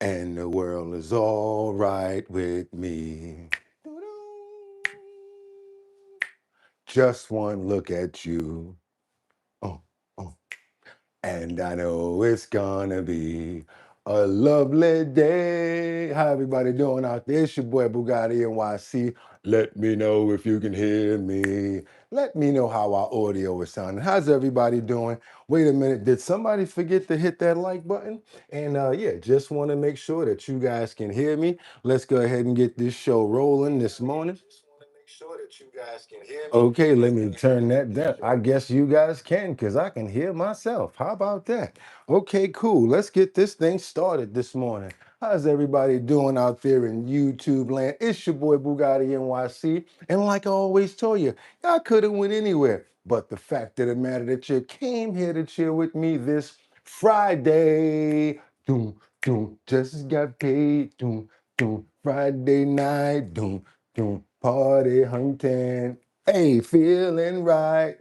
and the world is all right with me. Just one look at you. Oh, oh. And I know it's gonna be a lovely day. How everybody doing out there? It's your boy Boogotti NYC. Let me know if you can hear me. Let me know how our audio is sounding. How's everybody doing? Wait a minute, did somebody forget to hit that like button? And yeah, just want to make sure that you guys can hear me. Let's go ahead and get this show rolling this morning. Okay, let me turn that down. I guess you guys can because I can hear myself. How about that? Okay, cool. Let's get this thing started this morning. How's everybody doing out there in YouTube land? It's your boy Boogotti NYC. And like I always told you, y'all could have went anywhere. But the fact of the matter that you came here to chill with me this Friday. Doom, doom, just got paid. Doom, doom, Friday night. Doom, doom, party hunting. Hey, feeling right.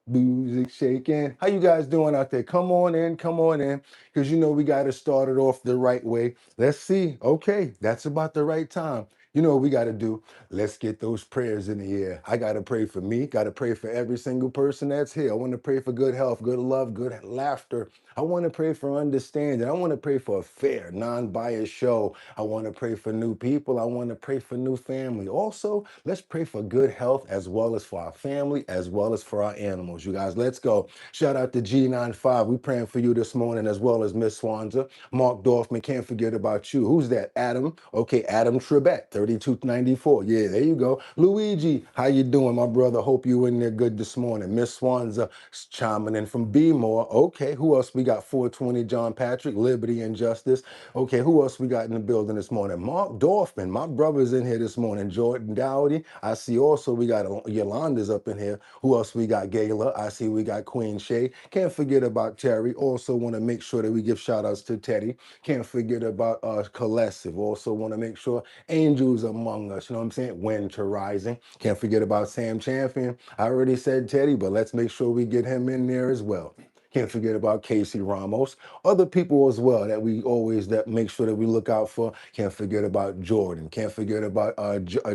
Music shaking. How you guys doing out there? Come on in, because you know we got to start it off the right way. Let's see. Okay, that's about the right time. You know what we got to do? Let's get those prayers in the air. I got to pray for me. Got to pray for every single person that's here. I want to pray for good health, good love, good laughter. I want to pray for understanding. I want to pray for a fair, non-biased show. I want to pray for new people. I want to pray for new family. Also, let's pray for good health as well as for our family, as well as for our animals. You guys, let's go. Shout out to G95. We praying for you this morning, as well as Miss Swanza. Mark Dorfman, can't forget about you. Who's that? Adam. Okay, Adam Trebek, 3294. Yeah, there you go. Luigi, how you doing, my brother? Hope you in there good this morning. Miss Swanza chiming in from B-More. Okay, who else we got? 420 John Patrick, Liberty and Justice. Okay, who else we got in the building this morning? Mark Dorfman, my brother's in here this morning. Jordan Dowdy. I see also we got Yolanda's up in here. Who else we got? Gayla. I see we got Queen Shay. Can't forget about Terry. Also want to make sure that we give shout outs to Teddy. Can't forget about Colessive. Also want to make sure Angels among us. You know what I'm saying? Winter Rising. Can't forget about Sam Champion. I already said Teddy, but let's make sure we get him in there as well. Can't forget about Casey Ramos. Other people as well that we always that make sure that we look out for. Can't forget about Jordan. Can't forget about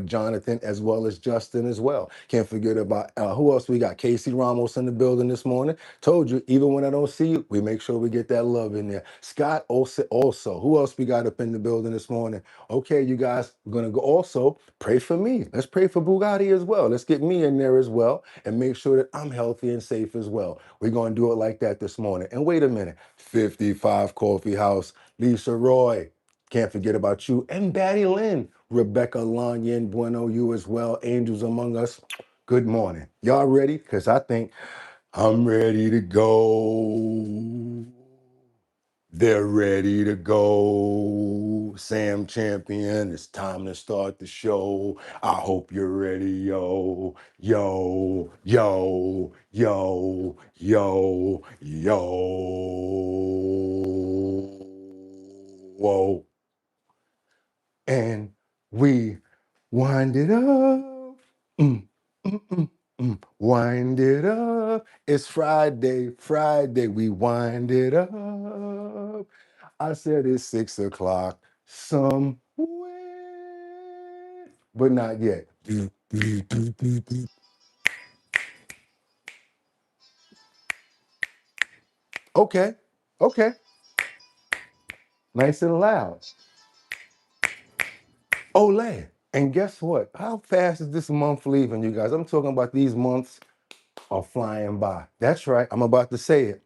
Jonathan as well as Justin as well. Can't forget about who else we got? Casey Ramos in the building this morning. Told you, even when I don't see you, we make sure we get that love in there. Scott also. Who else we got up in the building this morning? Okay, you guys, we're gonna go also pray for me. Let's pray for Boogotti as well. Let's get me in there as well and make sure that I'm healthy and safe as well. We're gonna do it like that this morning. And wait a minute, 55 Coffee House, Lisa Roy. Can't forget about you and Batty Lynn, Rebecca Lanyan, Bueno, you as well, Angels Among Us. Good morning. Y'all ready? Because I think I'm ready to go. They're ready to go. Sam Champion, it's time to start the show. I hope you're ready, yo, yo, yo, yo, yo, yo. Whoa. And we wind it up. Mm, mm, mm, mm. Wind it up. It's Friday, Friday. We wind it up. I said it's 6 o'clock somewhere, but not yet. Okay, okay. Nice and loud. Olay. And guess what? How fast is this month leaving, you guys? I'm talking about these months are flying by. That's right. I'm about to say it.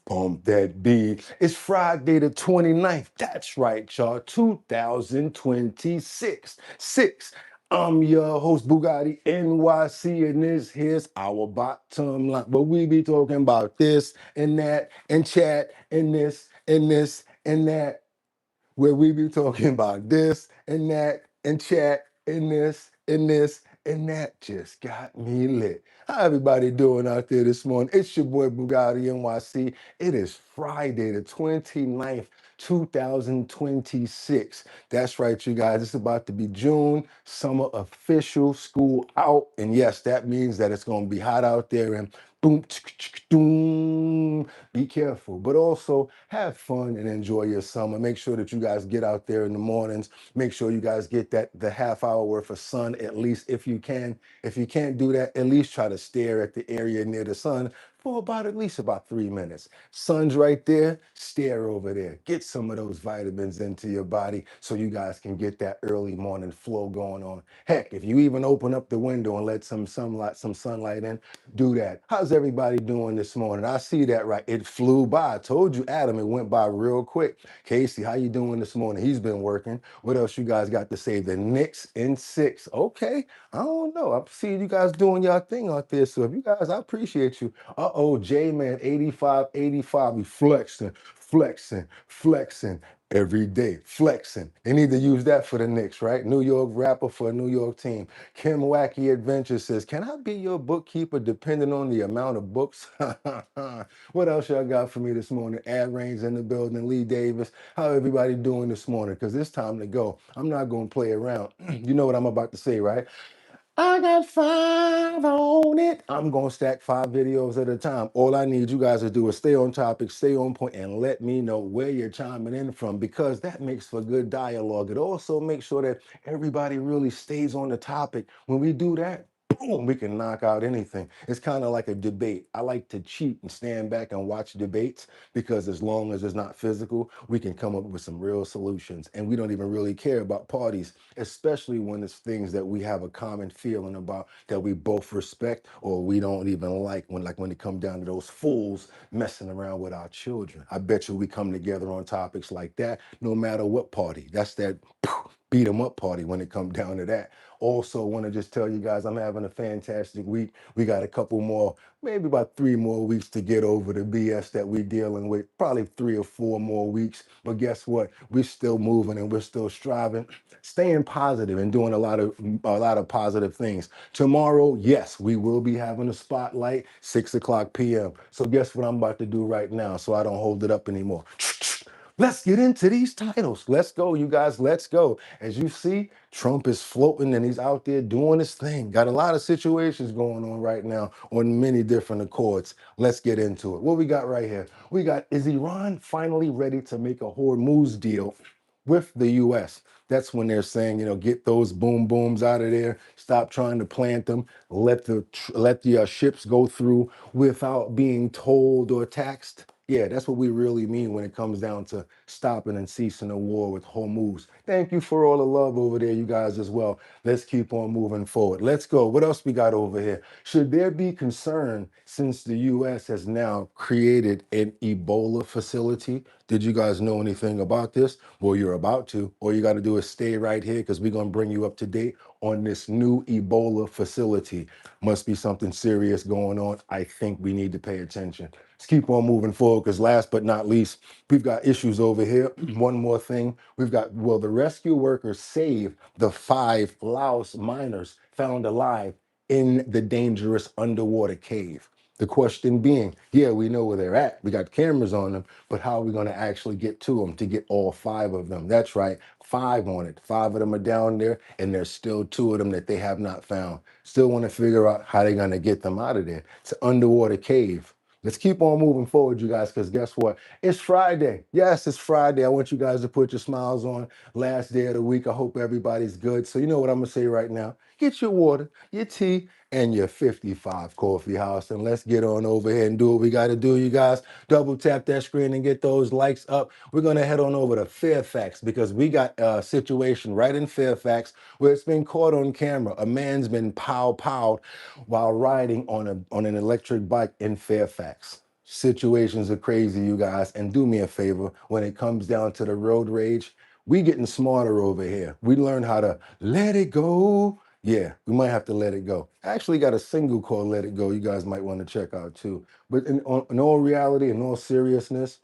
Pump that beat. It's Friday the 29th. That's right, y'all. 2026. Six. I'm your host, Boogotti NYC, and this here's our bottom line. But we be talking about this and that and chat and this and this and that, where we be talking about this and that and chat and this and this and that. Just got me lit. How everybody doing out there this morning? It's your boy Boogotti NYC. It is Friday the 29th, 2026. That's right, you guys. It's about to be June, summer official, school out. And yes, that means that it's going to be hot out there. And boom, doom. Be careful, but also have fun and enjoy your summer. Make sure that you guys get out there in the mornings. Make sure you guys get the half hour worth of sun at least if you can. If you can't do that, at least try to stare at the area near the sun for about at least about 3 minutes. Sun's right there, stare over there. Get some of those vitamins into your body so you guys can get that early morning flow going on. Heck, if you even open up the window and let some sunlight in, do that. How's everybody doing this morning? I see that right. It flew by. I told you, Adam, it went by real quick. Casey, how you doing this morning? He's been working. What else you guys got to say? The Knicks in 6. Okay. I don't know. I see you guys doing your thing out there. So if you guys, I appreciate you. Uh-oh, J-Man, 85, 85. We flexing, flexing, flexing. Every day, flexing. They need to use that for the Knicks, right? New York rapper for a New York team. Kim Wacky Adventure says, can I be your bookkeeper depending on the amount of books? What else y'all got for me this morning? Ad Rain's in the building, Lee Davis. How everybody doing this morning? Because it's time to go. I'm not going to play around. You know what I'm about to say, right? I got 5 on it. I'm going to stack 5 videos at a time. All I need you guys to do is stay on topic, stay on point, and let me know where you're chiming in from because that makes for good dialogue. It also makes sure that everybody really stays on the topic. When we do that, boom, we can knock out anything. It's kind of like a debate. I like to cheat and stand back and watch debates because as long as it's not physical, we can come up with some real solutions. And we don't even really care about parties, especially when it's things that we have a common feeling about that we both respect or we don't even like when it comes down to those fools messing around with our children. I bet you we come together on topics like that no matter what party. That's that beat 'em up party when it comes down to that. Also, want to just tell you guys I'm having a fantastic week. We got a couple more, maybe about 3 more weeks to get over the BS that we're dealing with. Probably 3 or 4 more weeks. But guess what? We're still moving and we're still striving, staying positive and doing a lot of positive things. Tomorrow, yes, we will be having a spotlight, 6 o'clock p.m. So guess what I'm about to do right now so I don't hold it up anymore. Let's get into these titles. Let's go, you guys. Let's go. As you see, Trump is floating and he's out there doing his thing. Got a lot of situations going on right now on many different accords. Let's get into it. What we got right here? We got, is Iran finally ready to make a Hormuz deal with the U.S.? That's when they're saying, get those boom booms out of there. Stop trying to plant them. Let the ships go through without being told or taxed. Yeah, that's what we really mean when it comes down to stopping and ceasing a war with Hormuz. Thank you for all the love over there, you guys, as well. Let's keep on moving forward. Let's go. What else we got over here? Should there be concern since the U.S. has now created an Ebola facility? Did you guys know anything about this? Well, you're about to. All you got to do is stay right here because we're going to bring you up to date on this new Ebola facility. Must be something serious going on. I think we need to pay attention. Let's keep on moving forward because last but not least, we've got issues over here. One more thing. We've got, well, the rescue workers saved the 5 Laos miners found alive in the dangerous underwater cave. The question being, yeah, we know where they're at. We got cameras on them, but how are we going to actually get to them to get all 5 of them? That's right, 5 on it. 5 of them are down there, and there's still 2 of them that they have not found. Still want to figure out how they're going to get them out of there. It's an underwater cave. Let's keep on moving forward, you guys, because guess what? It's Friday. Yes, it's Friday. I want you guys to put your smiles on. Last day of the week. I hope everybody's good. So you know what I'm going to say right now. Get your water, your tea, and your 55 coffee house. And let's get on over here and do what we got to do, you guys. Double tap that screen and get those likes up. We're going to head on over to Fairfax because we got a situation right in Fairfax where it's been caught on camera. A man's been pow-powed while riding on an electric bike in Fairfax. Situations are crazy, you guys. And do me a favor, when it comes down to the road rage, we getting smarter over here. We learn how to let it go. Yeah, we might have to let it go. I actually got a single called Let It Go you guys might want to check out too. But in all reality, in all seriousness,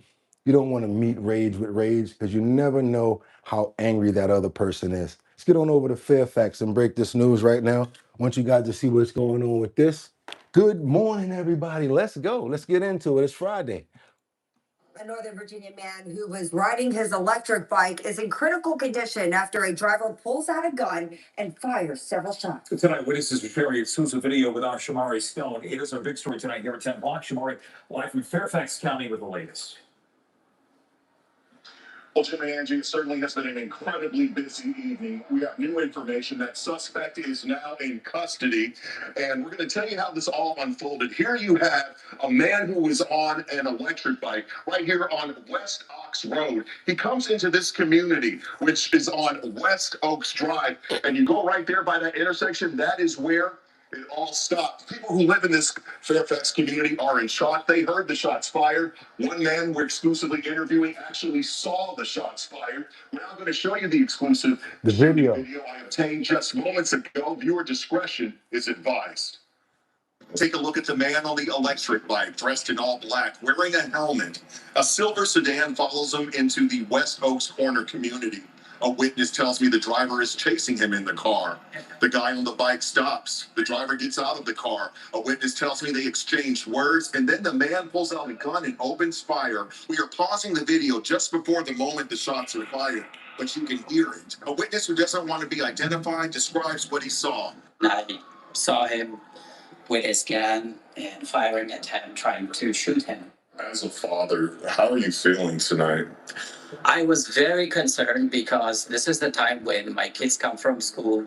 you don't want to meet rage with rage because you never know how angry that other person is. Let's get on over to Fairfax and break this news right now. I want you guys to see what's going on with this. Good morning, everybody. Let's go. Let's get into it. It's Friday. A Northern Virginia man who was riding his electric bike is in critical condition after a driver pulls out a gun and fires several shots. Tonight, witnesses are sharing exclusive video with our Shamari Stone. It is our big story tonight here at 10 o'clock. Shamari, live from Fairfax County with the latest. Well, Jim and Angie, it certainly has been an incredibly busy evening. We have new information that suspect is now in custody, and we're going to tell you how this all unfolded. Here you have a man who was on an electric bike right here on West Oaks Road. He comes into this community, which is on West Oaks Drive, and you go right there by that intersection. That is where it all stopped. People who live in this Fairfax community are in shock. They heard the shots fired. One man we're exclusively interviewing actually saw the shots fired. We're now going to show you the exclusive video I obtained just moments ago. Viewer discretion is advised. Take a look at the man on the electric bike, dressed in all black, wearing a helmet. A silver sedan follows him into the West Oaks Corner community. A witness tells me the driver is chasing him in the car. The guy on the bike stops. The driver gets out of the car. A witness tells me they exchanged words, and then the man pulls out a gun and opens fire. We are pausing the video just before the moment the shots are fired, but you can hear it. A witness who doesn't want to be identified describes what he saw. I saw him with his gun and firing at him, trying to shoot him. As a father, how are you feeling tonight? I was very concerned because this is the time when my kids come from school,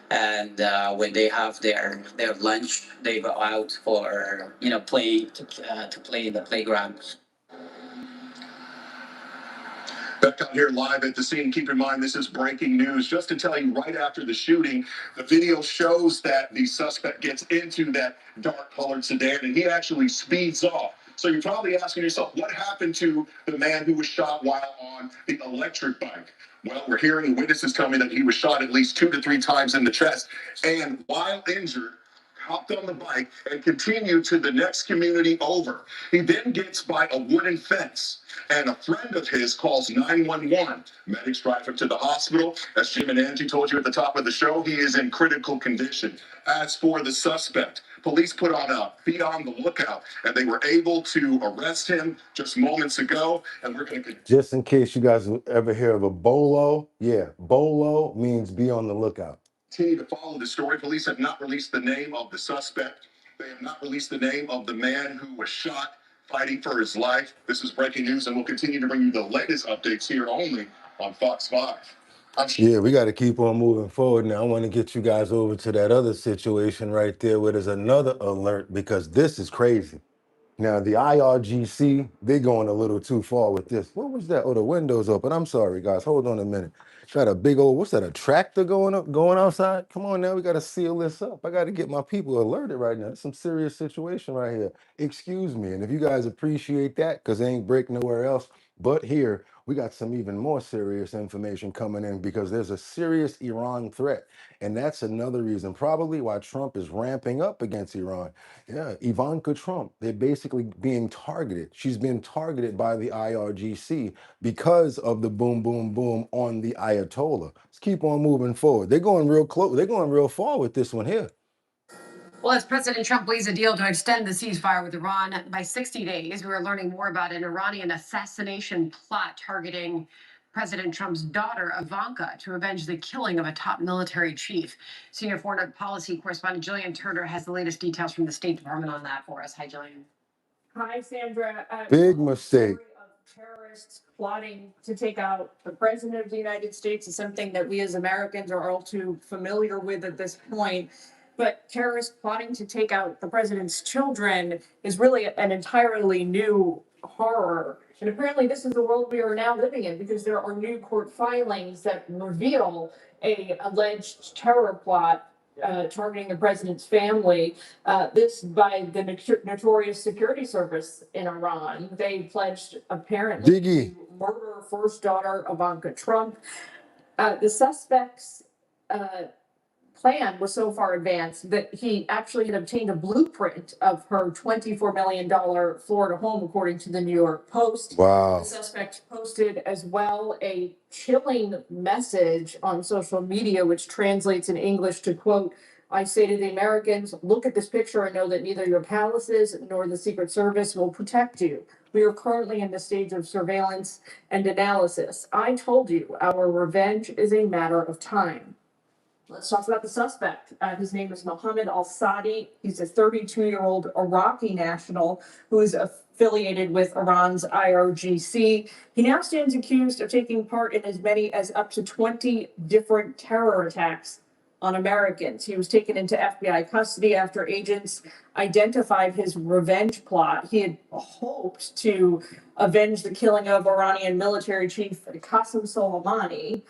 and when they have their lunch, they go out for play to play in the playground. Back out here live at the scene. Keep in mind, this is breaking news. Just to tell you, right after the shooting, the video shows that the suspect gets into that dark-colored sedan, and he actually speeds off. So you're probably asking yourself, what happened to the man who was shot while on the electric bike? Well, we're hearing witnesses tell me that he was shot at least 2 to 3 times in the chest, and while injured, hopped on the bike and continued to the next community over. He then gets by a wooden fence, and a friend of his calls 911. Medics drive him to the hospital. As Jim and Angie told you at the top of the show, he is in critical condition. As for the suspect, police put on a be on the lookout, and they were able to arrest him just moments ago. And we're going to just in case you guys ever hear of a bolo. Yeah, bolo means be on the lookout. Continue to follow the story. Police have not released the name of the suspect. They have not released the name of the man who was shot fighting for his life. This is breaking news, and we'll continue to bring you the latest updates here only on Fox 5. Yeah, we got to keep on moving forward now. I want to get you guys over to that other situation right there where there's another alert, because this is crazy. Now, the IRGC, they're going a little too far with this. What was that? Oh, the window's open. I'm sorry, guys. Hold on a minute. Got a big old, what's that, a tractor going outside? Come on now, we got to seal this up. I got to get my people alerted right now. It's some serious situation right here. Excuse me. And if you guys appreciate that, because they ain't break nowhere else but here, we got some even more serious information coming in, because there's a serious Iran threat. And that's another reason probably why Trump is ramping up against Iran. Yeah, Ivanka Trump, they're basically being targeted. She's been targeted by the IRGC because of the boom, boom, boom on the Ayatollah. Let's keep on moving forward. They're going real close. They're going real far with this one here. Well, as President Trump leads a deal to extend the ceasefire with Iran by 60 days, we are learning more about an Iranian assassination plot targeting President Trump's daughter, Ivanka, to avenge the killing of a top military chief. Senior foreign policy correspondent Jillian Turner has the latest details from the State Department on that for us. Hi, Jillian. Hi, Sandra. Big mistake. Terrorists plotting to take out the president of the United States is something that we as Americans are all too familiar with at this point. But terrorists plotting to take out the president's children is really an entirely new horror. And apparently this is the world we are now living in, because there are new court filings that reveal a alleged terror plot targeting the president's family. This by the notorious security service in Iran. They pledged apparently to murder first daughter Ivanka Trump. The suspect's plan was so far advanced that he actually had obtained a blueprint of her $24 million Florida home, according to the New York Post. Wow. The suspect posted as well a chilling message on social media, which translates in English to, quote, I say to the Americans, look at this picture and know that neither your palaces nor the Secret Service will protect you. We are currently in the stage of surveillance and analysis. I told you our revenge is a matter of time. Let's talk about the suspect. His name is Mohammed al-Sadi. He's a 32-year-old Iraqi national who is affiliated with Iran's IRGC. He now stands accused of taking part in as many as up to 20 different terror attacks on Americans. He was taken into FBI custody after agents identified his revenge plot. He had hoped to avenge the killing of Iranian military chief Qasem Soleimani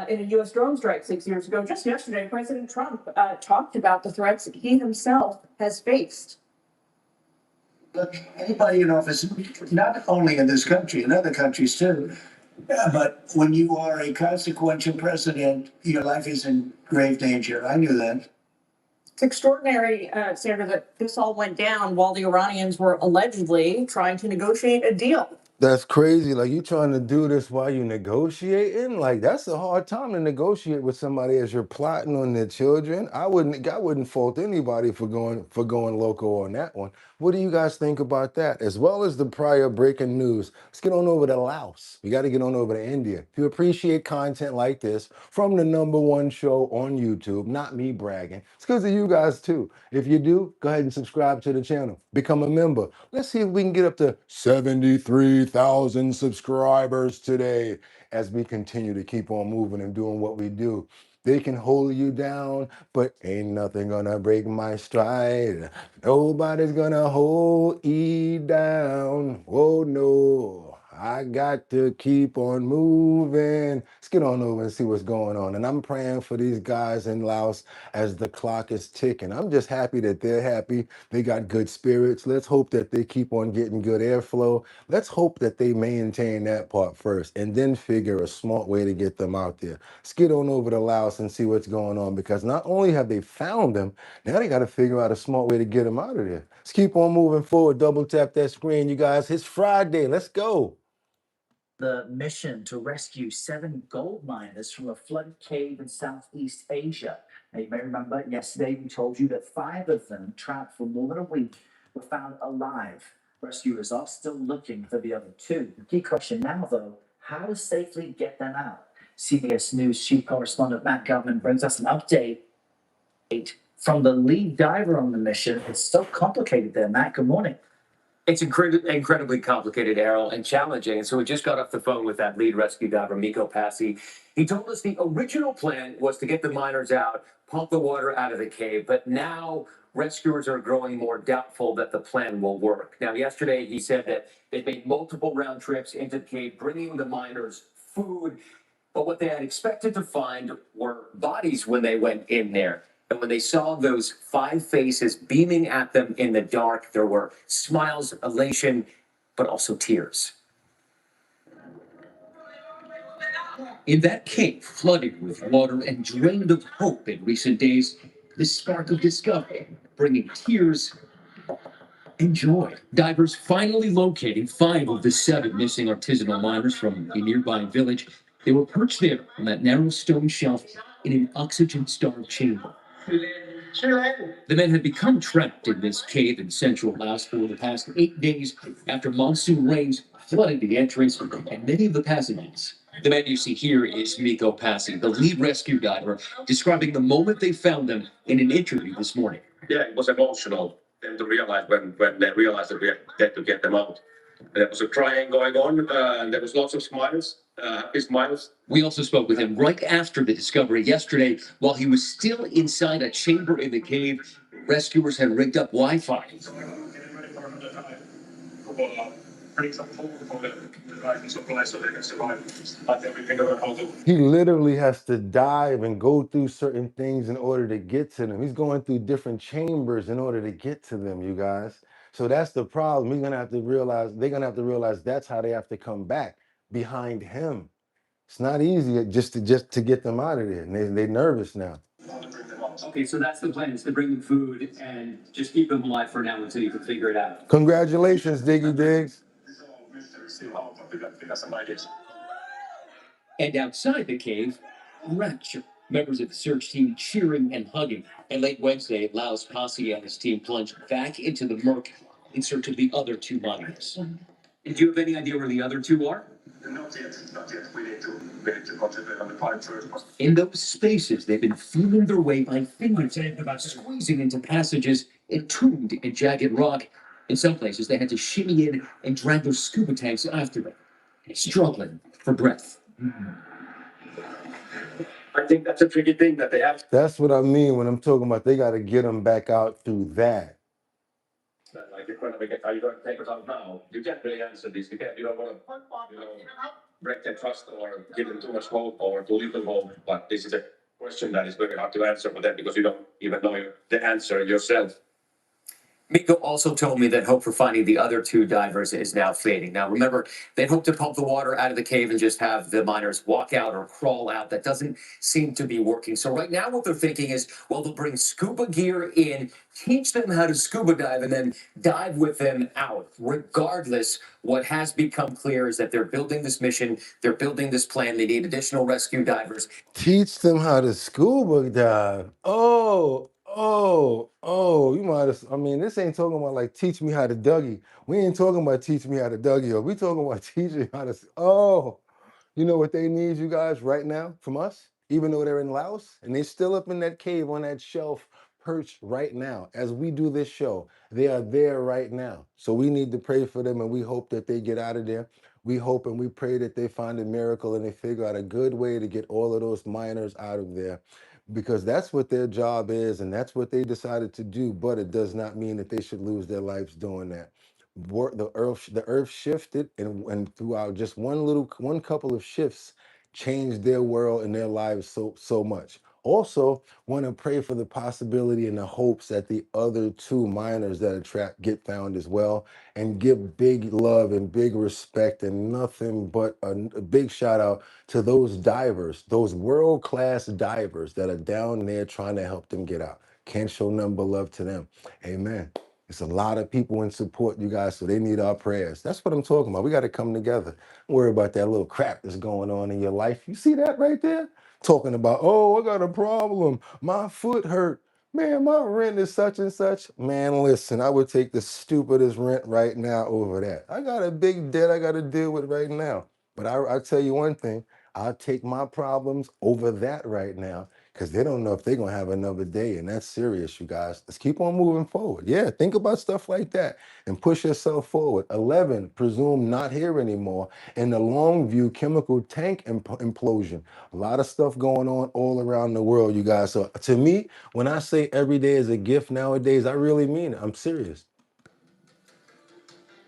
in a U.S. drone strike 6 years ago. Just yesterday, President Trump talked about the threats he himself has faced. Look, anybody in office, not only in this country, in other countries too, but when you are a consequential president, your life is in grave danger. I knew that. It's extraordinary, Senator, that this all went down while the Iranians were allegedly trying to negotiate a deal. That's crazy. Like, you trying to do this while you negotiating? Like, that's a hard time to negotiate with somebody as you're plotting on their children. I wouldn't fault anybody for going local on that one. What do you guys think about that? As well as the prior breaking news, let's get on over to Laos. We got to get on over to India. If you appreciate content like this from the #1 show on YouTube, not me bragging, it's because of you guys too. If you do, go ahead and subscribe to the channel. Become a member. Let's see if we can get up to 73,000 subscribers today as we continue to keep on moving and doing what we do. They can hold you down, but ain't nothing gonna break my stride. Nobody's gonna hold you down. Oh no. I got to keep on moving. Let's get on over and see what's going on. And I'm praying for these guys in Laos as the clock is ticking. I'm just happy that they're happy. They got good spirits. Let's hope that they keep on getting good airflow. Let's hope that they maintain that part first and then figure a smart way to get them out there. Let's get on over to Laos and see what's going on, because not only have they found them, now they got to figure out a smart way to get them out of there. Let's keep on moving forward. Double tap that screen, you guys. It's Friday. Let's go. The mission to rescue 7 gold miners from a flooded cave in Southeast Asia. Now, you may remember yesterday we told you that 5 of them, trapped for more than a week, were found alive. Rescuers are still looking for the other 2. The key question now, though, how to safely get them out? CBS News chief correspondent Matt Governor brings us an update from the lead diver on the mission. It's so complicated there. Matt, good morning. It's incredibly complicated, Errol, and challenging. And so we just got off the phone with that lead rescue diver, Miko Passy. He told us the original plan was to get the miners out, pump the water out of the cave, but now rescuers are growing more doubtful that the plan will work. Now, yesterday he said that they made multiple round trips into the cave, bringing the miners food, but what they had expected to find were bodies when they went in there. And when they saw those 5 faces beaming at them in the dark, there were smiles, elation, but also tears. In that cave, flooded with water and drained of hope in recent days, this spark of discovery, bringing tears and joy. Divers finally locating 5 of the 7 missing artisanal miners from a nearby village. They were perched there on that narrow stone shelf in an oxygen-starved chamber. The men had become trapped in this cave in central Laos for the past 8 days after monsoon rains flooded the entrance and many of the passages. The man you see here is Miko Passy, the lead rescue diver, describing the moment they found them in an interview this morning. Yeah, it was emotional then to realize when they realized that we had to get them out. There was a crying going on, and there was lots of smiles, happy smiles. We also spoke with him right after the discovery yesterday. While he was still inside a chamber in the cave, rescuers had rigged up Wi-Fi. He literally has to dive and go through certain things in order to get to them. He's going through different chambers in order to get to them, you guys. So that's the problem. They're gonna have to realize that's how they have to come back behind him. It's not easy just to get them out of there. And they're nervous now. Okay, so that's the plan, is to bring them food and just keep them alive for now until you can figure it out. Congratulations, Diggy Diggs. And outside the cave, rapture. Members of the search team cheering and hugging. And late Wednesday, Laos Posse and his team plunged back into the murk in search of the other two miners. Do you have any idea where the other two are? Not yet, not yet. We need to concentrate on the fight first. In those spaces, they've been feeling their way by fingertips, squeezing into passages entombed in jagged rock. In some places, they had to shimmy in and drag their scuba tanks after them, struggling for breath. I think that's a tricky thing that they have. That's what I mean when I'm talking about they got to get them back out through that. Like the economy, are you going to take us out now? You can't really answer this. You don't want to, break their trust or give them too much hope or too little hope. But this is a question that is very hard to answer for them because you don't even know the answer yourself. Miko also told me that hope for finding the other two divers is now fading. Now, remember, they'd hoped to pump the water out of the cave and just have the miners walk out or crawl out. That doesn't seem to be working. So right now what they're thinking is, well, they'll bring scuba gear in, teach them how to scuba dive, and then dive with them out. Regardless, what has become clear is that they're building this mission, they're building this plan. They need additional rescue divers. Teach them how to scuba dive. You might have, I mean, this ain't talking about like teach me how to Dougie. We ain't talking about teach me how to Dougie. We talking about teaching how to, you know what they need, you guys, right now from us? Even though they're in Laos and they're still up in that cave on that shelf perched right now. As we do this show, they are there right now. So we need to pray for them and we hope that they get out of there. We hope and we pray that they find a miracle and they figure out a good way to get all of those miners out of there, because that's what their job is and that's what they decided to do. But it does not mean that they should lose their lives doing that. The earth shifted, and throughout just one couple of shifts changed their world and their lives so much. Also, want to pray for the possibility and the hopes that the other two miners that are trapped get found as well, and give big love and big respect and nothing but a big shout out to those divers, those world-class divers that are down there trying to help them get out. Can't show none but love to them. Amen. It's a lot of people in support, you guys, so they need our prayers. That's what I'm talking about. We got to come together. Don't worry about that little crap that's going on in your life. You see that right there? Talking about, oh, I got a problem. My foot hurt. Man, my rent is such and such. Man, listen, I would take the stupidest rent right now over that. I got a big debt I got to deal with right now. But I tell you one thing, I'll take my problems over that right now, because they don't know if they're going to have another day. And that's serious, you guys. Let's keep on moving forward. Yeah, think about stuff like that and push yourself forward. 11, presumed not here anymore. And the Longview chemical tank implosion. A lot of stuff going on all around the world, you guys. So to me, when I say every day is a gift nowadays, I really mean it. I'm serious.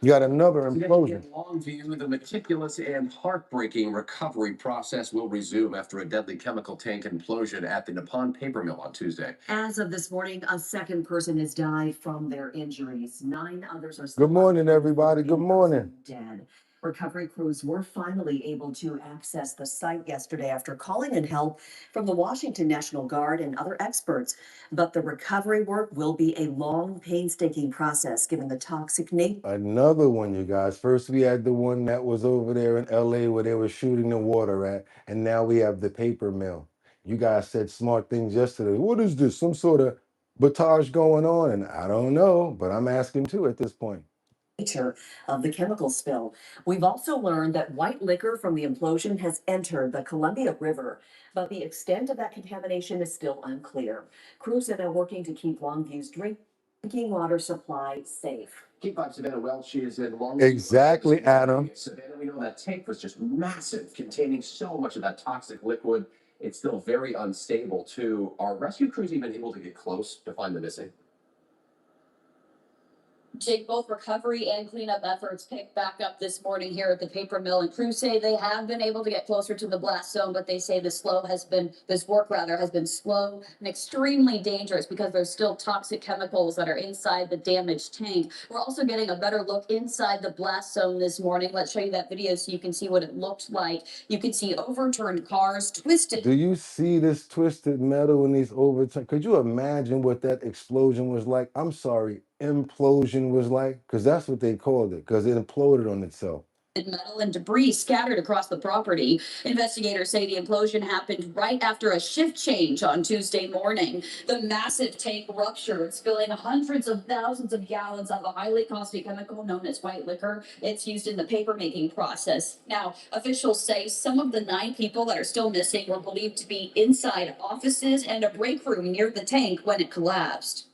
You got another implosion. In Longview, the meticulous and heartbreaking recovery process will resume after a deadly chemical tank implosion at the Nippon paper mill on Tuesday. As of this morning, a second person has died from their injuries. 9 others are still Good morning, everybody. Good morning. dead. Recovery crews were finally able to access the site yesterday after calling in help from the Washington National Guard and other experts. But the recovery work will be a long, painstaking process given the toxic nature. Another one, you guys. First, we had the one that was over there in LA where they were shooting the water at, and now we have the paper mill. You guys said smart things yesterday. What is this? Some sort of battage going on? And I don't know, but I'm asking too at this point. Nature of the chemical spill. We've also learned that white liquor from the implosion has entered the Columbia River, but the extent of that contamination is still unclear. Crews are now working to keep Longview's drinking water supply safe. Keep on Savannah Welch. She is in Longview. Exactly, Adam. Savannah, we know that tank was just massive, containing so much of that toxic liquid. It's still very unstable, too. Are rescue crews even able to get close to find the missing? Jake, both recovery and cleanup efforts picked back up this morning here at the paper mill, and crews say they have been able to get closer to the blast zone, but they say this work has been slow and extremely dangerous because there's still toxic chemicals that are inside the damaged tank. We're also getting a better look inside the blast zone this morning. Let's show you that video so you can see what it looked like. You can see overturned cars, twisted. Do you see this twisted metal in these overturned? Could you imagine what that explosion was like? I'm sorry, implosion was like, because that's what they called it, because it imploded on itself. metal and debris scattered across the property. Investigators say the implosion happened right after a shift change on Tuesday morning. The massive tank ruptured, spilling hundreds of thousands of gallons of a highly caustic chemical known as white liquor. It's used in the paper making process. Now, officials say some of the 9 people that are still missing were believed to be inside offices and a break room near the tank when it collapsed.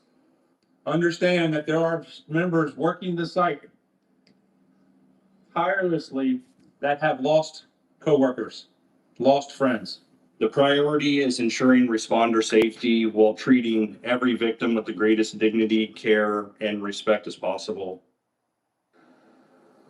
Understand that there are members working the site tirelessly that have lost coworkers, lost friends. The priority is ensuring responder safety while treating every victim with the greatest dignity, care, and respect as possible.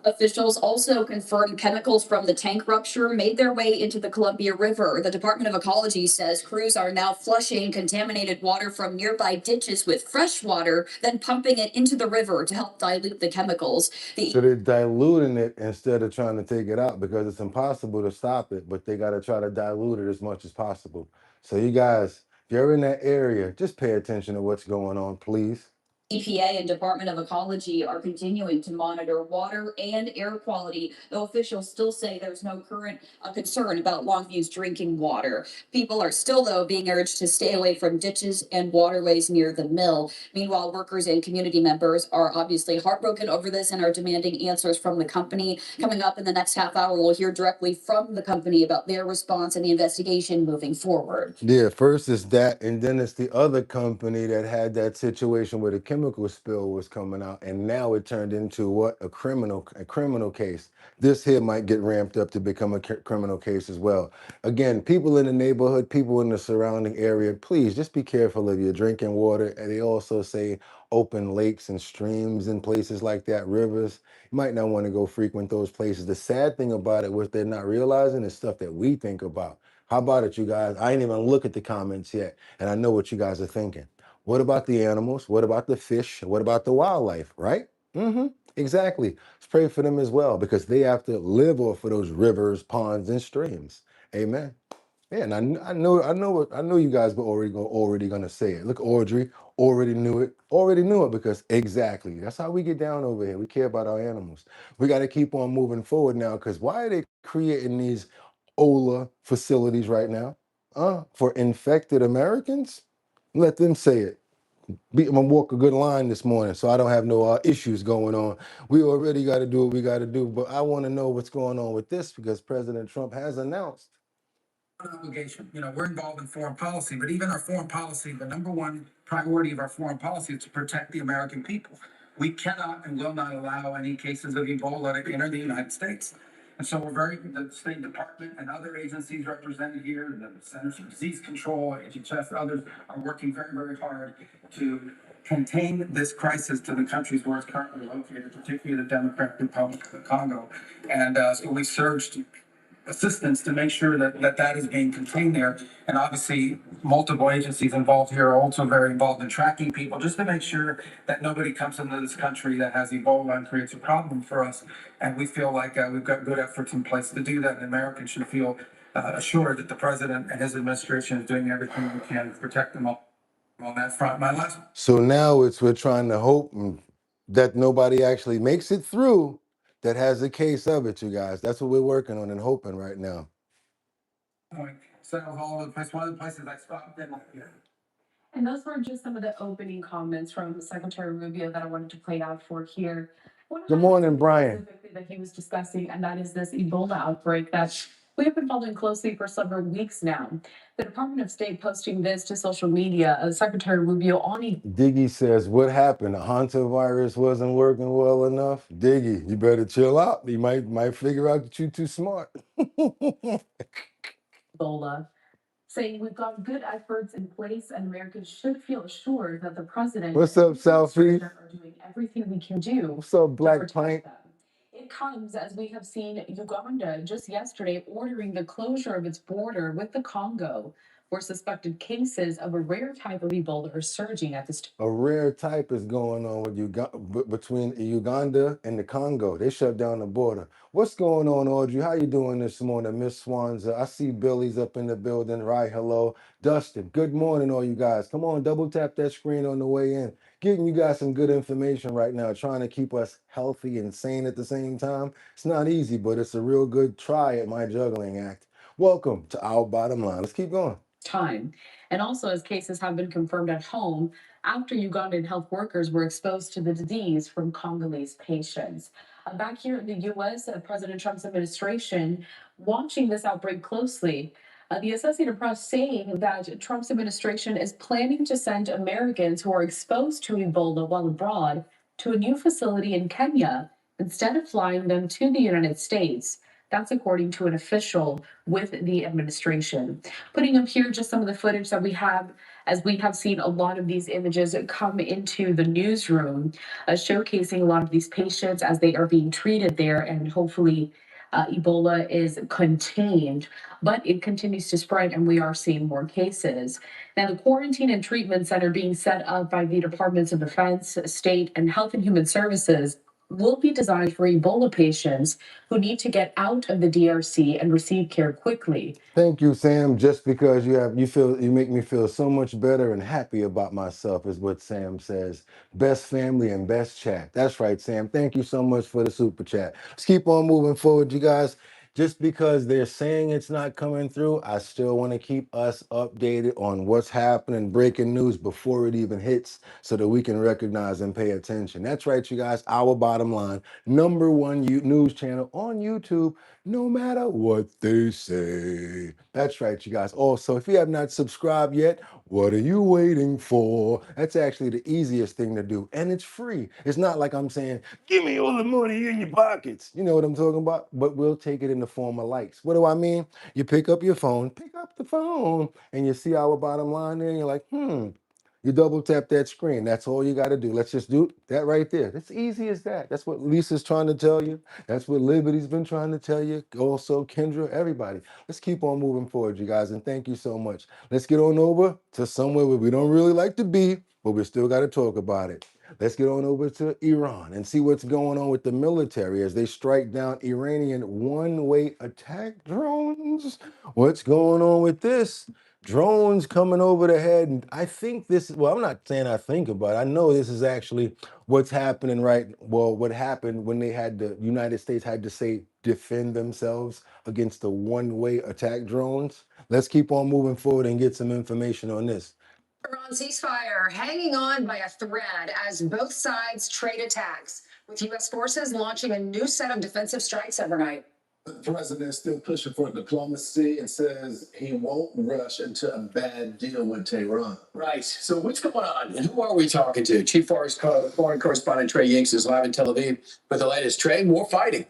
Officials also confirmed chemicals from the tank rupture made their way into the Columbia River. The Department of Ecology says crews are now flushing contaminated water from nearby ditches with fresh water, then pumping it into the river to help dilute the chemicals. So they're diluting it instead of trying to take it out because it's impossible to stop it, but they got to try to dilute it as much as possible. So you guys, if you're in that area, just pay attention to what's going on, please. EPA and Department of Ecology are continuing to monitor water and air quality, though officials still say there's no current concern about Longview's drinking water. People are still, though, being urged to stay away from ditches and waterways near the mill. Meanwhile, workers and community members are obviously heartbroken over this and are demanding answers from the company. Coming up in the next half hour, we'll hear directly from the company about their response and the investigation moving forward. Yeah, first it's that, and then it's the other company that had that situation where the chemical spill was coming out, and now it turned into what? A criminal case. This here might get ramped up to become a criminal case as well. Again, people in the neighborhood, people in the surrounding area, please just be careful of your drinking water. And they also say open lakes and streams and places like that, rivers. You might not want to go frequent those places. The sad thing about it, what they're not realizing, is stuff that we think about. How about it, you guys? I ain't even look at the comments yet, and I know what you guys are thinking. What about the animals? What about the fish? What about the wildlife, right? Exactly. Let's pray for them as well, because they have to live off of those rivers, ponds, and streams. Amen. Yeah, and I know you guys were already gonna say it. Look, Audrey already knew it because exactly that's how we get down over here. We care about our animals. We got to keep on moving forward now, because why are they creating these OLA facilities right now? For infected Americans? Let them say it. I'm gonna walk a good line this morning, so I don't have no issues going on. We already got to do what we got to do, but I want to know what's going on with this because President Trump has announced. Obligation. We're involved in foreign policy, but even our foreign policy, the number one priority of our foreign policy is to protect the American people. We cannot and will not allow any cases of Ebola to enter the United States. And so the State Department and other agencies represented here, the Centers for Disease Control, HHS, others are working very, very hard to contain this crisis to the countries where it's currently located, particularly the Democratic Republic of the Congo. And so we surged assistance to make sure that is being contained there. And obviously, multiple agencies involved here are also very involved in tracking people, just to make sure that nobody comes into this country that has Ebola and creates a problem for us. And we feel like we've got good efforts in place to do that. And Americans should feel assured that the president and his administration is doing everything we can to protect them all on that front. So now we're trying to hope that nobody actually makes it through that has a case of it, you guys. That's what we're working on and hoping right now. Settles all over the place. One of the places I stopped in. And those were just some of the opening comments from Secretary Rubio that I wanted to play out for here. Good morning, Brian. That he was discussing, and that is this Ebola outbreak that we have been following closely for several weeks now. The Department of State posting this to social media, Secretary Rubio on Diggy says, what happened? The hantavirus wasn't working well enough? Diggy, you better chill out. You might figure out that you're too smart. Ebola, saying we've got good efforts in place and Americans should feel assured that the president. What's up, Southie? Are doing everything we can do. What's up, Black Pint? It comes as we have seen Uganda just yesterday ordering the closure of its border with the Congo, where suspected cases of a rare type of Ebola are surging at this time. A rare type is going on with between Uganda and the Congo. They shut down the border. What's going on, Audrey? How you doing this morning, Miss Swanza? I see Billy's up in the building. Right, hello. Dustin, good morning, all you guys. Come on, double tap that screen on the way in. getting you guys some good information right now, trying to keep us healthy and sane at the same time. It's not easy, but it's a real good try at my juggling act. Welcome to Our Bottom Line. Let's keep going. Time. And also, as cases have been confirmed at home after Ugandan health workers were exposed to the disease from Congolese patients. Back here in the US, President Trump's administration watching this outbreak closely. The Associated Press saying that Trump's administration is planning to send Americans who are exposed to Ebola while abroad to a new facility in Kenya instead of flying them to the United States. That's according to an official with the administration. Putting up here just some of the footage that we have, as we have seen a lot of these images come into the newsroom, showcasing a lot of these patients as they are being treated there, and hopefully Ebola is contained, but it continues to spread and we are seeing more cases. Now, the quarantine and treatment center being set up by the Departments of Defense, State, and Health and Human Services will be designed for Ebola patients who need to get out of the DRC and receive care quickly. Thank you, Sam. Just because you make me feel so much better and happy about myself is what Sam says. Best family and best chat. That's right, Sam. Thank you so much for the super chat. Let's keep on moving forward, you guys. Just because they're saying it's not coming through, I still want to keep us updated on what's happening, breaking news before it even hits, so that we can recognize and pay attention. That's right, you guys. Our Bottom Line, #1 news channel on YouTube, no matter what they say. That's right, you guys. Also, if you have not subscribed yet, what are you waiting for? That's actually the easiest thing to do, and it's free. It's not like I'm saying, give me all the money in your pockets. You know what I'm talking about? But we'll take it in the form of likes. What do I mean? You pick up the phone, and you see Our Bottom Line there, and you're like, you double tap that screen. That's all you got to do. Let's just do that right there. It's easy as that. That's what Lisa's trying to tell you. That's what Liberty's been trying to tell you. Also, Kendra, everybody. Let's keep on moving forward, you guys, and thank you so much. Let's get on over to somewhere where we don't really like to be, but we still got to talk about it. Let's get on over to Iran and see what's going on with the military as they strike down Iranian one-way attack drones. What's going on with this? Drones coming over the head, and I think this, well, I'm not saying I think about it. I know this is actually what's happening what happened when the United States had to say defend themselves against the one-way attack drones. Let's keep on moving forward and get some information on this. Iran ceasefire hanging on by a thread as both sides trade attacks, with U.S. forces launching a new set of defensive strikes overnight. The president is still pushing for diplomacy and says he won't rush into a bad deal with Tehran. Right. So what's going on? And who are we talking to? Chief Foreign Correspondent Trey Yanks is live in Tel Aviv with the latest. Trey, more fighting.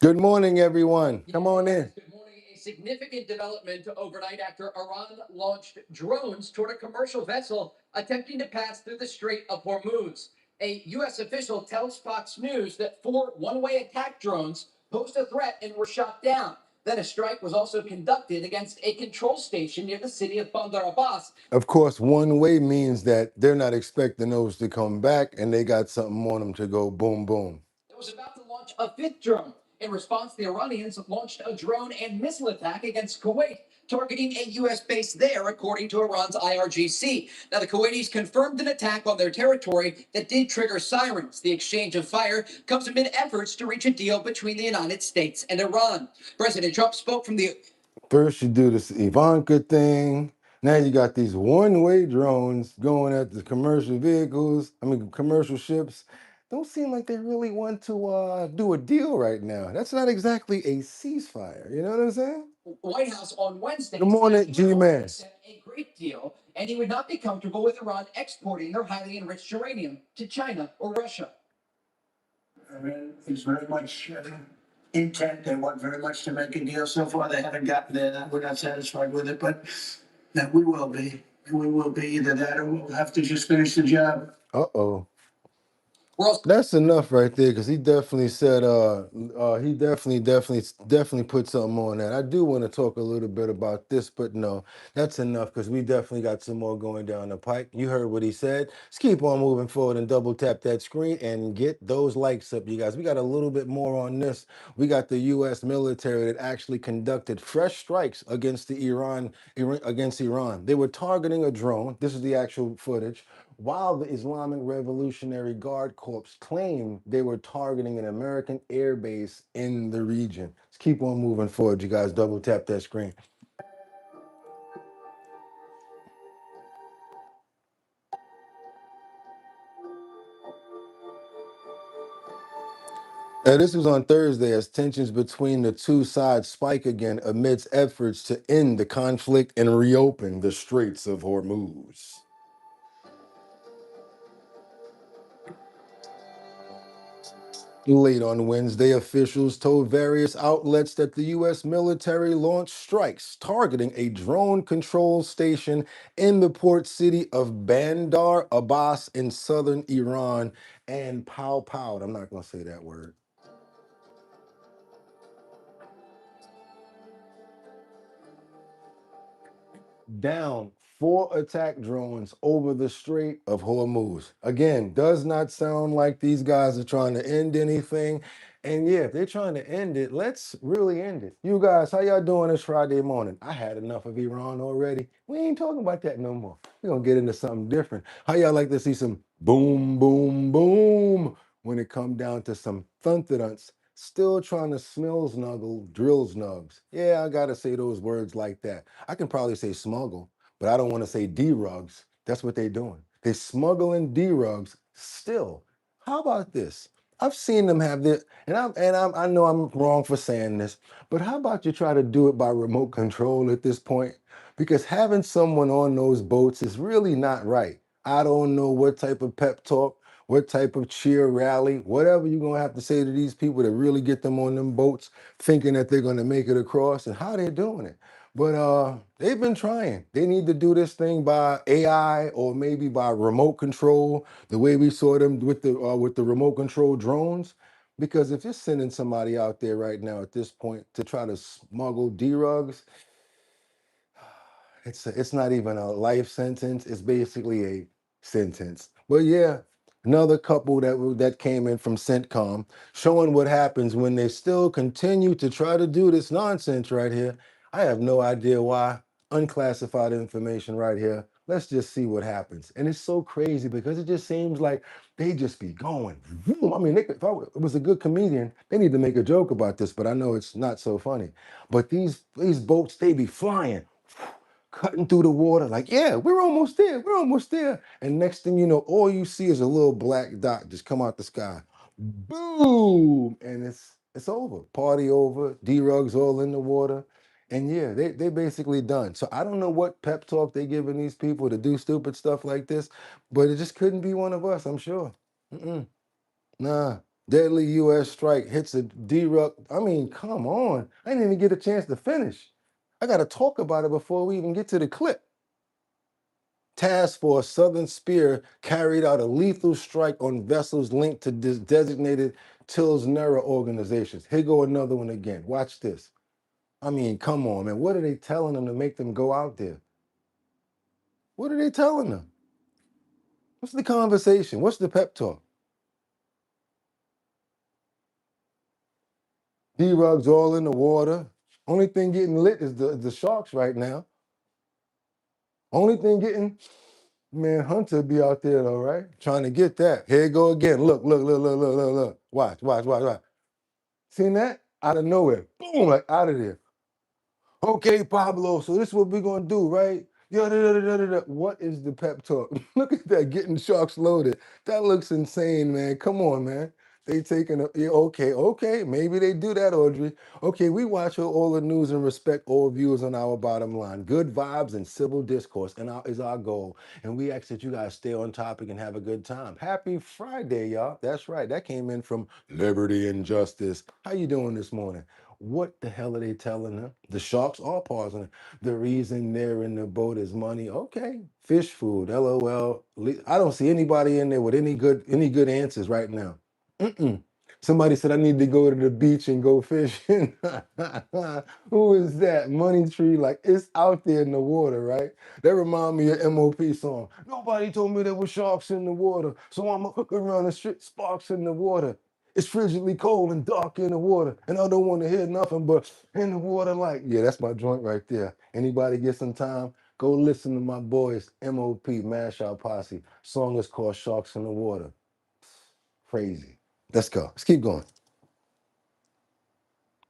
Good morning, everyone. Come on in. Good morning. A significant development overnight after Iran launched drones toward a commercial vessel attempting to pass through the Strait of Hormuz. A U.S. official tells Fox News that 4 one-way attack drones posed a threat and were shot down. Then a strike was also conducted against a control station near the city of Bandar Abbas. Of course, one way means that they're not expecting those to come back, and they got something on them to go boom, boom. It was about to launch a 5th drone. In response, the Iranians launched a drone and missile attack against Kuwait, targeting a U.S. base there, according to Iran's IRGC. Now, the Kuwaitis confirmed an attack on their territory that did trigger sirens. The exchange of fire comes amid efforts to reach a deal between the United States and Iran. President Trump spoke from the... First, you do this Ivanka thing. Now you got these one-way drones going at the commercial ships. Don't seem like they really want to do a deal right now. That's not exactly a ceasefire. You know what I'm saying? White House on Wednesday. Good morning, G-Man. A great deal, and he would not be comfortable with Iran exporting their highly enriched uranium to China or Russia. Iran is very much intent. They want very much to make a deal. So far, they haven't gotten there. We're not satisfied with it, but we will be. We will be either that, or we'll have to just finish the job. Uh-oh. That's enough right there, because he definitely said he definitely put something on that. I do want to talk a little bit about this, but no, that's enough, because we definitely got some more going down the pike. You heard what he said. Let's keep on moving forward and double tap that screen and get those likes up, you guys. We got a little bit more on this. We got the U.S. military that actually conducted fresh strikes against Iran. They were targeting a drone. This is the actual footage while the Islamic Revolutionary Guard Corps claimed they were targeting an American air base in the region. Let's keep on moving forward. You guys double tap that screen. This was on Thursday as tensions between the two sides spike again amidst efforts to end the conflict and reopen the Straits of Hormuz. Late on Wednesday, officials told various outlets that the U.S. military launched strikes targeting a drone control station in the port city of Bandar Abbas in southern Iran and pow pow. I'm not going to say that word. Down 4 attack drones over the Strait of Hormuz. Again, does not sound like these guys are trying to end anything. And yeah, if they're trying to end it, let's really end it. You guys, how y'all doing this Friday morning? I had enough of Iran already. We ain't talking about that no more. We're gonna get into something different. How y'all like to see some boom, boom, boom when it come down to some thunderance? Still trying to smell snuggle, drill snugs. Yeah, I gotta say those words like that. I can probably say smuggle, but I don't want to say D-rugs. That's what they're doing. They smuggling D-rugs still. How about this? I've seen them have this, I know I'm wrong for saying this, but how about you try to do it by remote control at this point? Because having someone on those boats is really not right. I don't know what type of pep talk, what type of cheer rally, whatever you're gonna have to say to these people to really get them on them boats, thinking that they're gonna make it across, and how they're doing it. But they've been trying. They need to do this thing by AI or maybe by remote control, the way we saw them with the remote control drones. Because if you're sending somebody out there right now at this point to try to smuggle D-rugs, it's not even a life sentence. It's basically a sentence. But yeah, another couple that came in from CENTCOM showing what happens when they still continue to try to do this nonsense right here. I have no idea why. Unclassified information right here. Let's just see what happens. And it's so crazy because it just seems like they just be going. Vroom. I mean, if it was a good comedian, they need to make a joke about this, but I know it's not so funny. But these boats, they be flying, cutting through the water, like, yeah, we're almost there, we're almost there. And next thing you know, all you see is a little black dot just come out the sky. Boom! And it's over. Party over, D-rugs all in the water. And yeah, they basically done. So I don't know what pep talk they giving these people to do stupid stuff like this, but it just couldn't be one of us, I'm sure. Nah. Deadly U.S. strike hits a D-rug. I mean, come on. I didn't even get a chance to finish. I got to talk about it before we even get to the clip. Task Force Southern Spear carried out a lethal strike on vessels linked to designated Tills-Nera organizations. Here go another one again. Watch this. I mean, come on, man. What are they telling them to make them go out there? What are they telling them? What's the conversation? What's the pep talk? D-rugs all in the water. Only thing getting lit is the sharks right now. Only thing getting, man, Hunter be out there though, right? Trying to get that. Here you go again. Look, look, look, look, look, look, look. Watch, watch, watch, watch. Seen that? Out of nowhere. Boom, like out of there. Okay, Pablo, so this is what we're gonna do, right? Yeah, da, da, da, da, da, da. What is the pep talk? Look at that, getting sharks loaded. That looks insane, man. Come on, man. They taking a, yeah, okay, maybe they do that, Audrey. Okay, we watch all the news and respect all views on our bottom line. Good vibes and civil discourse is our goal. And we ask that you guys stay on topic and have a good time. Happy Friday, y'all. That's right. That came in from Liberty and Justice. How you doing this morning? What the hell are they telling them? The sharks are pausing it. The reason they're in the boat is money. Okay, fish food. LOL. I don't see anybody in there with any good answers right now. Somebody said I need to go to the beach and go fishing. Who is that? Money Tree, like it's out there in the water, right? That remind me of MOP song. Nobody told me there were sharks in the water, so I'm hook around the street, sparks in the water. It's frigidly cold and dark in the water, and I don't want to hear nothing but in the water like, yeah, that's my joint right there. Anybody get some time? Go listen to my boys, MOP, Mash Out Posse. Song is called Sharks in the Water. Crazy. Let's go. Let's keep going.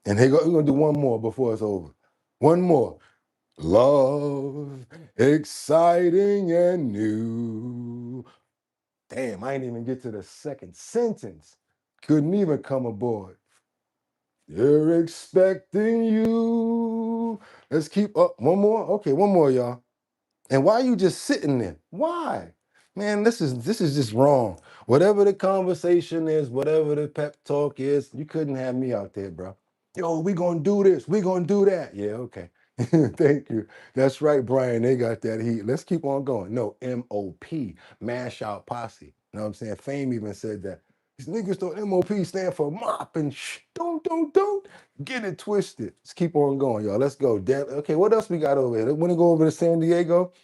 And we're going to do one more before it's over. One more. Love, exciting and new. Damn, I didn't even get to the second sentence. Couldn't even come aboard. They're expecting you. Let's keep up. One more? Okay, one more, y'all. And why are you just sitting there? Why? Man, this is just wrong. Whatever the conversation is, whatever the pep talk is, you couldn't have me out there, bro. Yo, we gonna do this, we gonna do that. Yeah, okay. Thank you. That's right, Brian. They got that heat. Let's keep on going. No, MOP, Mash Out Posse. You know what I'm saying? Fame even said that. These niggas don't MOP stand for mop and don't get it twisted. Let's keep on going, y'all. Let's go. Okay, what else we got over here? Want to go over to San Diego?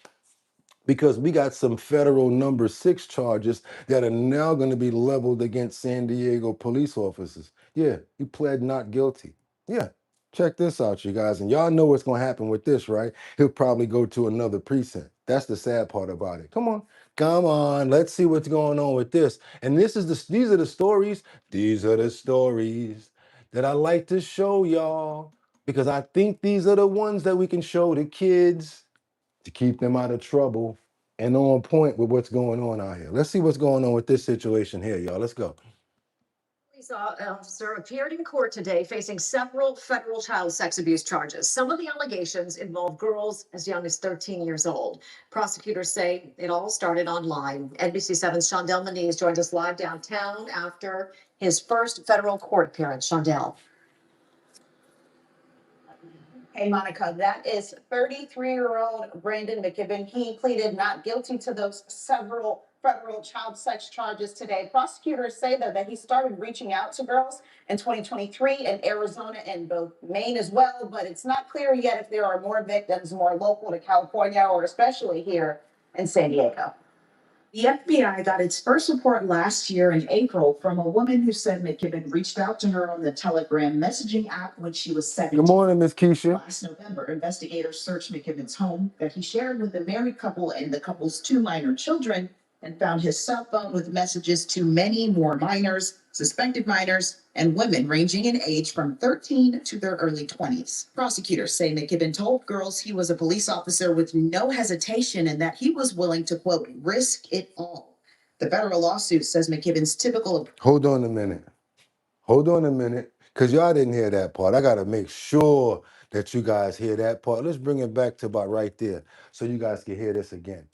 Because we got some federal number 6 charges that are now going to be leveled against San Diego police officers. Yeah, he pled not guilty. Yeah, check this out, you guys. And y'all know what's going to happen with this, right? He'll probably go to another precinct. That's the sad part about it. Come on, let's see what's going on with this. And these are the stories that I like to show y'all, because I think these are the ones that we can show the kids to keep them out of trouble and on point with what's going on out here. Let's see what's going on with this situation here, y'all. Let's go. Police officer appeared in court today facing several federal child sex abuse charges. Some of the allegations involve girls as young as 13 years old. Prosecutors say it all started online. NBC7's Shondell Maniz joins us live downtown after his first federal court appearance. Shondell. Hey, Monica, that is 33-year-old Brandon McKibben. He pleaded not guilty to those several federal child sex charges today. Prosecutors say, though, that he started reaching out to girls in 2023 in Arizona and both Maine as well, but it's not clear yet if there are more victims, more local to California, or especially here in San Diego. The FBI got its first report last year in April from a woman who said McKibben reached out to her on the Telegram messaging app when she was 17. Good morning, Miss Keisha. Last November, investigators searched McKibben's home that he shared with the married couple and the couple's 2 minor children, and found his cell phone with messages to many more minors, suspected minors, and women ranging in age from 13 to their early 20s. Prosecutors say McKibben told girls he was a police officer with no hesitation and that he was willing to, quote, risk it all. The federal lawsuit says McKibben's typical. Hold on a minute. Because y'all didn't hear that part. I got to make sure that you guys hear that part. Let's bring it back to about right there so you guys can hear this again.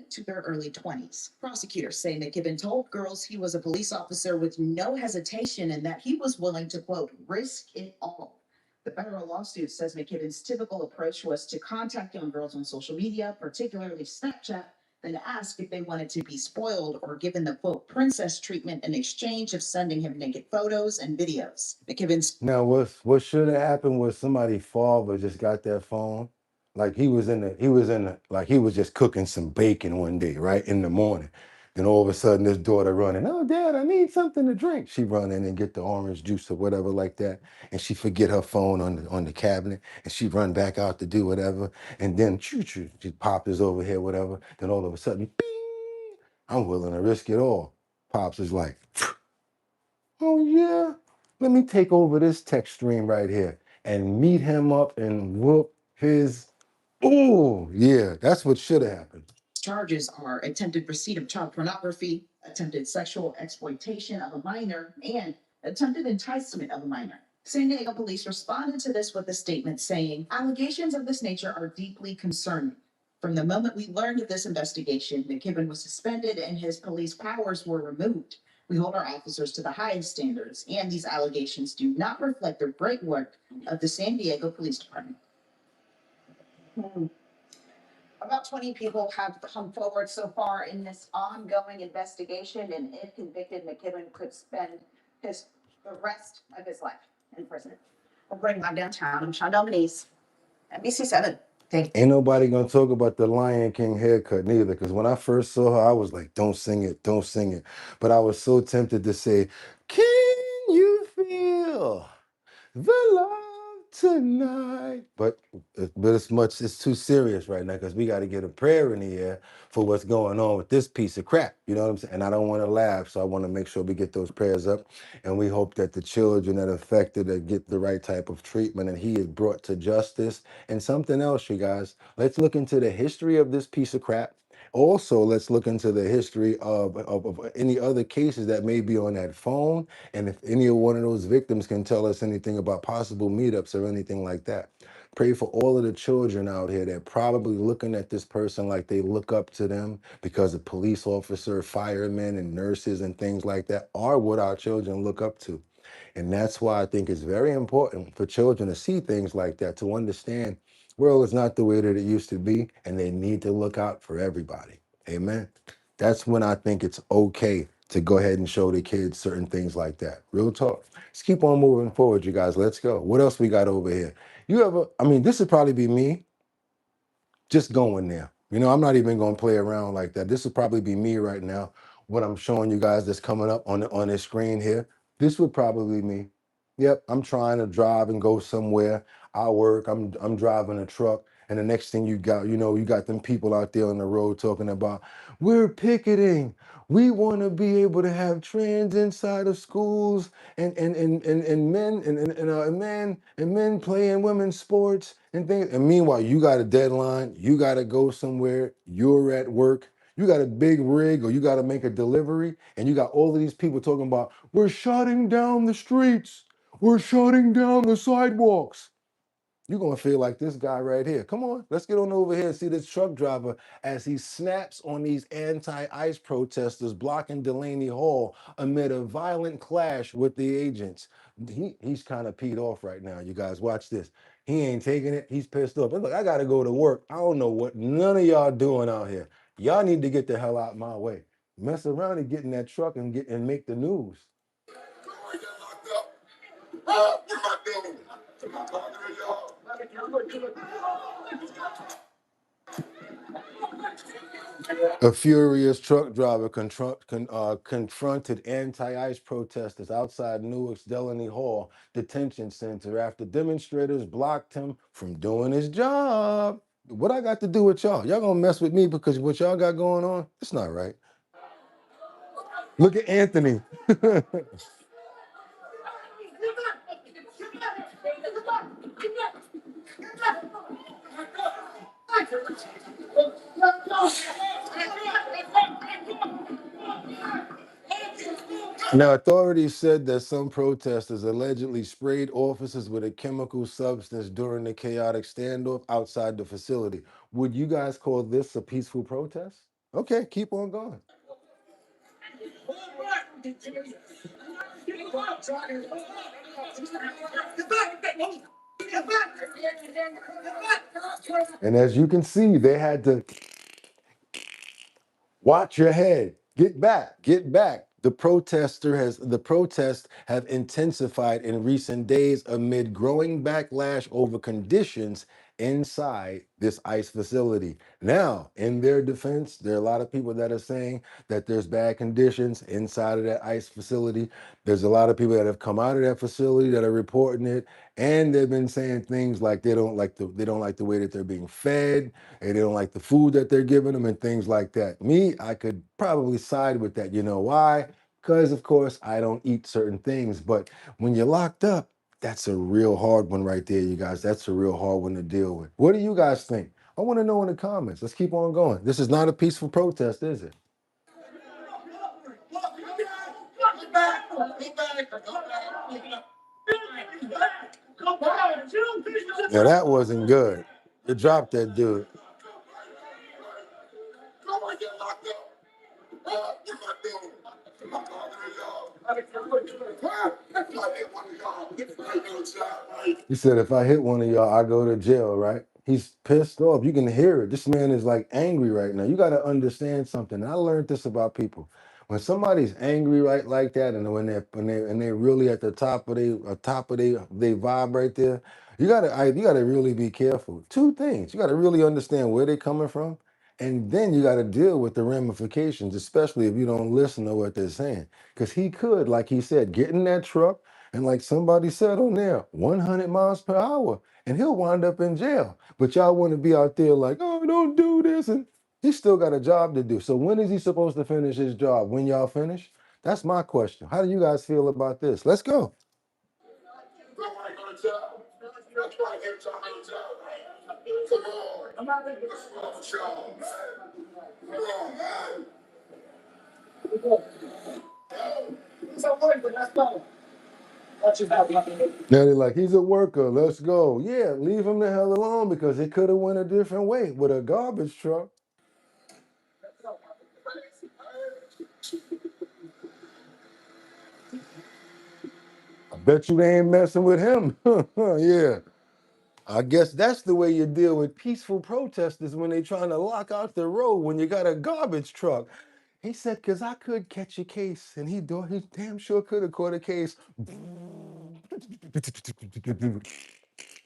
To their early 20s. Prosecutors say McKibben told girls he was a police officer with no hesitation and that he was willing to, quote, risk it all. The federal lawsuit says McKibben's typical approach was to contact young girls on social media, particularly Snapchat, then ask if they wanted to be spoiled or given the, quote, princess treatment in exchange of sending him naked photos and videos. McKibben's. Now, what should have happened was somebody father just got that phone. Like he was just cooking some bacon one day, right, in the morning. Then all of a sudden, this daughter running, oh, Dad, I need something to drink. She run in and get the orange juice or whatever like that. And she forget her phone on the cabinet. And she run back out to do whatever. And then, she Pops is over here, whatever. Then all of a sudden, bing, I'm willing to risk it all. Pops is like, oh, yeah, let me take over this text stream right here and meet him up and whoop his. Oh, yeah, that's what should have happened. Charges are attempted receipt of child pornography, attempted sexual exploitation of a minor, and attempted enticement of a minor. San Diego police responded to this with a statement saying, allegations of this nature are deeply concerning. From the moment we learned of this investigation, McKibben was suspended and his police powers were removed. We hold our officers to the highest standards, and these allegations do not reflect the great work of the San Diego Police Department. About 20 people have come forward so far in this ongoing investigation, and if convicted, McKibben could spend the rest of his life in prison. We'll bring live downtown. I'm Shondell Maniz, NBC7. Thank you. Ain't nobody gonna talk about the Lion King haircut neither, because when I first saw her, I was like, don't sing it. But I was so tempted to say, can you feel the love tonight. But it's too serious right now because we got to get a prayer in the air for what's going on with this piece of crap. You know what I'm saying? And I don't want to laugh, so I want to make sure we get those prayers up. And we hope that the children that are affected get the right type of treatment and he is brought to justice. And something else, you guys, let's look into the history of this piece of crap. Also, let's look into the history of any other cases that may be on that phone. And if any one of those victims can tell us anything about possible meetups or anything like that. Pray for all of the children out here that probably looking at this person like they look up to them because a police officer, firemen, and nurses and things like that are what our children look up to. And that's why I think it's very important for children to see things like that, to understand world is not the way that it used to be, and they need to look out for everybody. Amen. That's when I think it's okay to go ahead and show the kids certain things like that. Real talk. Let's keep on moving forward, you guys. Let's go. What else we got over here? You ever, I mean, this would probably be me just going there. You know, I'm not even going to play around like that. This would probably be me right now. What I'm showing you guys that's coming up on this screen here. This would probably be me. Yep, I'm trying to drive and go somewhere. I work. I'm driving a truck, and the next thing you got, you got them people out there on the road talking about we're picketing. We want to be able to have trans inside of schools and men and men playing women's sports and things. And meanwhile, you got a deadline, you got to go somewhere, you're at work, you got a big rig, or you got to make a delivery, and you got all of these people talking about we're shutting down the streets, we're shutting down the sidewalks. You're gonna feel like this guy right here. Come on, let's get on over here and see this truck driver as he snaps on these anti-ICE protesters blocking Delaney Hall amid a violent clash with the agents. He's kind of peed off right now, you guys. Watch this. He ain't taking it. He's pissed off. And look, I gotta go to work. I don't know what none of y'all doing out here. Y'all need to get the hell out my way. Mess around and get in that truck and make the news. A furious truck driver confronted anti-ICE protesters outside Newark's Delaney Hall detention center after demonstrators blocked him from doing his job. What I got to do with y'all? Y'all gonna mess with me because what y'all got going on? It's not right. Look at Anthony. Now, authorities said that some protesters allegedly sprayed officers with a chemical substance during the chaotic standoff outside the facility. Would you guys call this a peaceful protest? Okay, keep on going. And as you can see, they had to watch your head. Get back, get back. The protests have intensified in recent days amid growing backlash over conditions inside this ICE facility. Now, in their defense, there are a lot of people that are saying that there's bad conditions inside of that ICE facility. There's a lot of people that have come out of that facility that are reporting it, and they've been saying things like they don't like the way that they're being fed, and they don't like the food that they're giving them and things like that. Me, I could probably side with that. You know why? Because of course I don't eat certain things, but when you're locked up, that's a real hard one right there, you guys. That's a real hard one to deal with. What do you guys think? I want to know in the comments. Let's keep on going. This is not a peaceful protest, is it? Yeah, that wasn't good. You dropped that dude. He said, if I hit one of y'all, I go to jail, right? He's pissed off. You can hear it. This man is like angry right now. You got to understand something. I learned this about people. When somebody's angry right like that, and when they're really at the top of they vibe right there, you gotta really be careful. Two things. You gotta really understand where they're coming from, and then you gotta deal with the ramifications, especially if you don't listen to what they're saying. Because he could, like he said, get in that truck, And like somebody said on there, 100 miles per hour, and he'll wind up in jail. But y'all want to be out there like, oh, don't do this. And he's still got a job to do. So when is he supposed to finish his job? When y'all finish? That's my question. How do you guys feel about this? Let's go. Now they're like, he's a worker. Let's go. Yeah, leave him the hell alone because it could have went a different way with a garbage truck. I bet you they ain't messing with him. Yeah. I guess that's the way you deal with peaceful protesters when they trying to lock out the road when you got a garbage truck. He said, because I could catch a case. And he damn sure could have caught a case.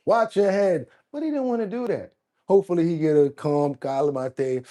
Watch your head. But he didn't want to do that. Hopefully he get a calm calamate.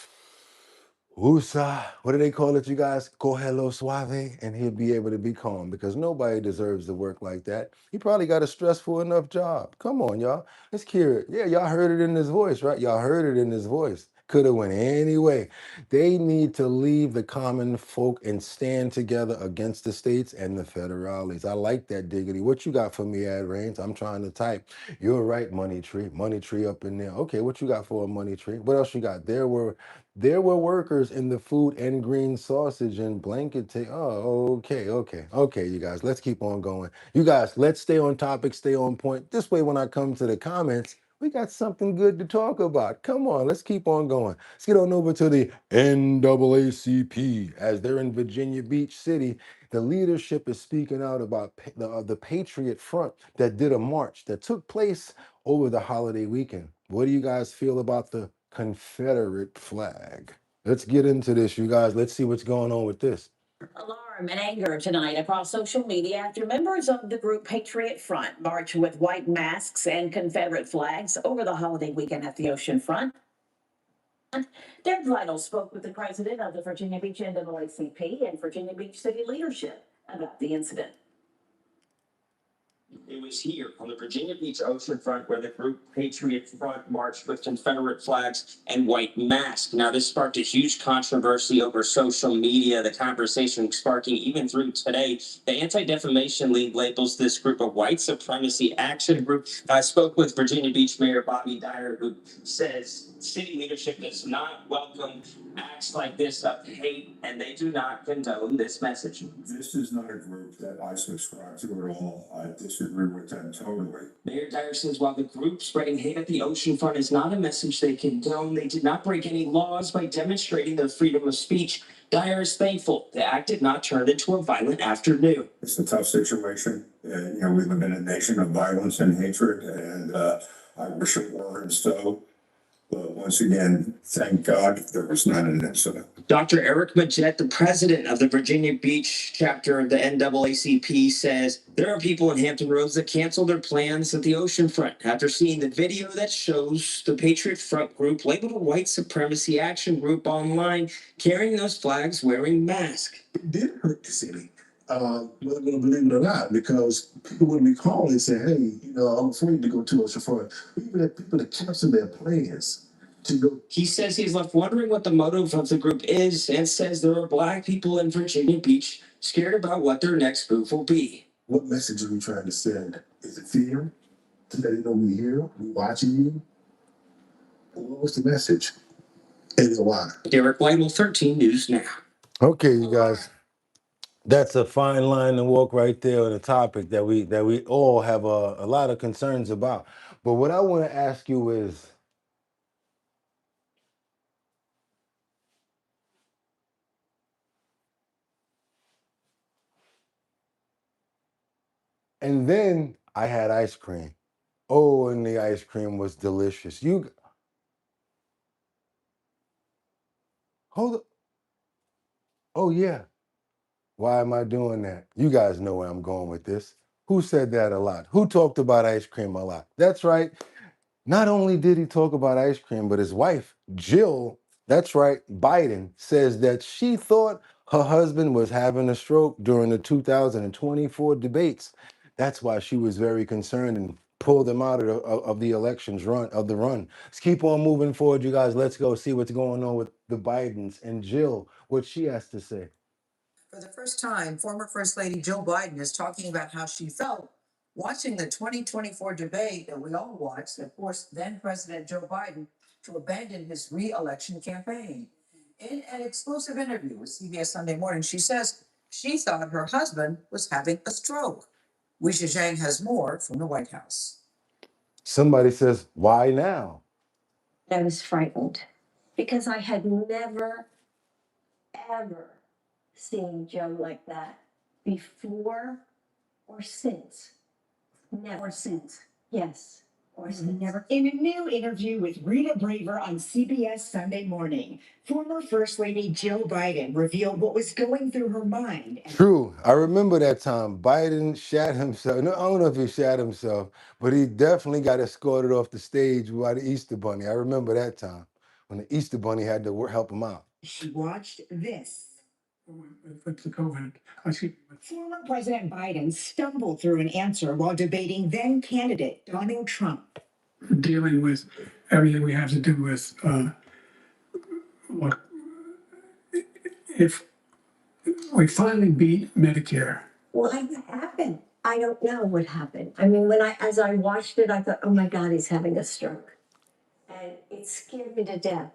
Usa, what do they call it, you guys? Cogelo suave, and he'll be able to be calm because nobody deserves to work like that. He probably got a stressful enough job. Come on, y'all. Let's hear it. Yeah, y'all heard it in his voice, right? Y'all heard it in his voice. Could have went any way. They need to leave the common folk and stand together against the states and the federales. I like that, Diggity. What you got for me, Ad Rains? I'm trying to type. You're right, Money Tree. Money Tree up in there. Okay, what you got for a Money Tree? What else you got? There were workers in the food and green sausage and blanket. Okay, you guys. Let's keep on going. You guys, let's stay on topic, stay on point. This way, when I come to the comments, we got something good to talk about. Come on, let's keep on going. Let's get on over to the NAACP. As they're in Virginia Beach City, the leadership is speaking out about the Patriot Front that did a march that took place over the holiday weekend. What do you guys feel about the Confederate flag? Let's get into this, you guys. Let's see what's going on with this. Alarm and anger tonight across social media after members of the group Patriot Front marched with white masks and Confederate flags over the holiday weekend at the ocean front. Deb Lytle spoke with the president of the Virginia Beach NAACP and Virginia Beach City leadership about the incident. It was here on the Virginia Beach oceanfront where the group Patriot Front marched with Confederate flags and white masks. Now, this sparked a huge controversy over social media, the conversation sparking even through today. The Anti-Defamation League labels this group a white supremacy action group. I spoke with Virginia Beach Mayor Bobby Dyer, who says city leadership does not welcome acts like this of hate, and they do not condone this message. This is not a group that I subscribe to at all. I disagree with them totally. Mayor Dyer says while the group spreading hate at the oceanfront is not a message they condone, they did not break any laws by demonstrating their freedom of speech. Dyer is thankful the act did not turn into a violent afternoon. It's a tough situation. We live in a nation of violence and hatred, and I wish it weren't so. But once again, thank God there was not an incident. Dr. Eric Majette, the president of the Virginia Beach chapter of the NAACP, says there are people in Hampton Roads that cancel their plans at the oceanfront after seeing the video that shows the Patriot Front group labeled a white supremacy action group online carrying those flags wearing masks. It did hurt the city. Whether we're going to believe it or not, because people would be calling and say, hey, I'm afraid to go to oceanfront. We even had people that cancel their plans. He says he's left wondering what the motive of the group is and says there are Black people in Virginia Beach scared about what their next move will be. What message are we trying to send? Is it fear? To let you know we're here, we're watching you? What's the message? And why? Derek Weidel, 13 News Now. Okay, you guys. That's a fine line to walk right there on a topic that we all have a lot of concerns about. But what I want to ask you is, and then I had ice cream. Oh, and the ice cream was delicious. Hold up. Oh, yeah. Why am I doing that? You guys know where I'm going with this. Who said that a lot? Who talked about ice cream a lot? That's right. Not only did he talk about ice cream, but his wife, Jill, that's right, Biden, says that she thought her husband was having a stroke during the 2024 debates. That's why she was very concerned and pulled them out of the elections run of the run. Let's keep on moving forward, you guys. Let's go see what's going on with the Bidens and Jill, what she has to say. For the first time, former First Lady Jill Biden is talking about how she felt watching the 2024 debate that we all watched that forced then President Joe Biden to abandon his re-election campaign. In an exclusive interview with CBS Sunday Morning, she says she thought her husband was having a stroke. Weisha Zhang has more from the White House. Somebody says, why now? I was frightened because I had never, ever seen Joe like that before or since. Never since. Yes. Or since. Never. In a new interview with Rita Braver on CBS Sunday Morning, former First Lady Jill Biden revealed what was going through her mind. True. I remember that time Biden shat himself. No, I don't know if he shat himself, but he definitely got escorted off the stage by the Easter Bunny. I remember that time when the Easter Bunny had to help him out. She watched this. With the COVID. Former President Biden stumbled through an answer while debating then candidate Donald Trump. Dealing with everything we have to do with what if we finally beat Medicare. What happened? I don't know what happened. I mean, as I watched it, I thought, oh my God, he's having a stroke. And it scared me to death.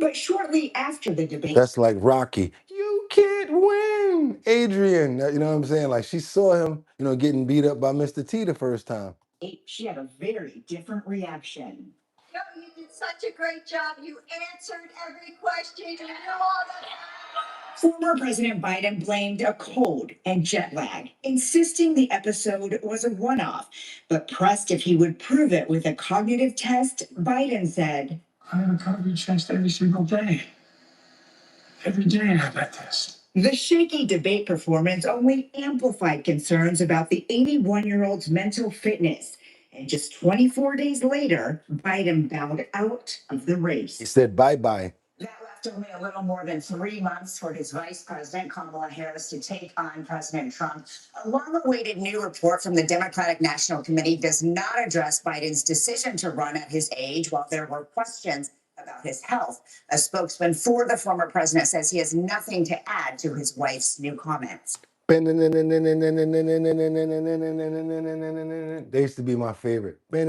But shortly after the debate, That's like Rocky. You can't win. Adrian, you know what I'm saying? Like she saw him, getting beat up by Mr. T the first time. she had a very different reaction. Joe, you did such a great job. You answered every question. You knew all the. Former President Biden blamed a cold and jet lag, insisting the episode was a one-off. But pressed if he would prove it with a cognitive test, Biden said, I have a cognitive test every single day. Every day I have that test. The shaky debate performance only amplified concerns about the 81-year-old's mental fitness. And just 24 days later, Biden bowed out of the race. He said bye-bye. That left only a little more than 3 months for his vice president, Kamala Harris, to take on President Trump. A long-awaited new report from the Democratic National Committee does not address Biden's decision to run at his age, while there were questions about his health. A spokesman for the former president says he has nothing to add to his wife's new comments. They used to be my favorite. That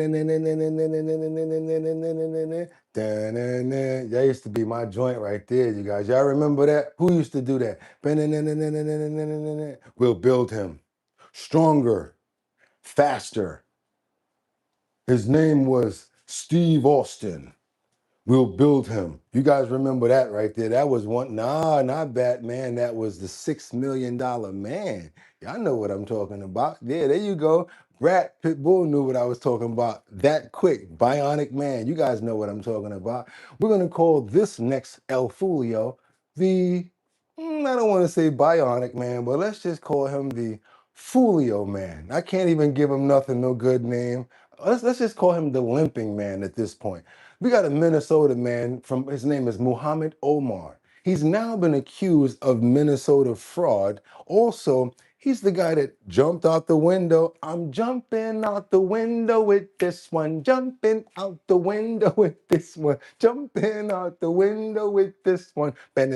used to be my joint right there, you guys. Y'all remember that? Who used to do that? We'll build him stronger, faster. His name was Steve Austin. We'll build him. You guys remember that right there? That was one. Nah, not Batman. That was the $6 million man. Y'all know what I'm talking about. Yeah, there you go. Brad Pitbull knew what I was talking about that quick. Bionic Man. You guys know what I'm talking about. We're going to call this next El Fulio the, I don't want to say Bionic Man, but let's just call him the Fulio Man. I can't even give him nothing, no good name. Let's just call him the Limping Man at this point. We got a Minnesota man his name is Muhammad Omar. He's now been accused of Minnesota fraud. Also, he's the guy that jumped out the window. I'm jumping out the window with this one, jumping out the window with this one, jumping out the window with this one. Because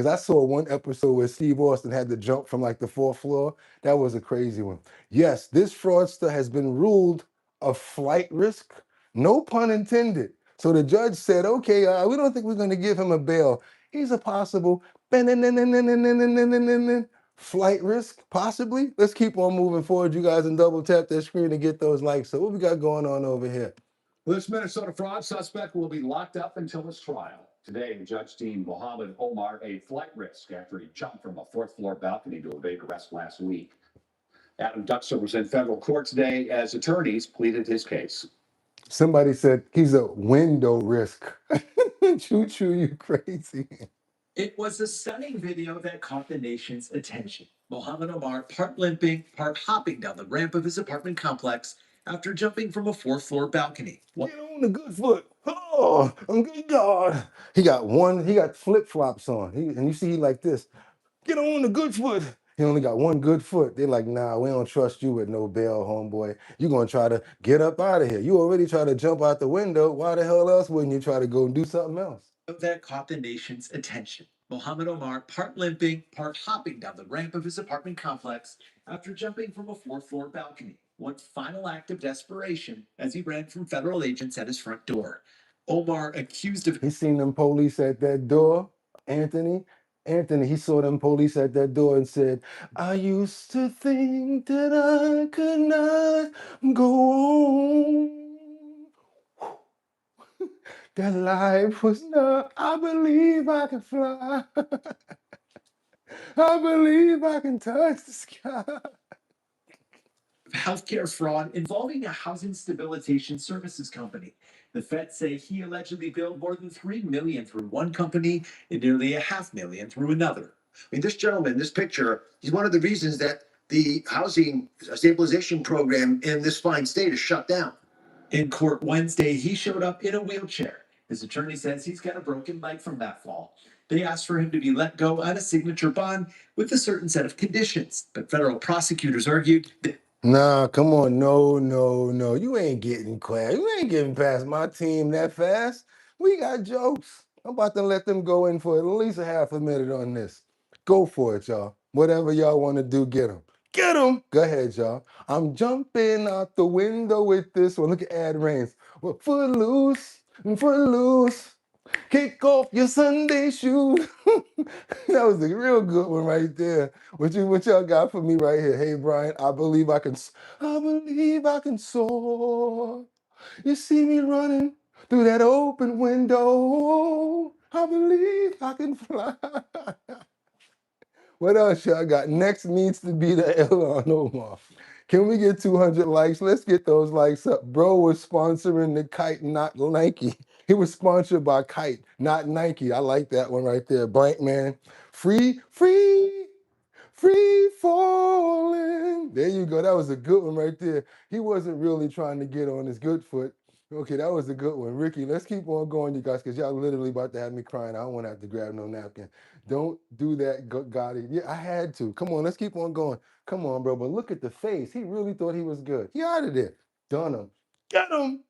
I saw one episode where Steve Austin had to jump from like the 4th floor. That was a crazy one. Yes, this fraudster has been ruled a flight risk, no pun intended. So the judge said, okay, we don't think we're going to give him a bail. He's a possible flight risk, possibly. Let's keep on moving forward, you guys, and double tap that screen to get those likes. So what we got going on over here? This Minnesota fraud suspect will be locked up until his trial. Today, the judge deemed Mohammed Omar a flight risk after he jumped from a 4th-floor balcony to evade arrest last week. Adam Duxer was in federal court today as attorneys pleaded his case. Somebody said he's a window risk. Choo-choo, you crazy. It was a stunning video that caught the nation's attention. Mohammed Omar part limping, part hopping down the ramp of his apartment complex after jumping from a 4th-floor balcony. Get on the good foot. Oh, good God. He got flip-flops on. And you see he like this. Get on the good foot. He only got one good foot. They're like, nah, we don't trust you with no bail, homeboy. You're going to try to get up out of here. You already try to jump out the window. Why the hell else wouldn't you try to go and do something else? That caught the nation's attention. Mohammed Omar part limping, part hopping down the ramp of his apartment complex after jumping from a fourth-floor balcony. One final act of desperation as he ran from federal agents at his front door. Omar accused of... He seen them police at that door, Anthony. Anthony, he saw them police at that door and said, I used to think that I could not go on. That life was not, I believe I can fly. I believe I can touch the sky. Healthcare fraud involving a housing stabilization services company. The feds say he allegedly billed more than $3 million through one company and nearly $500,000 through another. I mean, this gentleman, this picture, he's one of the reasons that the housing stabilization program in this fine state is shut down. In court Wednesday, he showed up in a wheelchair. His attorney says he's got a broken leg from that fall. They asked for him to be let go on a signature bond with a certain set of conditions, but federal prosecutors argued that... Nah, come on. No. You ain't getting class. You ain't getting past my team that fast. We got jokes. I'm about to let them go in for at least a half a minute on this. Go for it, y'all. Whatever y'all want to do, get them. Get them. Go ahead, y'all. I'm jumping out the window with this one. Look at Ad Reigns. Well, footloose. Kick off your Sunday shoes. That was a real good one right there. What y'all got for me right here? Hey, Brian, I believe I can soar. You see me running through that open window. I believe I can fly. What else y'all got? Next needs to be the Elon Omar. Can we get 200 likes? Let's get those likes up. Bro was sponsoring the kite, not Nike. He was sponsored by Kite, not Nike. I like that one right there. Blank man. Free falling. There you go. That was a good one right there. He wasn't really trying to get on his good foot. Okay, that was a good one. Ricky, let's keep on going, you guys, because y'all literally about to have me crying. I don't want to have to grab no napkin. Don't do that, Gotti. Yeah, I had to. Come on, let's keep on going. Come on, bro. But look at the face. He really thought he was good. He out of there. Done him. Get him.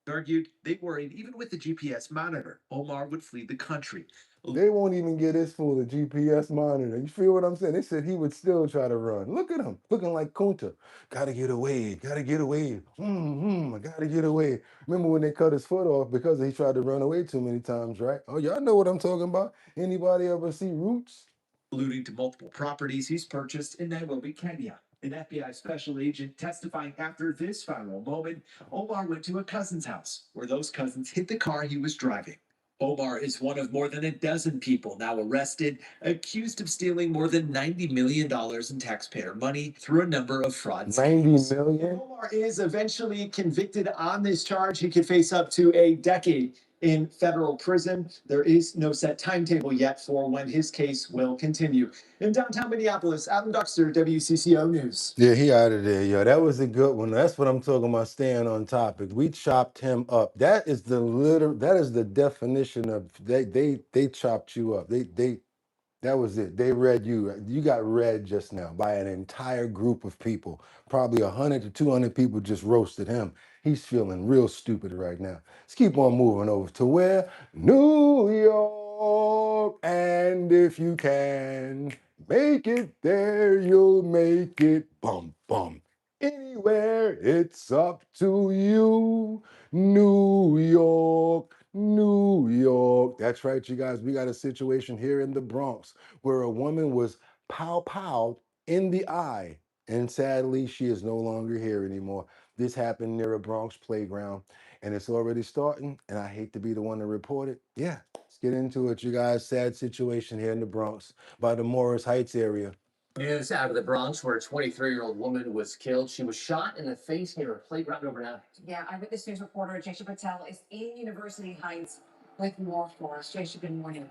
Argued they worried even with the GPS monitor, Omar would flee the country. They won't even get his fool a GPS monitor. You feel what I'm saying? They said he would still try to run. Look at him, looking like Kunta. Gotta get away, gotta get away. I gotta get away. Remember when they cut his foot off because he tried to run away too many times, right? Oh, y'all know what I'm talking about. Anybody ever see Roots? Alluding to multiple properties he's purchased in Nairobi, Kenya. An FBI special agent testifying after this viral moment, Omar went to a cousin's house where those cousins hit the car he was driving. Omar is one of more than a dozen people now arrested, accused of stealing more than $90 million in taxpayer money through a number of fraud schemes. 90 million? Omar is eventually convicted on this charge. He could face up to a decade in federal prison. There is no set timetable yet for when his case will continue. In downtown Minneapolis, Adam Duxter, WCCO News. Yeah, he out of there, yo. That was a good one. That's what I'm talking about, staying on topic. We chopped him up. That is the definition of they chopped you up. That was it. They read you. You got read just now by an entire group of people. Probably 100 to 200 people just roasted him. He's feeling real stupid right now. Let's keep on moving over to where? New York. And if you can make it there, you'll make it. Bum, bum. Anywhere, it's up to you. New York. New York. That's right, you guys. We got a situation here in the Bronx where a woman was pow in the eye. And sadly, she is no longer here anymore. This happened near a Bronx playground and it's already starting. And I hate to be the one to report it. Yeah, let's get into it, you guys. Sad situation here in the Bronx by the Morris Heights area. News out of the Bronx where a 23-year-old woman was killed. She was shot in the face near a playground overnight. Yeah, Eyewitness News reporter Jaysha Patel is in University Heights with more for us. Jaysha, good morning.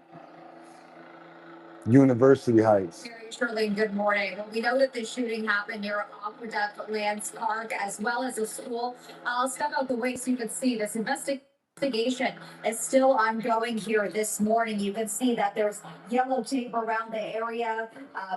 University Heights. Very shortly, good morning. Well, we know that the shooting happened near Aqueduct Lands Park as well as a school. I'll step out the way so you can see this Investigation is still ongoing here this morning. You can see that there's yellow tape around the area.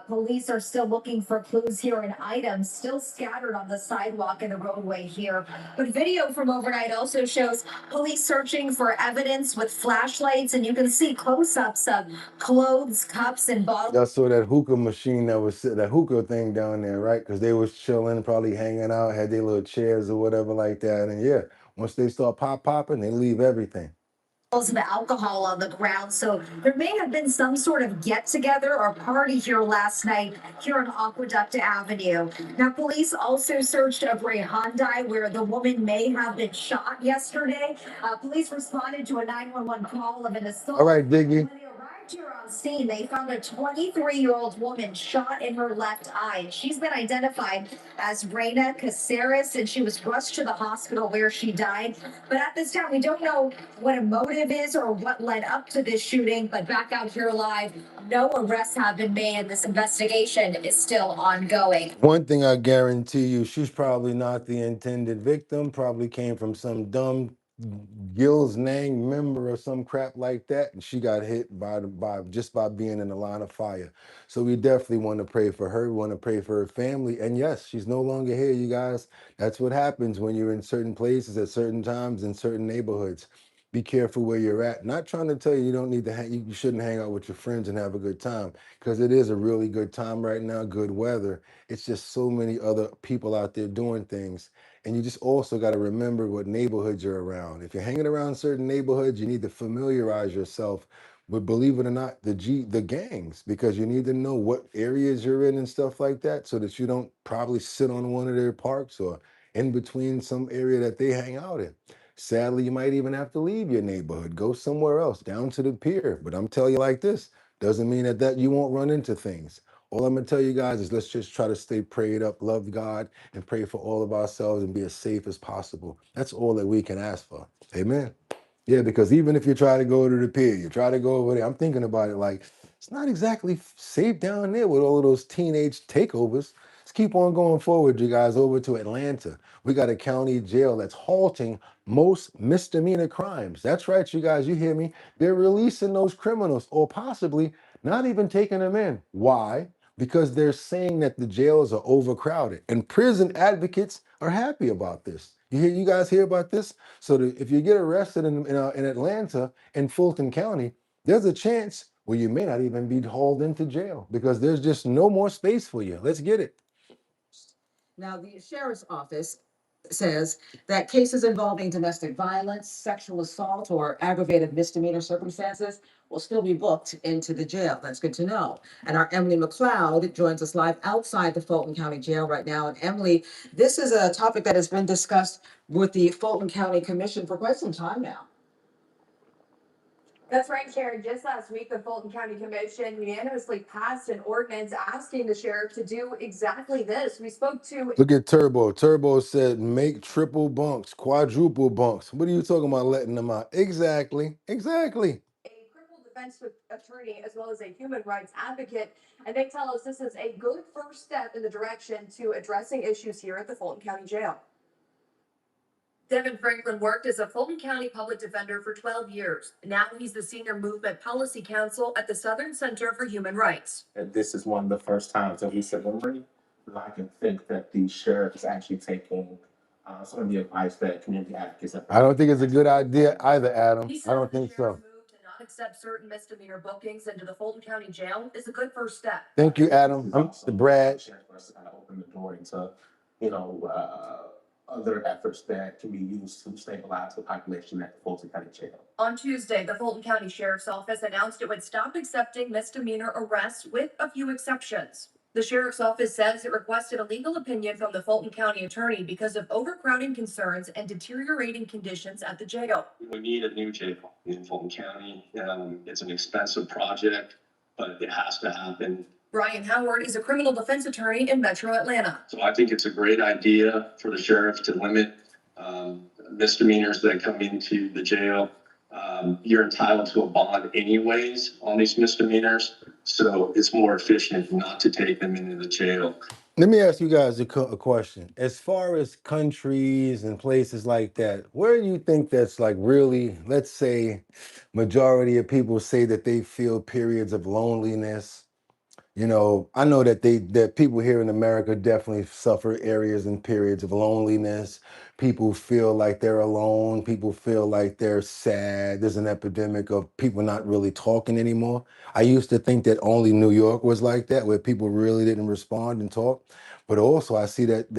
Police are still looking for clues here and items still scattered on the sidewalk and the roadway here. But video from overnight also shows police searching for evidence with flashlights, and you can see close-ups of clothes, cups, and bottles. Y'all saw that hookah machine that hookah thing down there, right? Because they was chilling, probably hanging out, had their little chairs or whatever like that. And yeah, once they start popping, they leave everything. Of alcohol on the ground. So there may have been some sort of get together or party here last night here on Aqueduct Avenue. Now, police also searched a gray Hyundai where the woman may have been shot yesterday. Police responded to a 911 call of an assault. All right, Diggy. When they arrived here on scene, they found a 23-year-old woman shot in her left eye. She's been identified as Reina Caceres, and she was rushed to the hospital where she died. But at this time, we don't know what a motive is or what led up to this shooting. But back out here live, no arrests have been made, and this investigation is still ongoing. One thing I guarantee you, she's probably not the intended victim, probably came from some dumb Gills Nang member or some crap like that, and she got hit by just by being in the line of fire. So we definitely want to pray for her. We want to pray for her family. And yes, she's no longer here, you guys. That's what happens when you're in certain places at certain times in certain neighborhoods. Be careful where you're at. Not trying to tell you you don't need to you shouldn't hang out with your friends and have a good time, because it is a really good time right now, good weather. It's just so many other people out there doing things. And you just also got to remember what neighborhoods you're around. If you're hanging around certain neighborhoods, you need to familiarize yourself with, believe it or not, the gangs, because you need to know what areas you're in and stuff like that, so that you don't probably sit on one of their parks or in between some area that they hang out in. Sadly, you might even have to leave your neighborhood, go somewhere else, down to the pier. But I'm telling you like this, doesn't mean that you won't run into things. All I'm gonna tell you guys is let's just try to stay prayed up, love God, and pray for all of ourselves and be as safe as possible. That's all that we can ask for. Amen. Yeah, because even if you try to go to the pier, you try to go over there, I'm thinking about it like, it's not exactly safe down there with all of those teenage takeovers. Let's keep on going forward, you guys, over to Atlanta. We got a county jail that's halting most misdemeanor crimes. That's right, you guys, you hear me? They're releasing those criminals, or possibly not even taking them in. Why? Because they're saying that the jails are overcrowded, and prison advocates are happy about this. You guys hear about this? So if you get arrested in Atlanta, in Fulton County, there's a chance where you may not even be hauled into jail because there's just no more space for you. Let's get it. Now, the sheriff's office says that cases involving domestic violence, sexual assault, or aggravated misdemeanor circumstances will still be booked into the jail. That's good to know. And our Emily McLeod joins us live outside the Fulton County Jail right now. And Emily, this is a topic that has been discussed with the Fulton County Commission for quite some time now. That's right, Sharon. Just last week, the Fulton County Commission unanimously passed an ordinance asking the sheriff to do exactly this. We spoke to Look at Turbo. Turbo said, make triple bunks, quadruple bunks. What are you talking about letting them out? Exactly. Exactly. a criminal defense attorney as well as a human rights advocate, and they tell us this is a good first step in the direction to addressing issues here at the Fulton County Jail. Devin Franklin worked as a Fulton County public defender for 12 years. Now he's the senior movement policy counsel at the Southern Center for Human Rights. And this is one of the first times in recent memory that I can think that the sheriff is actually taking some of the advice that community advocates have. I don't think it's a good idea either, Adam. I don't think so. Move to not accept certain misdemeanor bookings into the Fulton County Jail is a good first step. Thank you, Adam. I'm Brad. For us to kind of open the door into, other efforts that can be used to stabilize the population at the Fulton County Jail. On Tuesday, the Fulton County Sheriff's Office announced it would stop accepting misdemeanor arrests with a few exceptions. The Sheriff's Office says it requested a legal opinion from the Fulton County Attorney because of overcrowding concerns and deteriorating conditions at the jail. We need a new jail in Fulton County. It's an expensive project, but it has to happen. Brian Howard is a criminal defense attorney in Metro Atlanta. So I think it's a great idea for the sheriff to limit misdemeanors that come into the jail. You're entitled to a bond anyways on these misdemeanors, so it's more efficient not to take them into the jail. Let me ask you guys a question. As far as countries and places like that, where do you think that's like really, let's say, majority of people say that they feel periods of loneliness? You know, I know that that people here in America definitely suffer areas and periods of loneliness. People feel like they're alone. People feel like they're sad. There's an epidemic of people not really talking anymore. I used to think that only New York was like that, where people really didn't respond and talk. But also, I see that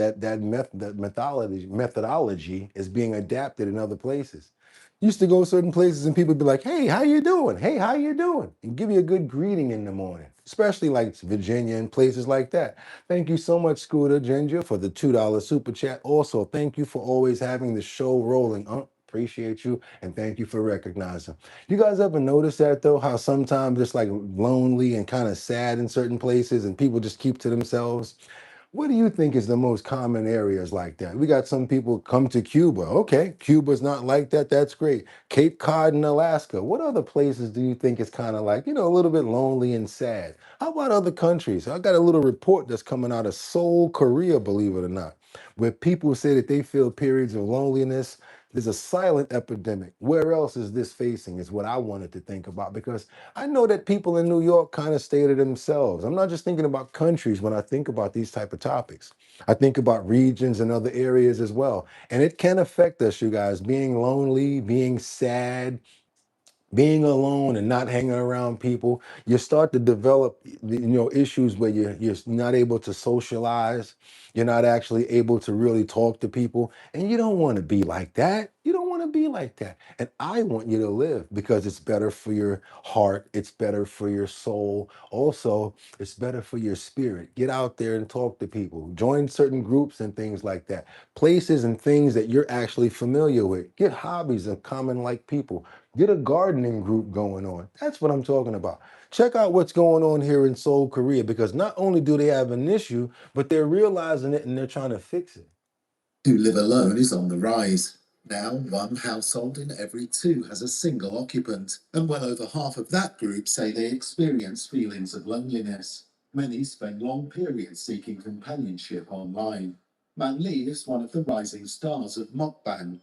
methodology is being adapted in other places. Used to go certain places and people would be like, "Hey, how you doing? Hey, how you doing?" And give you a good greeting in the morning, especially like Virginia and places like that. Thank you so much, Scooter Ginger, for the $2 super chat. Also, thank you for always having the show rolling. Appreciate you, and thank you for recognizing. You guys ever notice that though? How sometimes it's like lonely and kind of sad in certain places, and people just keep to themselves. What do you think is the most common areas like that? We got some people come to Cuba. Okay, Cuba's not like that. That's great. Cape Cod and Alaska. What other places do you think is kind of like, a little bit lonely and sad? How about other countries? I got a little report that's coming out of Seoul, Korea, believe it or not, where people say that they feel periods of loneliness. There's a silent epidemic. Where else is this facing is what I wanted to think about, because I know that people in New York kind of stay to themselves. I'm not just thinking about countries when I think about these type of topics. I think about regions and other areas as well. And it can affect us, you guys, being lonely, being sad, being alone and not hanging around people. You start to develop issues where you're not able to socialize. You're not actually able to really talk to people, and you don't want to be like that. You don't want to be like that. And I want you to live, because it's better for your heart, it's better for your soul, also it's better for your spirit. Get out there and talk to people, join certain groups and things like that, places and things that you're actually familiar with. Get hobbies and common like people. Get a gardening group going on. That's what I'm talking about. Check out what's going on here in Seoul, Korea, because not only do they have an issue, but they're realizing it and they're trying to fix it. Who live alone is on the rise. Now, one household in every two has a single occupant, and well over half of that group say they experience feelings of loneliness. Many spend long periods seeking companionship online. Man Lee is one of the rising stars of mukbang.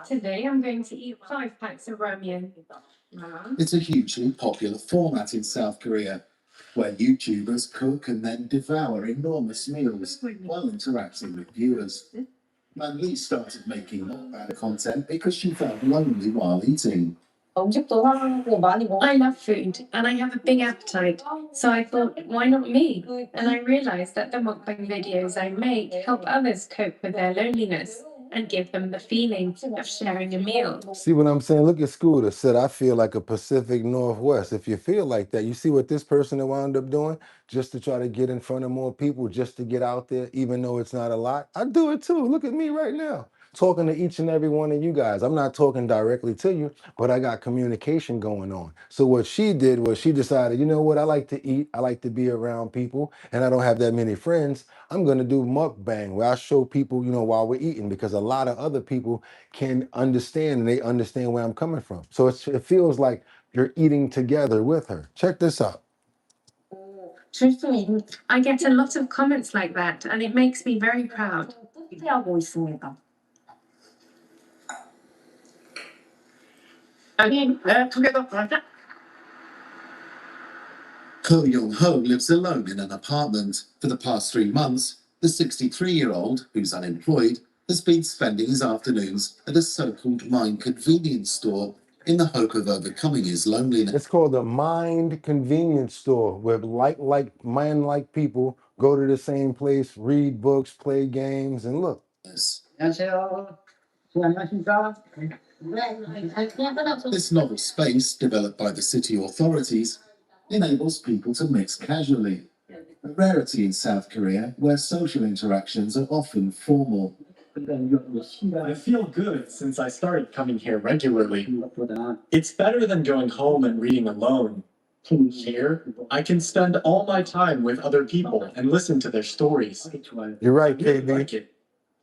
Today I'm going to eat 5 packs of ramen. It's a hugely popular format in South Korea, where YouTubers cook and then devour enormous meals while interacting with viewers. Man Lee started making mukbang content because she felt lonely while eating. I love food and I have a big appetite, so I thought, why not me? And I realized that the mukbang videos I make help others cope with their loneliness and give them the feeling of sharing a meal. See what I'm saying? Look at Scooter said, I feel like a Pacific Northwest. If you feel like that, you see what this person wound up doing just to try to get in front of more people, just to get out there, even though it's not a lot. I do it too. Look at me right now, talking to each and every one of you guys. I'm not talking directly to you, but I got communication going on. So what she did was she decided, you know what? I like to eat. I like to be around people, and I don't have that many friends. I'm going to do mukbang, where I show people, while we're eating, because a lot of other people can understand, and they understand where I'm coming from. So it feels like you're eating together with her. Check this out. Truthfully, I get a lot of comments like that, and it makes me very proud. Ko Young-ho lives alone in an apartment. For the past 3 months, the 63-year-old, who's unemployed, has been spending his afternoons at a so-called Mind convenience store in the hope of overcoming his loneliness. It's called a Mind convenience store, where like people go to the same place, read books, play games, and look. This novel space, developed by the city authorities, enables people to mix casually, a rarity in South Korea where social interactions are often formal. I feel good since I started coming here regularly. It's better than going home and reading alone. Here, I can spend all my time with other people and listen to their stories. You're right, I really KB. like it.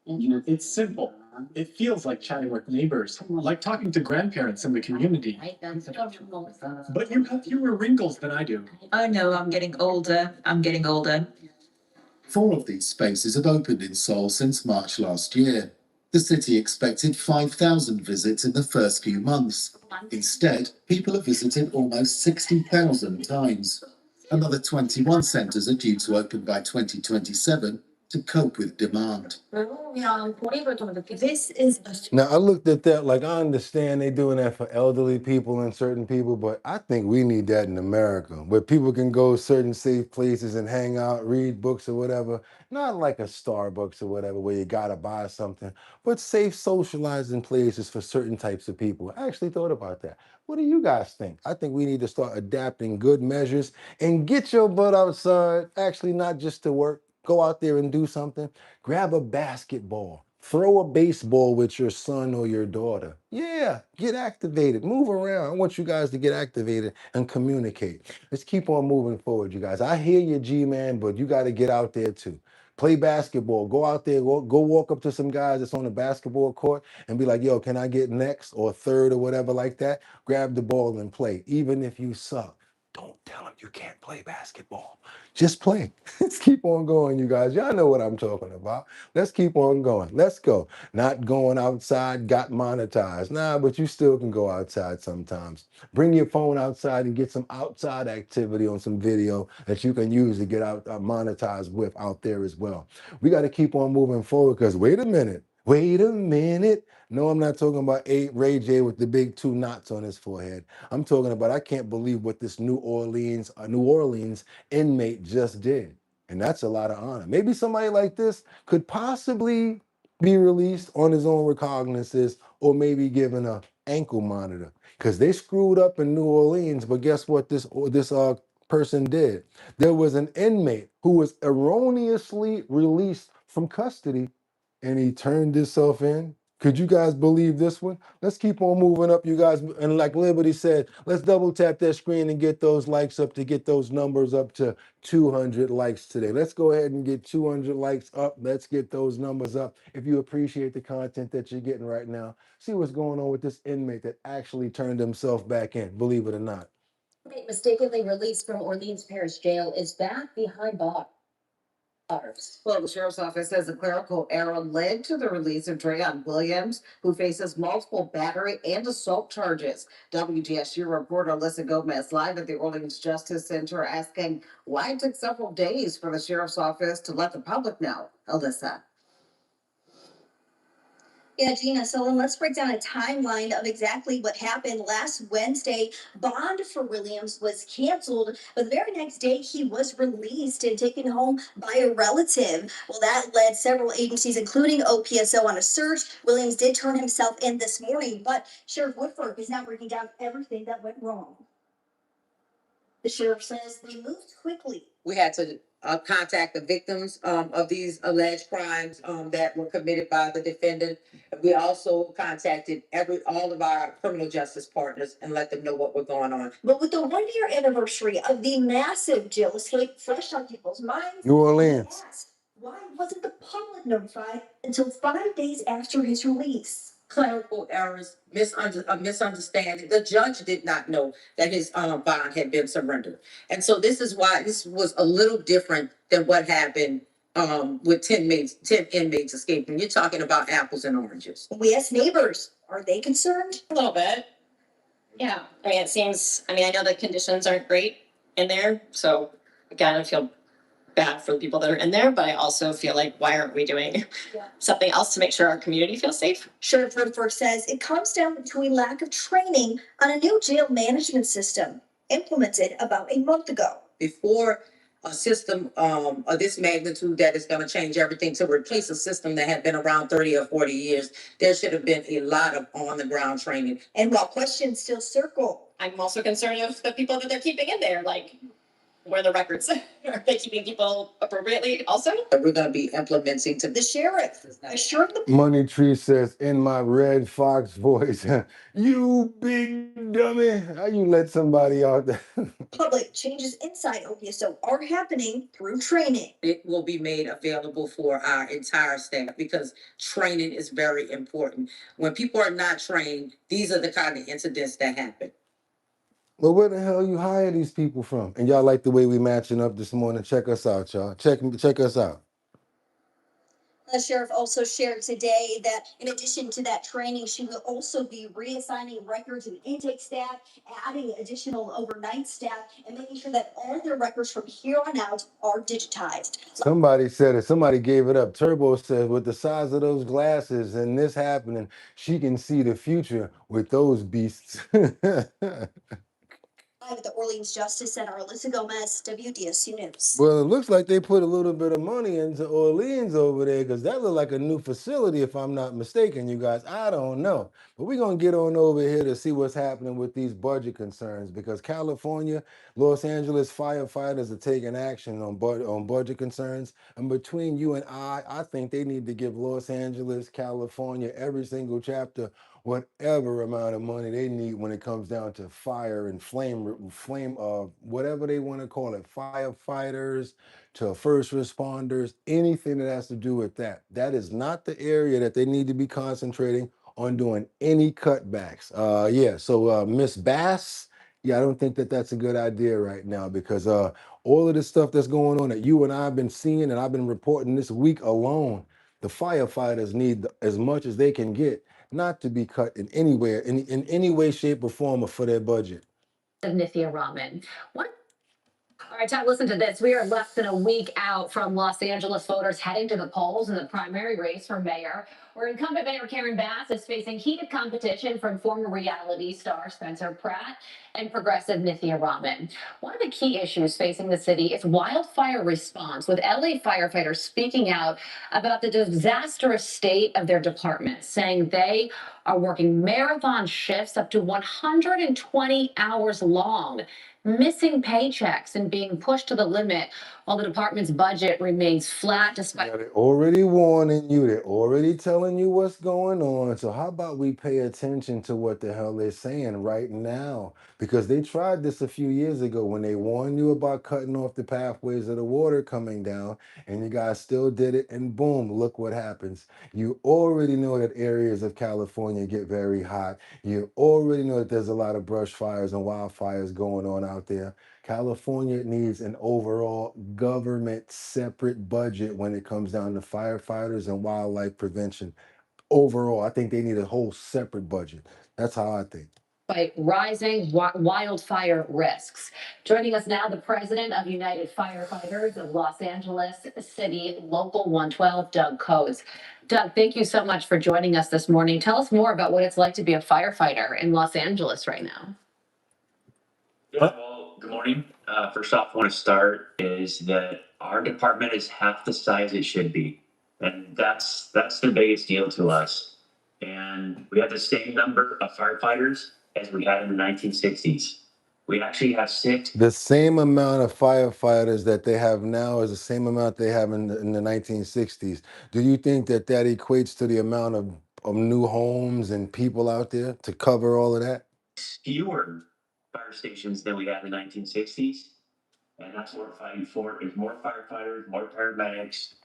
It's simple. It feels like chatting with neighbors, like talking to grandparents in the community. But you have fewer wrinkles than I do. Oh no, I'm getting older. 4 of these spaces have opened in Seoul since March last year. The city expected 5,000 visits in the first few months. Instead, people have visited almost 60,000 times. Another 21 centres are due to open by 2027 to cope with demand. This is Now, I looked at that, like, I understand they doing that for elderly people and certain people, but I think we need that in America, where people can go certain safe places and hang out, read books or whatever. Not like a Starbucks or whatever, where you gotta buy something, but safe socializing places for certain types of people. I actually thought about that. What do you guys think? I think we need to start adapting good measures and get your butt outside, actually not just to work. Go out there and do something. Grab a basketball. Throw a baseball with your son or your daughter. Yeah, get activated. Move around. I want you guys to get activated and communicate. Let's keep on moving forward, you guys. I hear you, G-Man, but you got to get out there too. Play basketball. Go out there. Go walk up to some guys that's on the basketball court and be like, yo, can I get next or third or whatever like that? Grab the ball and play. Even if you suck, don't tell them you can't play basketball. Just play. Let's keep on going, you guys. Y'all know what I'm talking about. Let's keep on going. Let's go. Not going outside got monetized. Nah, but you still can go outside sometimes. Bring your phone outside and get some outside activity on some video that you can use to get out monetized with out there as well. We got to keep on moving forward because wait a minute. Wait a minute. No, I'm not talking about Ray J with the big 2 knots on his forehead. I'm talking about I can't believe what this New Orleans inmate just did. And that's a lot of honor. Maybe somebody like this could possibly be released on his own recognizances or maybe given a ankle monitor because they screwed up in New Orleans. But guess what this person did? There was an inmate who was erroneously released from custody and he turned himself in. Could you guys believe this one? Let's keep on moving up, you guys. And like Liberty said, let's double tap that screen and get those likes up to get those numbers up to 200 likes today. Let's go ahead and get 200 likes up. Let's get those numbers up. If you appreciate the content that you're getting right now, see what's going on with this inmate that actually turned himself back in, believe it or not. Mistakenly released from Orleans Parish Jail is back behind bars. Well, the sheriff's office says a clerical error led to the release of Dreon Williams, who faces multiple battery and assault charges. WGSU reporter Alyssa Gomez live at the Orleans Justice Center asking why it took several days for the sheriff's office to let the public know. Alyssa. Yeah, Gina, so let's break down a timeline of exactly what happened last Wednesday. Bond for Williams was canceled, but the very next day he was released and taken home by a relative. Well, that led several agencies, including OPSO, on a search. Williams did turn himself in this morning, but Sheriff Woodford is now breaking down everything that went wrong. The sheriff says they moved quickly. We had to contact the victims of these alleged crimes that were committed by the defendant. We also contacted all of our criminal justice partners and let them know what was going on. But with the 1-year anniversary of the massive jail escape fresh on people's minds, New Orleans. why wasn't the public notified until 5 days after his release? Clerical errors, misunderstanding. The judge did not know that his bond had been surrendered. And so this is why this was a little different than what happened with 10 inmates escaping. You're talking about apples and oranges. We asked neighbors, are they concerned? A little bit. Yeah. I mean, it seems, I know the conditions aren't great in there. So again, I feel bad for the people that are in there, but I also feel like, why aren't we doing something else to make sure our community feels safe? Sheriff Woodford says it comes down to a lack of training on a new jail management system implemented about a month ago. Before a system of this magnitude that is going to change everything to replace a system that had been around 30 or 40 years, there should have been a lot of on-the-ground training. And while questions still circle, I'm also concerned of the people that they're keeping in there, like, where are the records? Are they keeping people appropriately also? We're going to be implementing to the sheriff assured the Money Tree says in my Red Fox voice, you big dummy. How you let somebody out there? public changes inside OPSO are happening through training. It will be made available for our entire staff because training is very important. When people are not trained, these are the kind of incidents that happen. Well, where the hell you hire these people from? And y'all like the way we matching up this morning. Check us out, y'all. Check us out. The sheriff also shared today that in addition to that training, she will also be reassigning records and intake staff, adding additional overnight staff, and making sure that all their records from here on out are digitized. Somebody said it. Somebody gave it up. Turbo said, with the size of those glasses and this happening, she can see the future with those beasts. Live at the Orleans Justice Center, Alyssa Gomez, WDSU News. Well, it looks like they put a little bit of money into Orleans over there because that looked like a new facility, if I'm not mistaken, you guys. I don't know. But we're going to get on over here to see what's happening with these budget concerns because California, Los Angeles firefighters are taking action on budget concerns. And between you and I think they need to give Los Angeles, California, every single chapter whatever amount of money they need when it comes down to fire and flame whatever they want to call it, firefighters to first responders, anything that has to do with that. That is not the area that they need to be concentrating on doing any cutbacks. So Miss Bass, yeah, I don't think that that's a good idea right now because all of the stuff that's going on that you and I have been seeing and I've been reporting this week alone, the firefighters need as much as they can get, not to be cut in anywhere, in any way, shape, or form for their budget. Nithya Raman. What? All right, Todd, listen to this. We are less than a week out from Los Angeles voters heading to the polls in the primary race for mayor, where incumbent Mayor Karen Bass is facing heated competition from former reality star Spencer Pratt and progressive Nithya Raman. One of the key issues facing the city is wildfire response, with LA firefighters speaking out about the disastrous state of their department, saying they are working marathon shifts up to 120 hours long, missing paychecks and being pushed to the limit while the department's budget remains flat despite. Yeah, they're already warning you, they're already telling you what's going on. So how about we pay attention to what the hell they're saying right now? Because they tried this a few years ago when they warned you about cutting off the pathways of the water coming down, and you guys still did it, and boom, look what happens. You already know that areas of California get very hot. You already know that there's a lot of brush fires and wildfires going on out there. California needs an overall government separate budget when it comes down to firefighters and wildlife prevention. Overall, I think they need a whole separate budget. That's how I think. By rising wildfire risks. Joining us now, the president of United Firefighters of Los Angeles City, Local 112, Doug Coates. Doug, thank you so much for joining us this morning. Tell us more about what it's like to be a firefighter in Los Angeles right now. Well, good morning. First off, I want to start is that our department is half the size it should be. And that's the biggest deal to us. And we have the same number of firefighters as we had in the 1960s. We actually have 6. The same amount of firefighters that they have now is the same amount they have in the 1960s. Do you think that equates to the amount of new homes and people out there to cover all of that? Fewer fire stations than we had in the 1960s. And that's what we're fighting for, is more firefighters, more paramedics.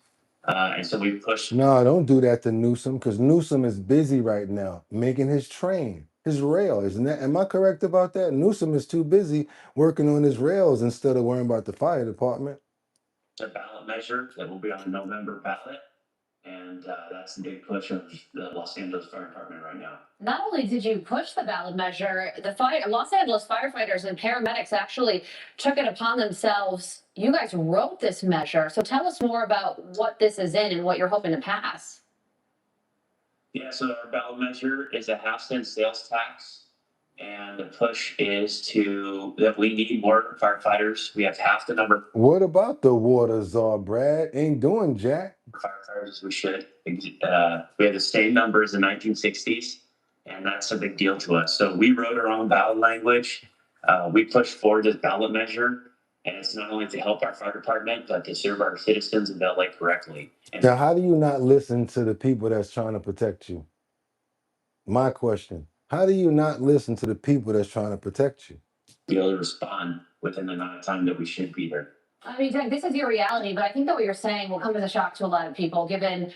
And so we push. No, don't do that to Newsom, because Newsom is busy right now making his train, his rail. Isn't that? Am I correct about that? Newsom is too busy working on his rails instead of worrying about the fire department. A ballot measure that will be on the November ballot. And that's the big push of the Los Angeles Fire Department right now. Not only did you push the ballot measure, the Los Angeles firefighters and paramedics actually took it upon themselves. You guys wrote this measure. So tell us more about what this is in and what you're hoping to pass. Yeah, so our ballot measure is a half-cent sales tax. And the push is that we need more firefighters. We have half the number. What about the water czar, Brad? Ain't doing jack. Firefighters as we should. We have the same number as the 1960s, and that's a big deal to us. So we wrote our own ballot language. We pushed forward this ballot measure, and it's not only to help our fire department, but to serve our citizens of LA correctly. And now, how do you not listen to the people that's trying to protect you? My question. How do you not listen to the people that's trying to protect you? Be able to respond within the amount of time that we should be there. I mean, Doug, this is your reality, but I think that what you're saying will come as a shock to a lot of people, given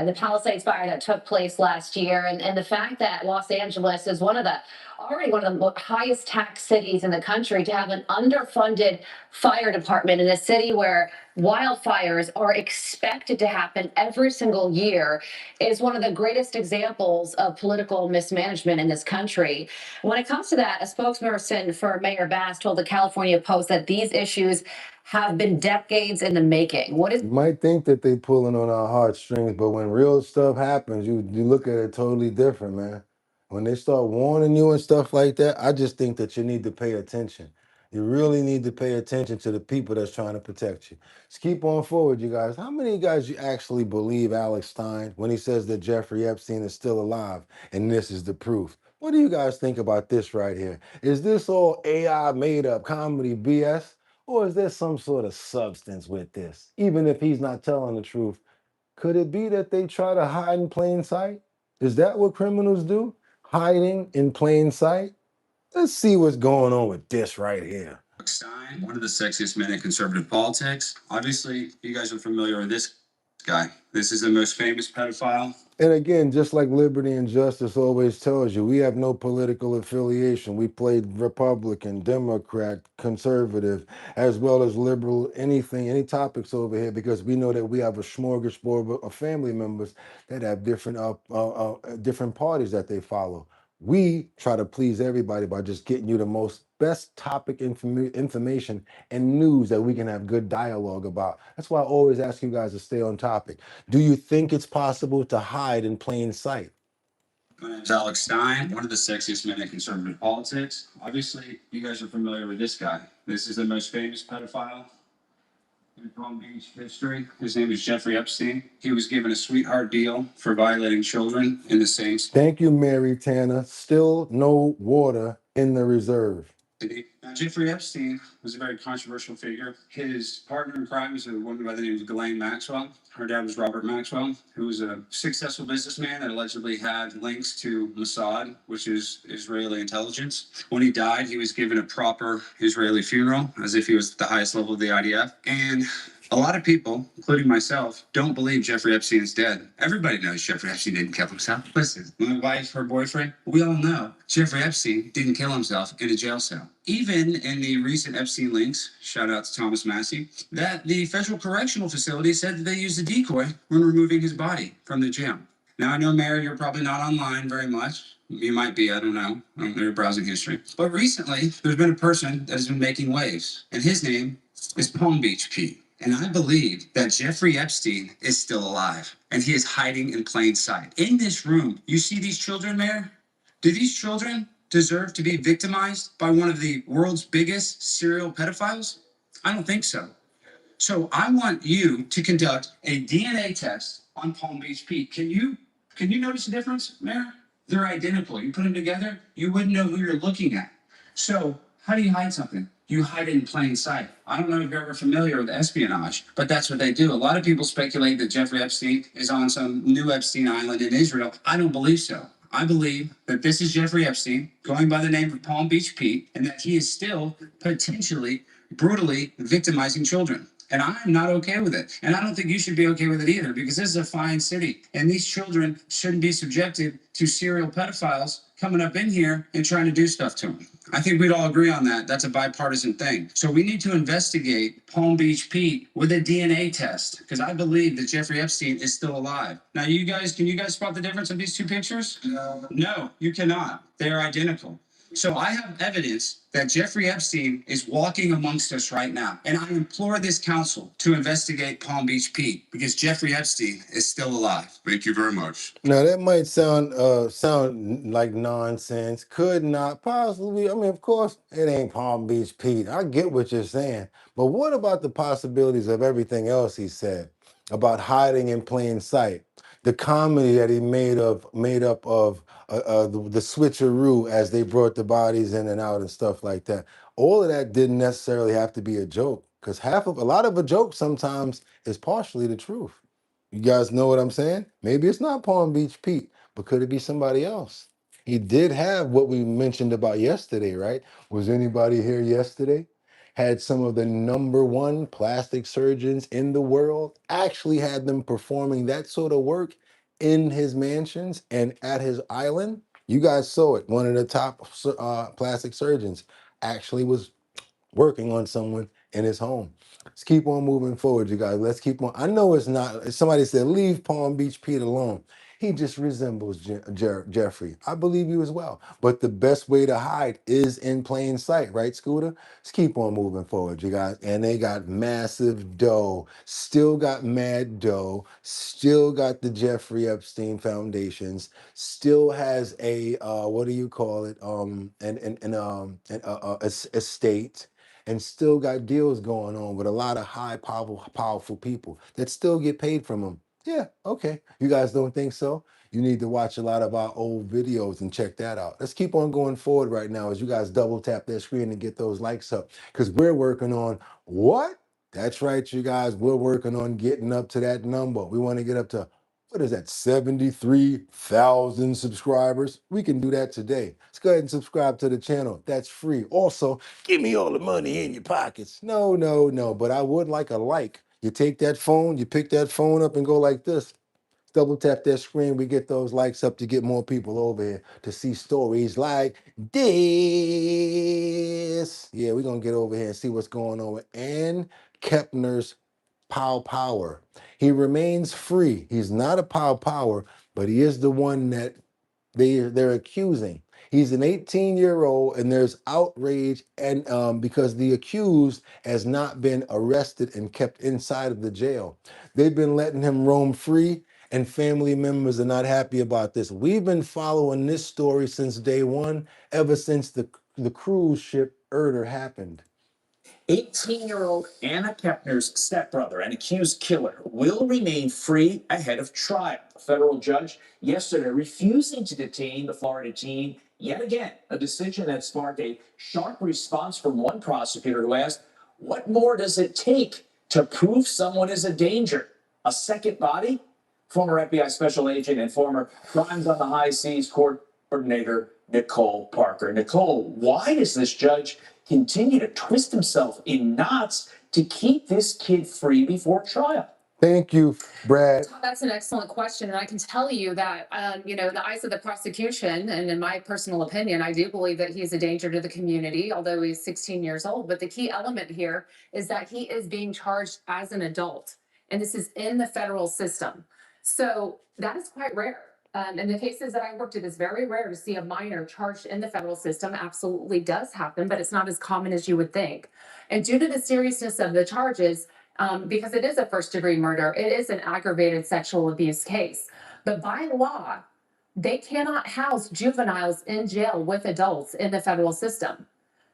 the Palisades fire that took place last year, and the fact that Los Angeles is already one of the highest tax cities in the country, to have an underfunded fire department in a city where wildfires are expected to happen every single year is one of the greatest examples of political mismanagement in this country. When it comes to that, a spokesperson for Mayor Bass told the California Post that these issues have been decades in the making. What is You might think that they pulling on our heartstrings, but when real stuff happens, you look at it totally different, man. When they start warning you and stuff like that, I just think that you need to pay attention. You really need to pay attention to the people that's trying to protect you. Let's keep on forward, you guys. How many of you guys you actually believe Alex Stein when he says that Jeffrey Epstein is still alive and this is the proof? What do you guys think about this right here? Is this all AI made up comedy BS? Or is there some sort of substance with this? Even if he's not telling the truth, could it be that they try to hide in plain sight? Is that what criminals do? Hiding in plain sight? Let's see what's going on with this right here. Stein, one of the sexiest men in conservative politics. Obviously, you guys are familiar with this guy. This is the most famous pedophile. And again, just like Liberty and Justice always tells you, we have no political affiliation. We played Republican, Democrat, conservative, as well as liberal, anything, any topics over here, because we know that we have a smorgasbord of family members that have different parties that they follow. We try to please everybody by just getting you the most best topic information and news that we can have good dialogue about. That's why I always ask you guys to stay on topic. Do you think it's possible to hide in plain sight? My name's Alex Stein, one of the sexiest men in conservative politics. Obviously, you guys are familiar with this guy. This is the most famous pedophile in Palm Beach history. His name is Jeffrey Epstein. He was given a sweetheart deal for violating children in the same state. Thank you, Mary Tanner. Still no water in the reserve. Now, Jeffrey Epstein was a very controversial figure. His partner in crime was a woman by the name of Ghislaine Maxwell. Her dad was Robert Maxwell, who was a successful businessman that allegedly had links to Mossad, which is Israeli intelligence. When he died, he was given a proper Israeli funeral, as if he was at the highest level of the IDF. And a lot of people, including myself, don't believe Jeffrey Epstein is dead. Everybody knows Jeffrey Epstein didn't kill himself. Listen, my wife, her boyfriend, we all know Jeffrey Epstein didn't kill himself in a jail cell. Even in the recent Epstein links, shout out to Thomas Massey, that the federal correctional facility said that they used a decoy when removing his body from the jail. Now, I know, Mary, you're probably not online very much. You might be, I don't know. I don't know your browsing history. But recently, there's been a person that has been making waves, and his name is Palm Beach Pete. And I believe that Jeffrey Epstein is still alive, and he is hiding in plain sight. In this room, you see these children, Mayor? Do these children deserve to be victimized by one of the world's biggest serial pedophiles? I don't think so. So I want you to conduct a DNA test on Palm Beach Pete. Can you notice a difference, Mayor? They're identical. You put them together, you wouldn't know who you're looking at. So how do you hide something? You hide it in plain sight. I don't know if you're ever familiar with espionage, but that's what they do. A lot of people speculate that Jeffrey Epstein is on some new Epstein Island in Israel. I don't believe so. I believe that this is Jeffrey Epstein going by the name of Palm Beach Pete, and that he is still potentially brutally victimizing children. And I'm not okay with it. And I don't think you should be okay with it either, because this is a fine city. And these children shouldn't be subjected to serial pedophiles coming up in here and trying to do stuff to them. I think we'd all agree on that. That's a bipartisan thing. So we need to investigate Palm Beach Pete with a DNA test, because I believe that Jeffrey Epstein is still alive. Now, can you guys spot the difference of these two pictures? No, you cannot. They're identical. So I have evidence that Jeffrey Epstein is walking amongst us right now. And I implore this council to investigate Palm Beach Pete, because Jeffrey Epstein is still alive. Thank you very much. Now that might sound like nonsense. Could not possibly. I mean, of course, it ain't Palm Beach Pete. I get what you're saying, but what about the possibilities of everything else he said about hiding in plain sight? The comedy that he made up of the switcheroo as they brought the bodies in and out and stuff like that. All of that didn't necessarily have to be a joke, because a lot of a joke sometimes is partially the truth. You guys know what I'm saying? Maybe it's not Palm Beach Pete, but could it be somebody else? He did have what we mentioned about yesterday, right? Was anybody here yesterday? had some of the #1 plastic surgeons in the world, actually had them performing that sort of work in his mansions and at his island. You guys saw it. One of the top plastic surgeons actually was working on someone in his home. Let's keep on moving forward, you guys. Let's keep on. I know it's not. Somebody said, leave Palm Beach Pete alone. He just resembles Jeffrey. I believe you as well. But the best way to hide is in plain sight, right, Scooter? Let's keep on moving forward, you guys. And they got massive dough. Still got mad dough. Still got the Jeffrey Epstein Foundations. Still has a what do you call it? Estate, and still got deals going on with a lot of high, powerful people that still get paid from them. Yeah, okay. You guys don't think so? You need to watch a lot of our old videos and check that out. Let's keep on going forward right now as you guys double tap their screen and get those likes up, because we're working on what? That's right, you guys. We're working on getting up to that number. We want to get up to, what is that, 73,000 subscribers? We can do that today. Let's go ahead and subscribe to the channel. That's free. Also, give me all the money in your pockets. No, no, no. But I would like a like. You take that phone, you pick that phone up and go like this. Double tap that screen. We get those likes up to get more people over here to see stories like this. Yeah, we're going to get over here and see what's going on with Ann Kepner's Power. He remains free. He's not a Power, but he is the one that they're accusing. He's an 18-year-old, and there's outrage and because the accused has not been arrested and kept inside of the jail. They've been letting him roam free, and family members are not happy about this. We've been following this story since day one, ever since the cruise ship murder happened. 18-year-old Anna Kepner's stepbrother, an accused killer, will remain free ahead of trial. A federal judge yesterday refusing to detain the Florida teen yet again, a decision that sparked a sharp response from one prosecutor who asked, what more does it take to prove someone is a danger? A second body? Former FBI special agent and former Crimes on the High Seas coordinator Nicole Parker. Nicole, why does this judge continue to twist himself in knots to keep this kid free before trial? Thank you, Brad. That's an excellent question. And I can tell you that, in the eyes of the prosecution, and in my personal opinion, I do believe that he's a danger to the community, although he's 16 years old. But the key element here is that he is being charged as an adult. And this is in the federal system. So that is quite rare. In the cases that I worked at, it's very rare to see a minor charged in the federal system. Absolutely does happen, but it's not as common as you would think. And due to the seriousness of the charges, because it is a first-degree murder, it is an aggravated sexual abuse case. But by law, they cannot house juveniles in jail with adults in the federal system.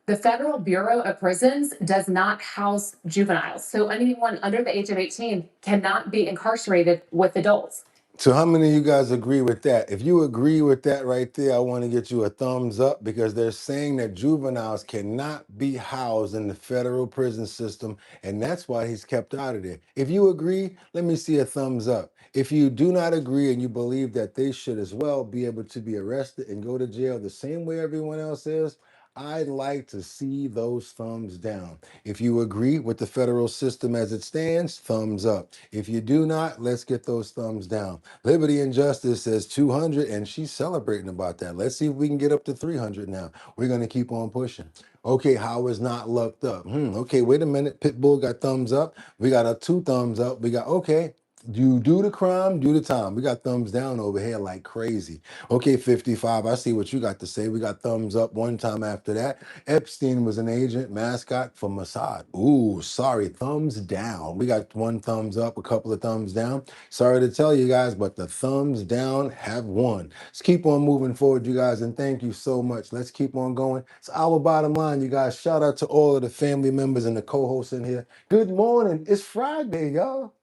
The Federal Bureau of Prisons does not house juveniles. So anyone under the age of 18 cannot be incarcerated with adults. So how many of you guys agree with that? If you agree with that right there, I want to get you a thumbs up, because they're saying that juveniles cannot be housed in the federal prison system, and that's why he's kept out of there. If you agree, let me see a thumbs up. If you do not agree and you believe that they should as well be able to be arrested and go to jail the same way everyone else is, I'd like to see those thumbs down. If you agree with the federal system as it stands, thumbs up. If you do not, let's get those thumbs down. Liberty and Justice says 200, and she's celebrating about that. Let's see if we can get up to 300 now. We're going to keep on pushing. Okay, Howard's not looked up. Okay, wait a minute. Pitbull got thumbs up. We got a 2 thumbs up. We got, okay. You do the crime, do the time. We got thumbs down over here like crazy. Okay, 55, I see what you got to say. We got thumbs up one time after that. Epstein was an agent, mascot for Mossad. Ooh, sorry, thumbs down. We got 1 thumbs up, a couple of thumbs down. Sorry to tell you guys, but the thumbs down have won. Let's keep on moving forward, you guys, and thank you so much. Let's keep on going. It's our bottom line, you guys. Shout out to all of the family members and the co-hosts in here. Good morning. It's Friday, y'all.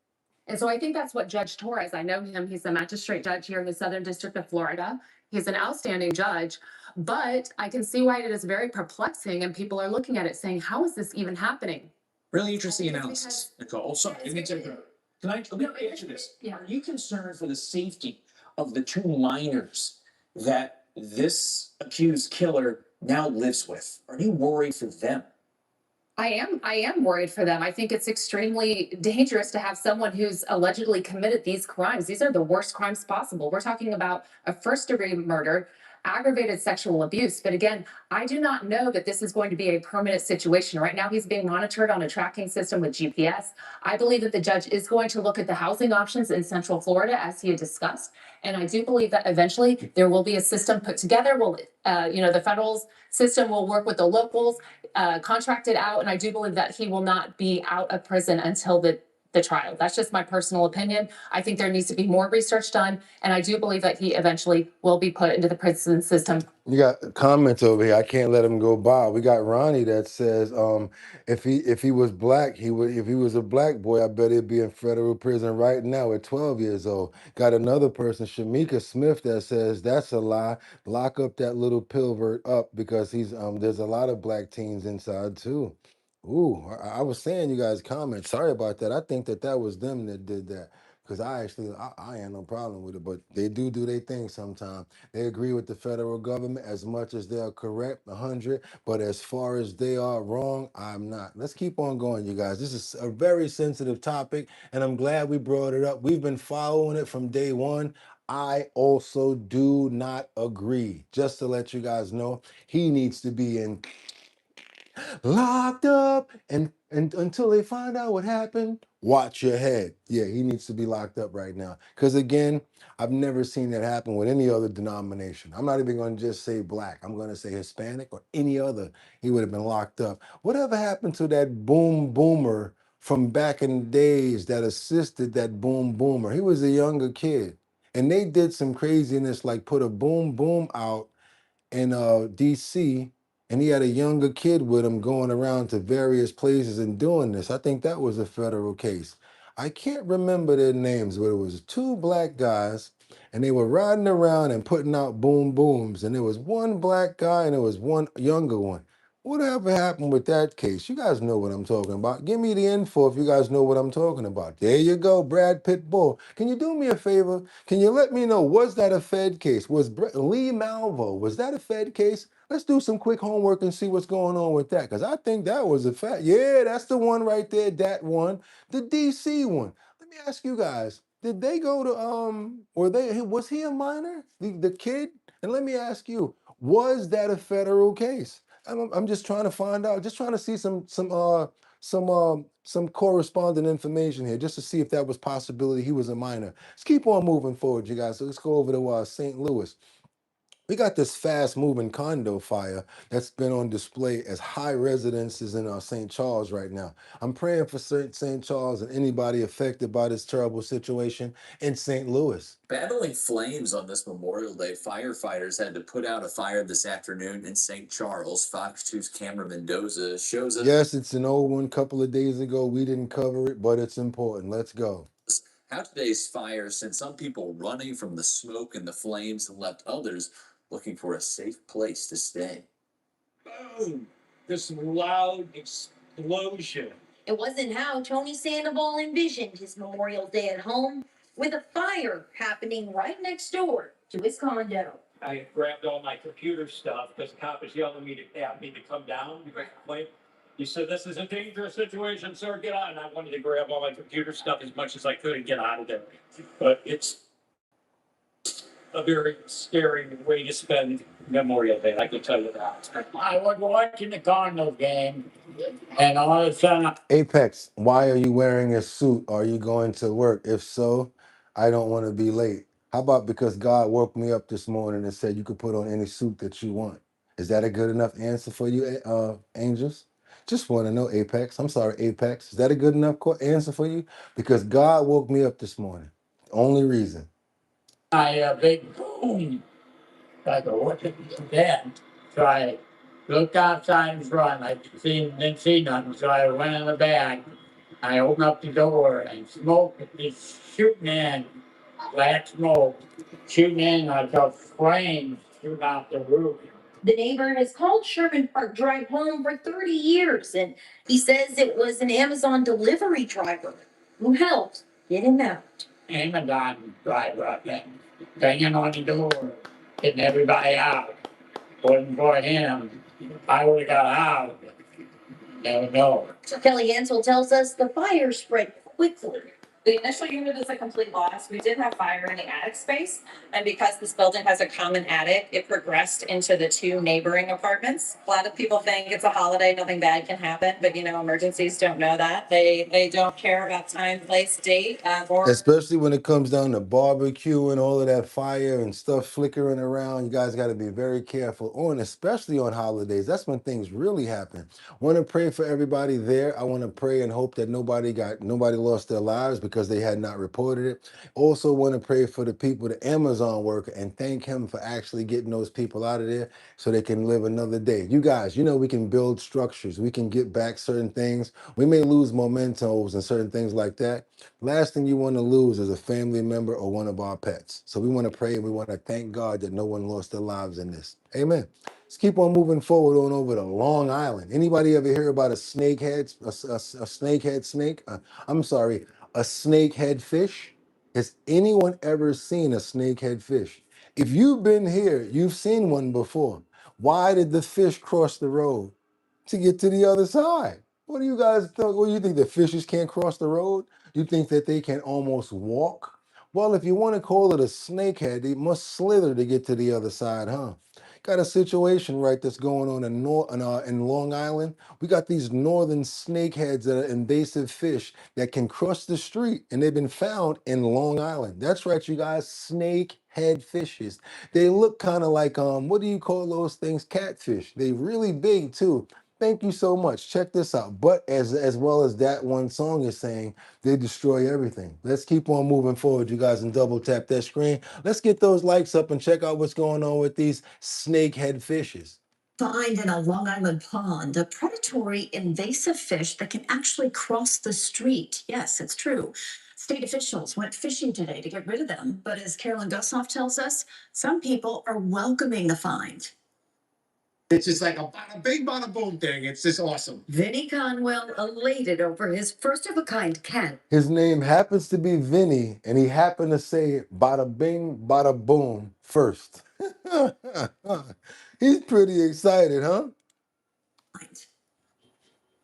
And so I think that's what Judge Torres, I know him, he's a magistrate judge here in the Southern District of Florida. He's an outstanding judge, but I can see why it is very perplexing, and people are looking at it saying, how is this even happening? Really interesting analysis, Nicole. So, let me answer this. Yeah. Are you concerned for the safety of the 2 minors that this accused killer now lives with? Are you worried for them? I am worried for them. I think it's extremely dangerous to have someone who's allegedly committed these crimes. These are the worst crimes possible. We're talking about a first-degree murder, aggravated sexual abuse. But again, I do not know that this is going to be a permanent situation. Right now, he's being monitored on a tracking system with GPS. I believe that the judge is going to look at the housing options in Central Florida, as he had discussed. And I do believe that eventually there will be a system put together. The federal system will work with the locals, contracted out, and I do believe that he will not be out of prison until the trial. That's just my personal opinion. I think there needs to be more research done, and I do believe that he eventually will be put into the prison system. You got comments over here. I can't let them go by. We got Ronnie that says, if he was black, if he was a black boy, I bet he'd be in federal prison right now at 12 years old. Got another person, Shamika Smith, that says that's a lie. Lock up that little pervert up because there's a lot of black teens inside too. Ooh, I was saying you guys comment. Sorry about that. I think that was them that did that. Because I ain't no problem with it, but they do their thing sometimes. They agree with the federal government as much as they are correct, 100, but as far as they are wrong, I'm not. Let's keep on going, you guys. This is a very sensitive topic, and I'm glad we brought it up. We've been following it from day one. I also do not agree. Just to let you guys know, he needs to be locked up and until they find out what happened, watch your head. Yeah, he needs to be locked up right now, because again, I've never seen that happen with any other denomination. I'm not even going to just say black, I'm going to say Hispanic or any other. He would have been locked up. Whatever happened to that boomer from back in the days that assisted that boomer? He was a younger kid, and they did some craziness like put a boom out in DC, and he had a younger kid with him going around to various places and doing this. I think that was a federal case. I can't remember their names, but it was two black guys, and they were riding around and putting out booms, and there was one black guy and there was one younger one. Whatever happened with that case? You guys know what I'm talking about. Give me the info if you guys know what I'm talking about. There you go, Brad Pitbull. Can you do me a favor? Can you let me know, was that a Fed case? Was Lee Malvo, was that a Fed case? Let's do some quick homework and see what's going on with that, because I think that was a fact. Yeah, that's the one right there, that one, the DC one. Let me ask you guys, did they go to, was he a minor, the kid? And let me ask you, was that a federal case? I'm just trying to find out, just trying to see some corresponding information here, just to see if that was possibility he was a minor. Let's keep on moving forward, you guys. So let's go over to St. Louis. We got this fast-moving condo fire that's been on display as high residences in St. Charles right now. I'm praying for St. Charles and anybody affected by this terrible situation in St. Louis. Battling flames on this Memorial Day, firefighters had to put out a fire this afternoon in St. Charles. Fox 2's Cameron Mendoza shows us. Yes, it's an old one, couple of days ago. We didn't cover it, but it's important. Let's go. How today's fire sent some people running from the smoke and the flames and left others looking for a safe place to stay. Boom! This loud explosion. It wasn't how Tony Sandoval envisioned his Memorial Day at home, with a fire happening right next door to his condo. I grabbed all my computer stuff because the cop was yelling at me to come down. He said, "This is a dangerous situation, sir. Get out." And I wanted to grab all my computer stuff as much as I could and get out of there. But it's a very scary way to spend Memorial Day, I can tell you that. I was watching the Cardinals game, and all of a sudden, Apex, why are you wearing a suit? Are you going to work? If so, I don't want to be late. How about because God woke me up this morning and said you could put on any suit that you want? Is that a good enough answer for you, angels? Just want to know, Apex. I'm sorry, Apex. Is that a good enough answer for you? Because God woke me up this morning. Only reason. a big boom. I go, what is that? So I looked outside in front. I didn't see nothing, so I went in the back. I opened up the door and smoke is shooting in. Black smoke shooting in like a flame shooting out the roof. The neighbor has called Sherman Park Drive home for 30 years, and he says it was an Amazon delivery driver who helped get him out. Amazon driver up there, banging on the door, getting everybody out. Wasn't for him, I would have got out. No. So Kelly Ansel tells us the fire spread quickly. The initial unit is a complete loss. We did have fire in the attic space, and because this building has a common attic, it progressed into the two neighboring apartments. A lot of people think it's a holiday, nothing bad can happen, but emergencies don't know that. They don't care about time, place, date, or Especially when it comes down to barbecue and all of that fire and stuff flickering around. You guys got to be very careful on, especially on holidays. That's when things really happen. Want to pray for everybody there. I want to pray and hope that nobody lost their lives because they had not reported it. Also want to pray for the people, the Amazon worker, and thank him for actually getting those people out of there so they can live another day. You guys, we can build structures. We can get back certain things. We may lose mementos and certain things like that. Last thing you want to lose is a family member or one of our pets. So we want to pray and we want to thank God that no one lost their lives in this. Amen. Let's keep on moving forward on over to Long Island. Anybody ever hear about a snakehead, a snakehead snake? I'm sorry, a snakehead fish? Has anyone ever seen a snakehead fish? If you've been here, you've seen one before. Why did the fish cross the road? To get to the other side. What do you guys think? What do you think, the fishes can't cross the road? You think that they can almost walk? Well, if you want to call it a snakehead, they must slither to get to the other side, huh? Got a situation right that's going on in Long Island. We got these northern snakeheads that are invasive fish that can cross the street, and they've been found in Long Island. That's right, you guys, snakehead fishes. They look kind of like what do you call those things? Catfish. They really big too. Thank you so much. Check this out. But as well as that one song is saying, they destroy everything. Let's keep on moving forward, you guys, and double tap that screen. Let's get those likes up and check out what's going on with these snakehead fishes. Find in a Long Island pond a predatory invasive fish that can actually cross the street. Yes, it's true. State officials went fishing today to get rid of them, but as Carolyn Gussoff tells us, some people are welcoming the find. It's just like a bada bing, bada boom thing. It's just awesome. Vinnie Conwell elated over his first of a kind cat. His name happens to be Vinny, and he happened to say bada bing, bada boom first. He's pretty excited, huh?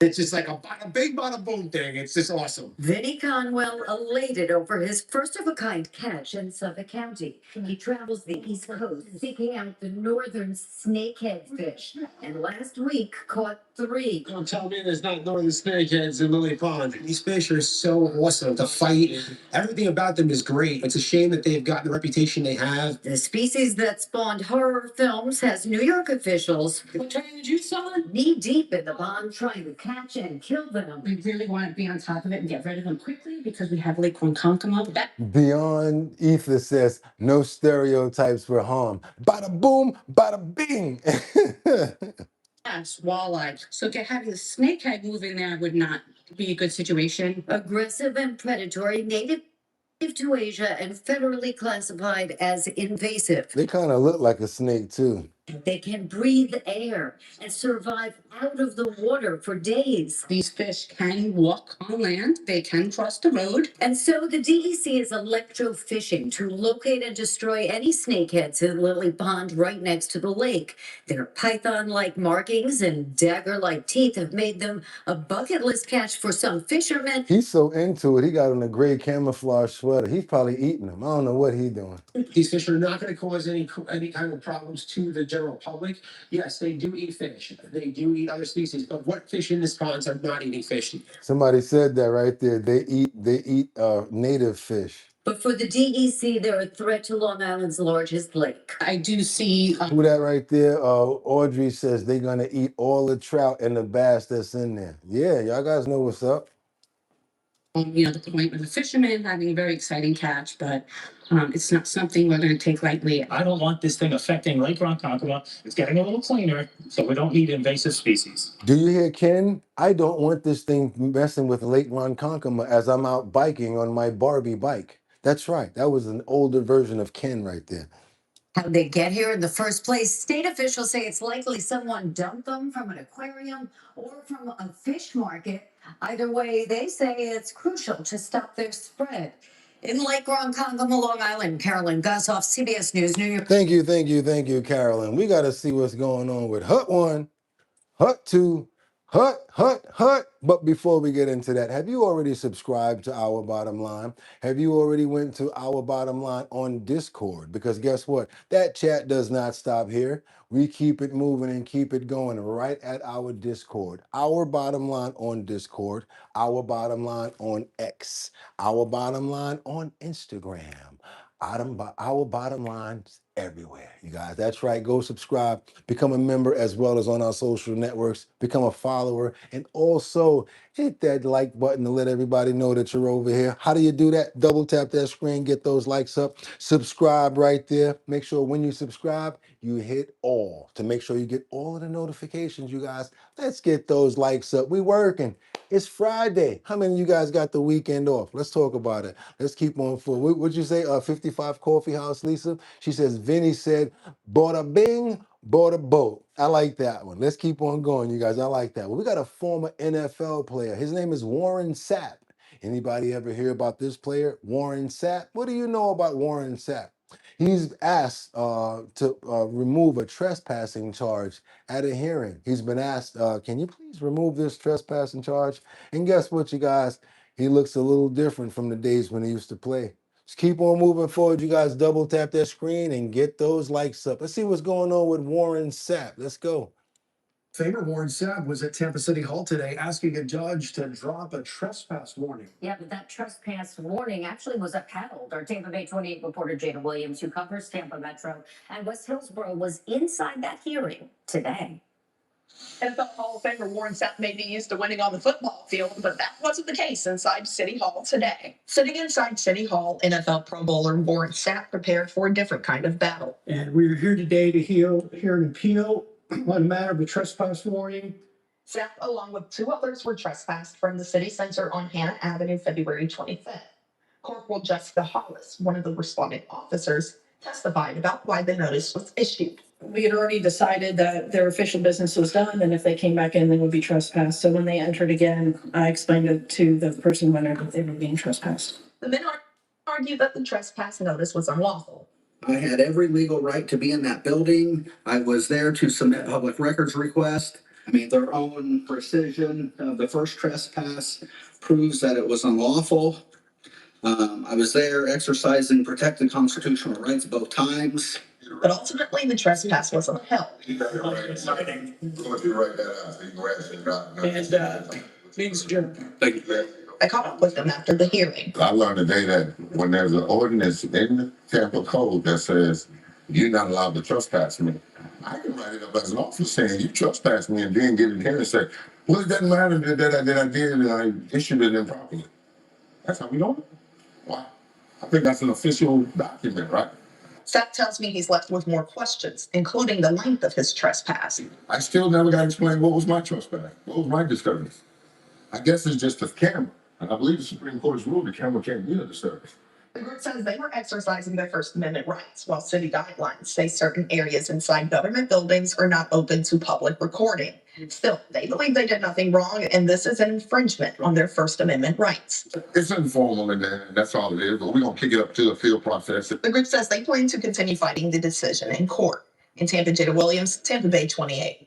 It's just like a bada bing, bada boom thing. It's just awesome. Vinnie Conwell elated over his first of a kind catch in Suffolk County. He travels the East Coast seeking out the northern snakehead fish, and last week caught 3. Don't tell me there's not northern snakeheads in Lily Pond. These fish are so awesome to fight. Everything about them is great. It's a shame that they've gotten the reputation they have. The species that spawned horror films has New York officials What time did you sell it? knee deep in the pond trying to catch and kill them. We really want to be on top of it and get rid of them quickly because we have Lake Ronkonkoma. Beyond Ether says, no stereotypes for harm. Bada boom, bada bing. Yes, walleye. So to have the snakehead move in there would not be a good situation. Aggressive and predatory, native to Asia and federally classified as invasive. They kind of look like a snake too. They can breathe air and survive out of the water for days. These fish can walk on land. They can cross the road. And so the DEC is electrofishing to locate and destroy any snakeheads in Lily Pond right next to the lake. Their python-like markings and dagger-like teeth have made them a bucket list catch for some fishermen. He's so into it, he got on a gray camouflage sweater. He's probably eating them. I don't know what he's doing. These fish are not going to cause any kind of problems to the general public. Yes, they do eat fish. They do eat other species, but what fish in this pond are not eating fish? Somebody said that right there. They eat native fish. But for the DEC, they're a threat to Long Island's largest lake. I do see. Who that right there? Audrey says they're gonna eat all the trout and the bass that's in there. Yeah, y'all guys know what's up. The point with the fishermen having a very exciting catch, but it's not something we're going to take lightly. I don't want this thing affecting Lake Ronkonkoma. It's getting a little cleaner, so we don't need invasive species. Do you hear, Ken? I don't want this thing messing with Lake Ronkonkoma as I'm out biking on my Barbie bike. That's right. That was an older version of Ken right there. How'd they get here in the first place? State officials say it's likely someone dumped them from an aquarium or from a fish market. Either way, they say it's crucial to stop their spread. In Lake Ronkonkoma, Long Island, Carolyn Gussoff, CBS News, New York. Thank you, Carolyn. We got to see what's going on with Hut 1, Hut 2, Hut. But before we get into that, have you already subscribed to Our Bottom Line? Have you already went to Our Bottom Line on Discord? Because guess what? That chat does not stop here. We keep it moving and keep it going right at our Discord. Our Bottom Line on Discord. Our Bottom Line on X. Our Bottom Line on Instagram. Our Bottom Lines everywhere, you guys. That's right. Go subscribe, become a member as well as on our social networks, become a follower, and also hit that like button to let everybody know that you're over here. How do you do that? Double tap that screen, get those likes up, subscribe right there. Make sure when you subscribe, you hit all to make sure you get all of the notifications, you guys. Let's get those likes up. We working. It's Friday. How many of you guys got the weekend off? Let's talk about it. Let's keep on forward. What'd you say? 55 Coffee House, Lisa? She says, Vinny said, bought a bing, bought a boat. I like that one. Let's keep on going, you guys. I like that one. We got a former NFL player. His name is Warren Sapp. Anybody ever hear about this player, Warren Sapp? What do you know about Warren Sapp? He's asked to remove a trespassing charge at a hearing. He's been asked, can you please remove this trespassing charge? And guess what, you guys? He looks a little different from the days when he used to play. Just keep on moving forward. You guys double tap that screen and get those likes up. Let's see what's going on with Warren Sapp. Let's go. Favorite Warren Sapp was at Tampa City Hall today asking a judge to drop a trespass warning. Yeah, but that trespass warning actually was upheld. Our Tampa Bay 28 reporter Jada Williams, who covers Tampa Metro and West Hillsborough, was inside that hearing today. NFL Hall of Famer Warren Sapp may be used to winning on the football field, but that wasn't the case inside City Hall today. Sitting inside City Hall, NFL Pro Bowler Warren Sapp prepared for a different kind of battle. And we're here today to hear an appeal on the matter of a trespass warning. Sapp, along with two others, were trespassed from the city center on Hannah Avenue February 25th. Corporal Jessica Hollis, one of the responding officers, testified about why the notice was issued. We had already decided that their official business was done, and if they came back in, they would be trespassed. So when they entered again, I explained it to the person who entered that they were being trespassed. The men argued that the trespass notice was unlawful. I had every legal right to be in that building. I was there to submit public records request. I mean, their own precision of the first trespass proves that it was unlawful. I was there exercising protected constitutional rights both times. But ultimately, the trespass was upheld. Means adjourned. Thank you. I caught up with them after the hearing. I learned today that when there's an ordinance in the Tampa Code that says you're not allowed to trespass me, I can write it up as an officer saying you trespassed me and then get in here and say, well, it doesn't matter that I did and I issued it improperly. That's how we know it. Wow. I think that's an official document, right? Sapp tells me he's left with more questions, including the length of his trespass. I still never got to explain what was my trespass. What was my disturbance? I guess it's just a camera. And I believe the Supreme Court's ruled the camera can't be a disturbance. The group says they were exercising their First Amendment rights, while city guidelines say certain areas inside government buildings are not open to public recording. Still, they believe they did nothing wrong, and this is an infringement on their First Amendment rights. It's informal, and that's all it is, but we're going to kick it up to the appeal process. The group says they plan to continue fighting the decision in court. In Tampa, Jada Williams, Tampa Bay 28.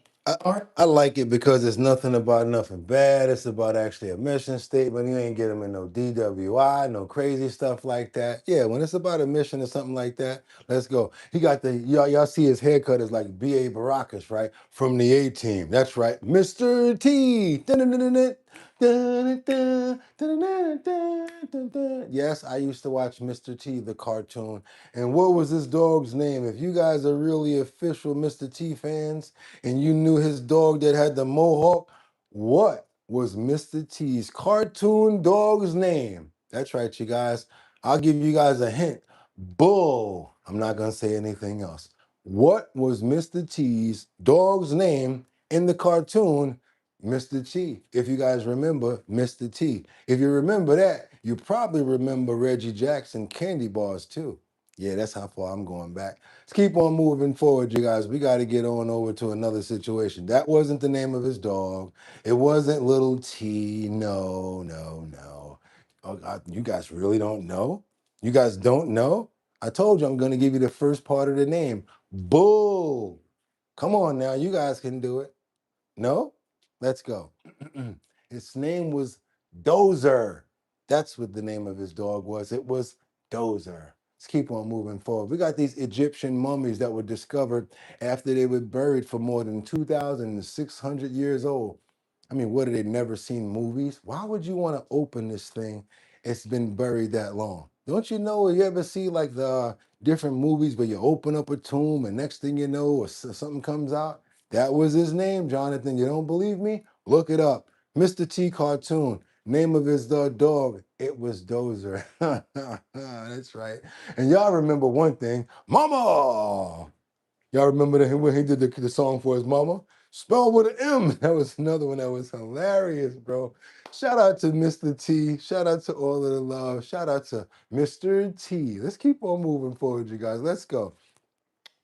I like it because it's nothing about nothing bad. It's about actually a mission statement. You ain't get them in no DWI, no crazy stuff like that. Yeah, when it's about a mission or something like that, let's go. He got the, y'all see his haircut is like B.A. Baracus, right? From the A-Team. That's right. Mr. T. Dun-dun-dun-dun-dun. Yes, I used to watch Mr. T, the cartoon. And what was this dog's name? If you guys are really official Mr. T fans and you knew his dog that had the mohawk, what was Mr. T's cartoon dog's name? That's right, you guys. I'll give you guys a hint. Bull. I'm not going to say anything else. What was Mr. T's dog's name in the cartoon Mr. T? If you guys remember Mr. T. If you remember that, you probably remember Reggie Jackson candy bars too. Yeah, that's how far I'm going back. Let's keep on moving forward, you guys. We got to get on over to another situation. That wasn't the name of his dog. It wasn't Little T. No. Oh, you guys really don't know? You guys don't know? I told you I'm going to give you the first part of the name. Bull. Come on now. You guys can do it. No? Let's go. Its name was Dozer. That's what the name of his dog was. It was Dozer. Let's keep on moving forward. We got these Egyptian mummies that were discovered after they were buried for more than 2,600 years old. I mean, what, have they never seen movies? Why would you want to open this thing? It's been buried that long. Don't you know, you ever see like the different movies where you open up a tomb and next thing you know, or something comes out? That was his name, Jonathan. You don't believe me? Look it up. Mr. T cartoon. Name of his dog. It was Dozer. That's right. And y'all remember one thing, Mama. Y'all remember that when he did the song for his mama? Spelled with an M. That was another one that was hilarious, bro. Shout out to Mr. T. Shout out to all of the love. Shout out to Mr. T. Let's keep on moving forward, you guys. Let's go.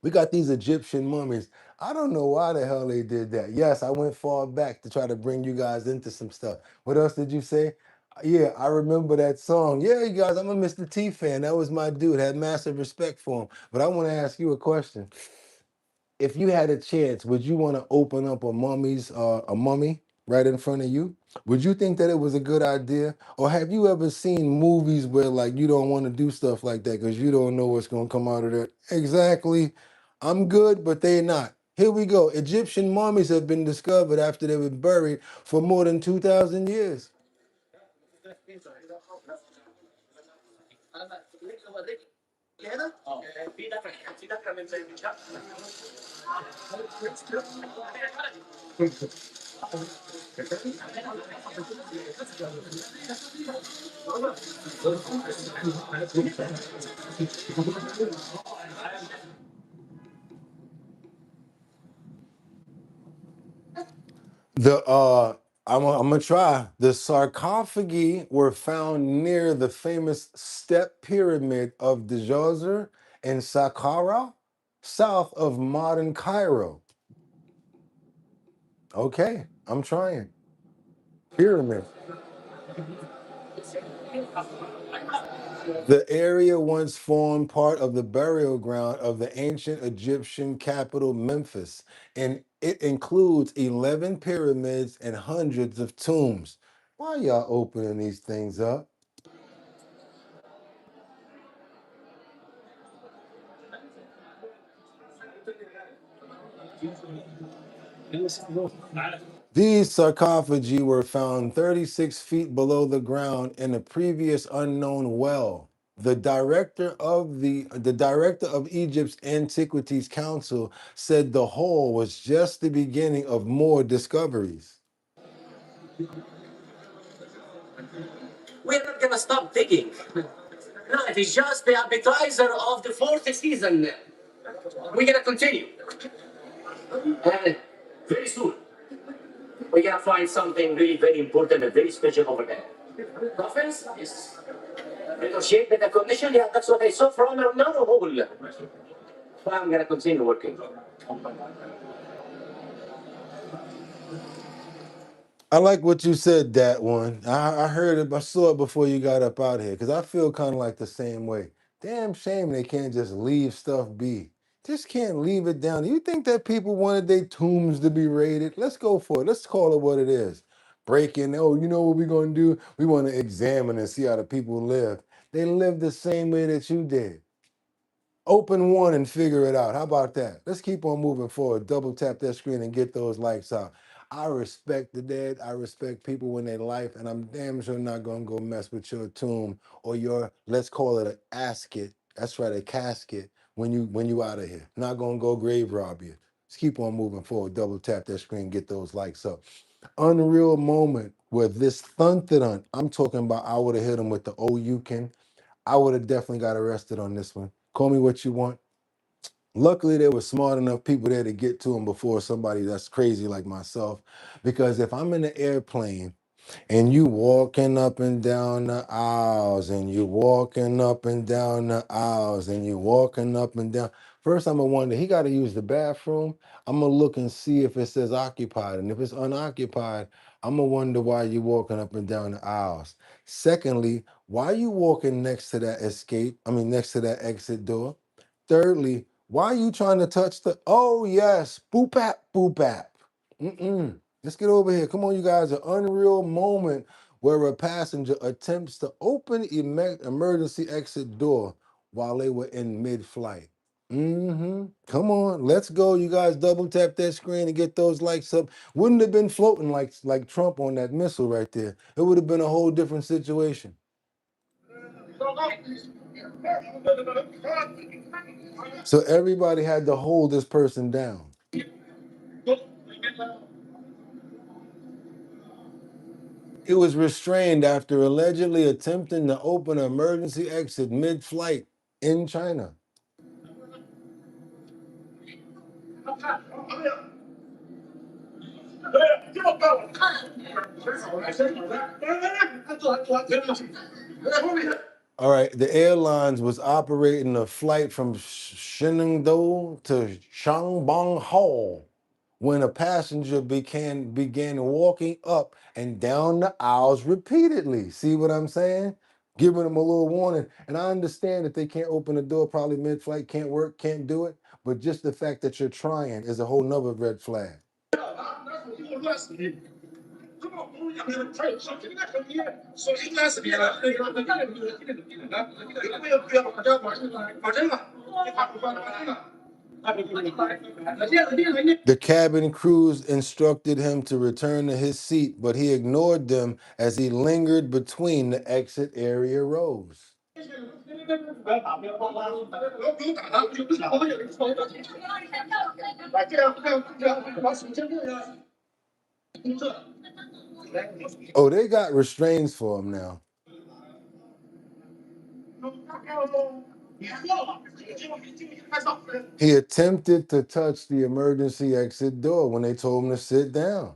We got these Egyptian mummies. I don't know why the hell they did that. Yes, I went far back to try to bring you guys into some stuff. What else did you say? Yeah, I remember that song. Yeah, you guys, I'm a Mr. T fan. That was my dude. Had massive respect for him. But I want to ask you a question. If you had a chance, would you want to open up a mummy right in front of you? Would you think that it was a good idea? Or have you ever seen movies where like you don't want to do stuff like that because you don't know what's going to come out of that? Exactly. I'm good, but they're not. Here we go. Egyptian mummies have been discovered after they were buried for more than 2,000 years. I'm gonna try. The sarcophagi were found near the famous step pyramid of Djoser in Saqqara, south of modern Cairo. Okay, I'm trying. Pyramid. The area once formed part of the burial ground of the ancient Egyptian capital Memphis, and it includes 11 pyramids and hundreds of tombs. Why y'all opening these things up? These sarcophagi were found 36 feet below the ground in a previous unknown well. The director of Egypt's Antiquities Council said the hole was just the beginning of more discoveries. We're not gonna stop digging. No, it is just the appetizer of the fourth season. We're gonna continue. And very soon, we're gonna find something really very important and very special over there. Coffins? Yes. Negotiate with the commission? Yeah, that's what I saw from another hole. So I'm gonna continue working. I like what you said, that one. I heard it, I saw it before you got up out here, because I feel kind of like the same way. Damn shame they can't just leave stuff be. Just can't leave it down. You think that people wanted their tombs to be raided? Let's go for it. Let's call it what it is. Break in. Oh, you know what we're going to do? We want to examine and see how the people live. They live the same way that you did. Open one and figure it out. How about that? Let's keep on moving forward. Double tap that screen and get those likes out. I respect the dead. I respect people when they life, and I'm damn sure not gonna go mess with your tomb or your, let's call it a casket. That's right, a casket when you out of here. Not gonna go grave rob you. Let's keep on moving forward. Double tap that screen, get those likes up. Unreal moment where this thundered. I'm talking about I would have hit him with the you can. I would have definitely got arrested on this one. Call me what you want. Luckily, there were smart enough people there to get to him before somebody that's crazy like myself. Because if I'm in the airplane and you walking up and down the aisles and you walking up and down the aisles and you walking up and down, first I'm gonna wonder, he got to use the bathroom. I'm gonna look and see if it says occupied, and if it's unoccupied, I'm gonna wonder why you walking up and down the aisles. Secondly, why you walking next to that next to that exit door? Thirdly, why are you trying to touch the, oh yes, boop bap, boop bap. Mm-mm. Let's get over here. Come on, you guys. An unreal moment where a passenger attempts to open emergency exit door while they were in mid-flight. Come on, let's go. You guys double tap that screen and get those likes up. Wouldn't have been floating like Trump on that missile right there. It would have been a whole different situation. So everybody had to hold this person down. It was restrained after allegedly attempting to open an emergency exit mid-flight in China. All right, the airlines was operating a flight from Shenandoah to Shangbang when a passenger began walking up and down the aisles repeatedly. See what I'm saying? Giving them a little warning. And I understand that they can't open the door, probably mid-flight, can't work, can't do it. But just the fact that you're trying is a whole nother red flag. The cabin crews instructed him to return to his seat, but he ignored them as he lingered between the exit area rows. Oh, they got restraints for him now. He attempted to touch the emergency exit door when they told him to sit down.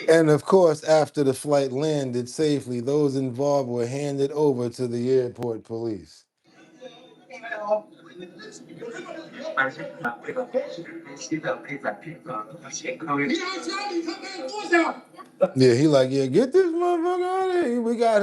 And of course, after the flight landed safely, those involved were handed over to the airport police. Yeah, he like, yeah, get this motherfucker out of here. We got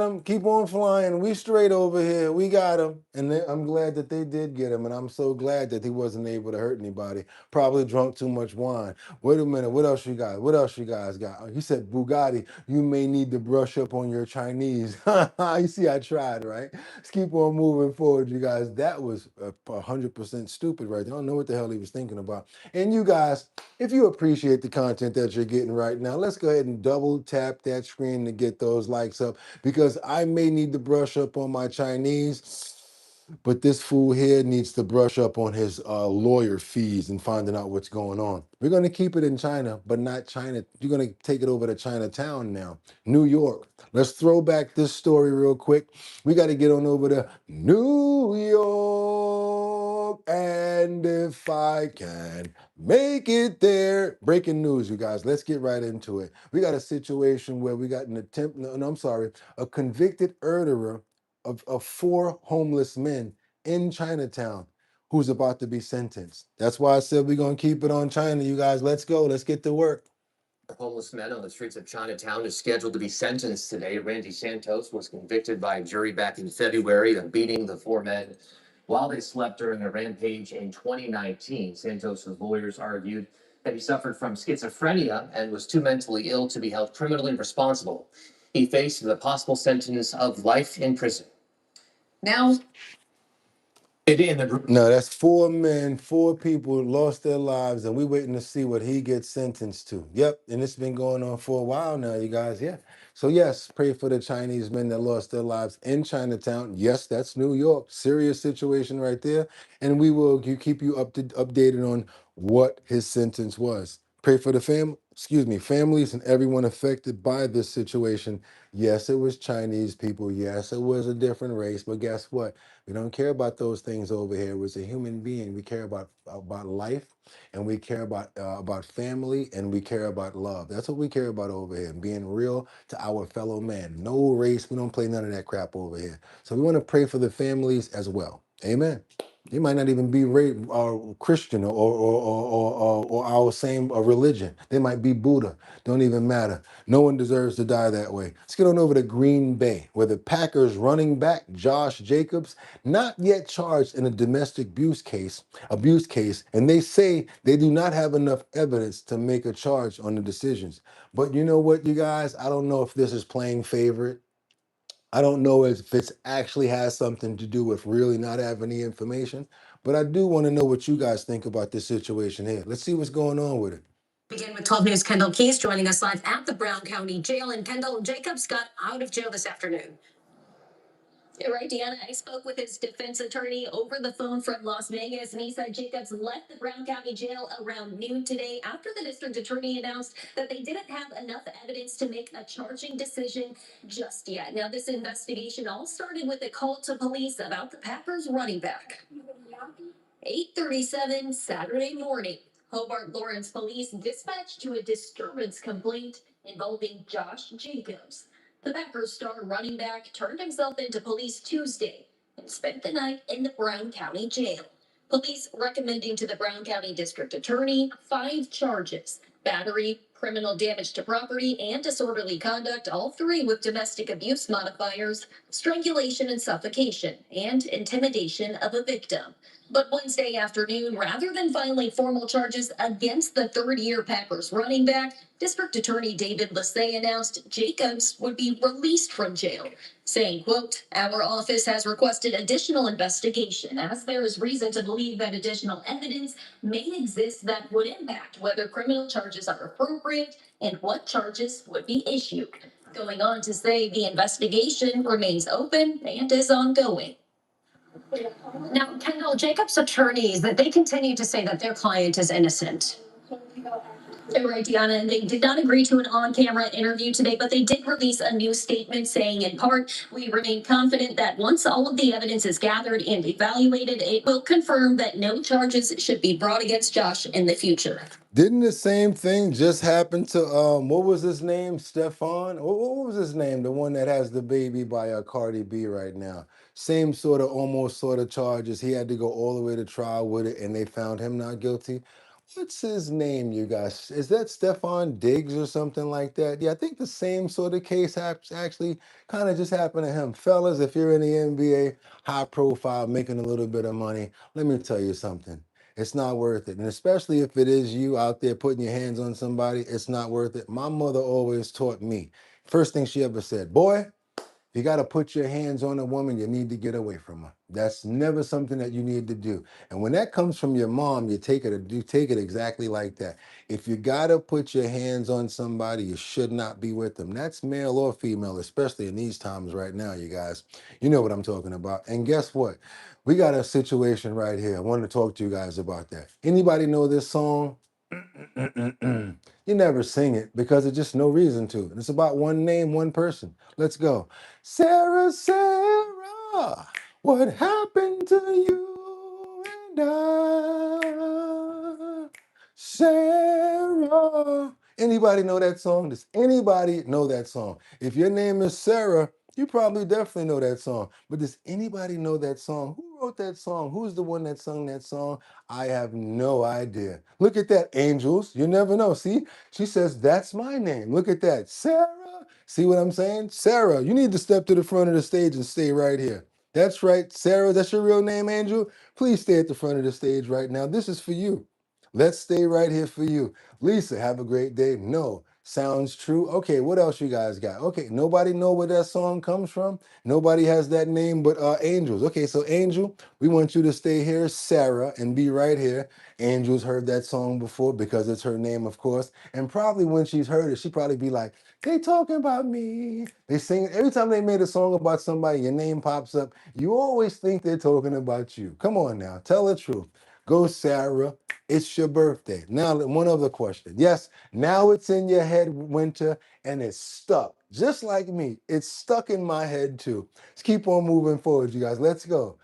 him. Keep on flying. We straight over here. We got him. And I'm glad that they did get him. And I'm so glad that he wasn't able to hurt anybody. Probably drunk too much wine. Wait a minute. What else you got? What else you guys got? He said, Boogotti, you may need to brush up on your Chinese. You see, I tried, right? Let's keep on moving forward, you guys. That was 100% stupid right there. I don't know what the hell he was thinking about. And you guys, if you appreciate the content that you're getting right now, let's go ahead and double tap that screen to get those likes up, because I may need to brush up on my Chinese, but this fool here needs to brush up on his lawyer fees and finding out what's going on. We're going to keep it in China, but not China. You're going to take it over to Chinatown now, New York. Let's throw back this story real quick. We got to get on over to New York, and if I can make it there. Breaking news, you guys. Let's get right into it. We got a situation where we got a convicted murderer of 4 homeless men in Chinatown who's about to be sentenced. That's why I said we're going to keep it on China, you guys. Let's go. Let's get to work. Homeless men on the streets of Chinatown is scheduled to be sentenced today. Randy Santos was convicted by a jury back in February of beating the 4 men while they slept during a rampage in 2019. Santos' lawyers argued that he suffered from schizophrenia and was too mentally ill to be held criminally responsible. He faced the possible sentence of life in prison. Now, no, that's 4 men, 4 people lost their lives, and we're waiting to see what he gets sentenced to. Yep, and it's been going on for a while now, you guys. Yeah. So yes, pray for the Chinese men that lost their lives in Chinatown. Yes, that's New York. Serious situation right there. And we will keep you updated on what his sentence was. Pray for the families and everyone affected by this situation. Yes, it was Chinese people. Yes, it was a different race. But guess what? We don't care about those things over here. It was a human being. We care about life, and we care about family, and we care about love. That's what we care about over here, being real to our fellow man. No race. We don't play none of that crap over here. So we want to pray for the families as well. Amen. They might not even be Christian or our same religion. They might be Buddha. Don't even matter. No one deserves to die that way. Let's get on over to Green Bay, where the Packers running back Josh Jacobs not yet charged in a domestic abuse case, and they say they do not have enough evidence to make a charge on the decisions. But you know what, you guys? I don't know if this is playing favorite. I don't know if it actually has something to do with really not having any information, but I do want to know what you guys think about this situation here. Let's see what's going on with it. Begin with 12 News Kendall Keys joining us live at the Brown County Jail. And Kendall, Jacobs got out of jail this afternoon. You're right, Deanna. I spoke with his defense attorney over the phone from Las Vegas, and he said Jacobs left the Brown County Jail around noon today after the district attorney announced that they didn't have enough evidence to make a charging decision just yet. Now, this investigation all started with a call to police about the Packers running back. 8:37 Saturday morning, Hobart Lawrence police dispatched to a disturbance complaint involving Josh Jacobs. The Packers star running back turned himself into police Tuesday and spent the night in the Brown County Jail. Police recommending to the Brown County District Attorney 5 charges: battery, criminal damage to property, and disorderly conduct, all 3 with domestic abuse modifiers, strangulation and suffocation, and intimidation of a victim. But Wednesday afternoon, rather than filing formal charges against the third-year Packers running back, District Attorney David Lissay announced Jacobs would be released from jail, saying, quote, "Our office has requested additional investigation as there is reason to believe that additional evidence may exist that would impact whether criminal charges are appropriate and what charges would be issued." Going on to say the investigation remains open and is ongoing. Now, Kendall, Jacobs' attorneys, that they continue to say that their client is innocent. Right, Deanna, and they did not agree to an on-camera interview today, but they did release a new statement saying, in part, "We remain confident that once all of the evidence is gathered and evaluated, it will confirm that no charges should be brought against Josh in the future." Didn't the same thing just happen to what was his name? Stefan? What was his name? The one that has the baby by Cardi B right now. Same sort of almost sort of charges. He had to go all the way to trial with it, and they found him not guilty. What's his name, you guys? Is that Stefan Diggs or something like that? Yeah, I think the same sort of case actually kind of just happened to him. Fellas, if you're in the NBA, high profile, making a little bit of money, let me tell you something. It's not worth it. And especially if it is you out there putting your hands on somebody, it's not worth it. My mother always taught me, first thing she ever said, boy, you got to put your hands on a woman, you need to get away from her. That's never something that you need to do. And when that comes from your mom, you take it exactly like that. If you got to put your hands on somebody, you should not be with them. That's male or female, especially in these times right now, you guys. You know what I'm talking about. And guess what? We got a situation right here. I wanted to talk to you guys about that. Anybody know this song? You never sing it because there's just no reason to. It's about one name, one person. Let's go. Sarah, Sarah, what happened to you and I? Sarah. Anybody know that song? Does anybody know that song? If your name is Sarah, you probably definitely know that song. But does anybody know that song? Who wrote that song? Who's the one that sung that song? I have no idea. Look at that, angels. You never know. See, she says, that's my name. Look at that. Sarah. See what I'm saying? Sarah, you need to step to the front of the stage and stay right here. That's right. Sarah, that's your real name, Angel? Please stay at the front of the stage right now. This is for you. Let's stay right here for you. Lisa, have a great day. No. Sounds true. Okay, what else you guys got? Okay, nobody know where that song comes from. Nobody has that name but Angels. Okay, so Angel, we want you to stay here, Sarah, and be right here. Angel's heard that song before because it's her name, of course. And probably when she's heard it, she'd probably be like, they talking about me. They sing it. Every time they made a song about somebody, your name pops up. You always think they're talking about you. Come on now, tell the truth. Go, Sarah. It's your birthday. Now, one other question. Yes, now it's in your head, Winter, and it's stuck. Just like me, it's stuck in my head too. Let's keep on moving forward, you guys. Let's go.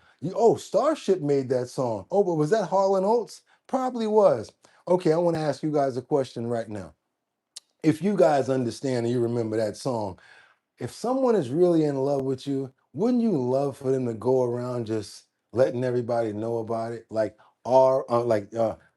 Starship made that song. Oh, but was that Harlan Oates? Probably was. Okay, I want to ask you guys a question right now. If you guys understand and you remember that song, if someone is really in love with you, wouldn't you love for them to go around just letting everybody know about it. Like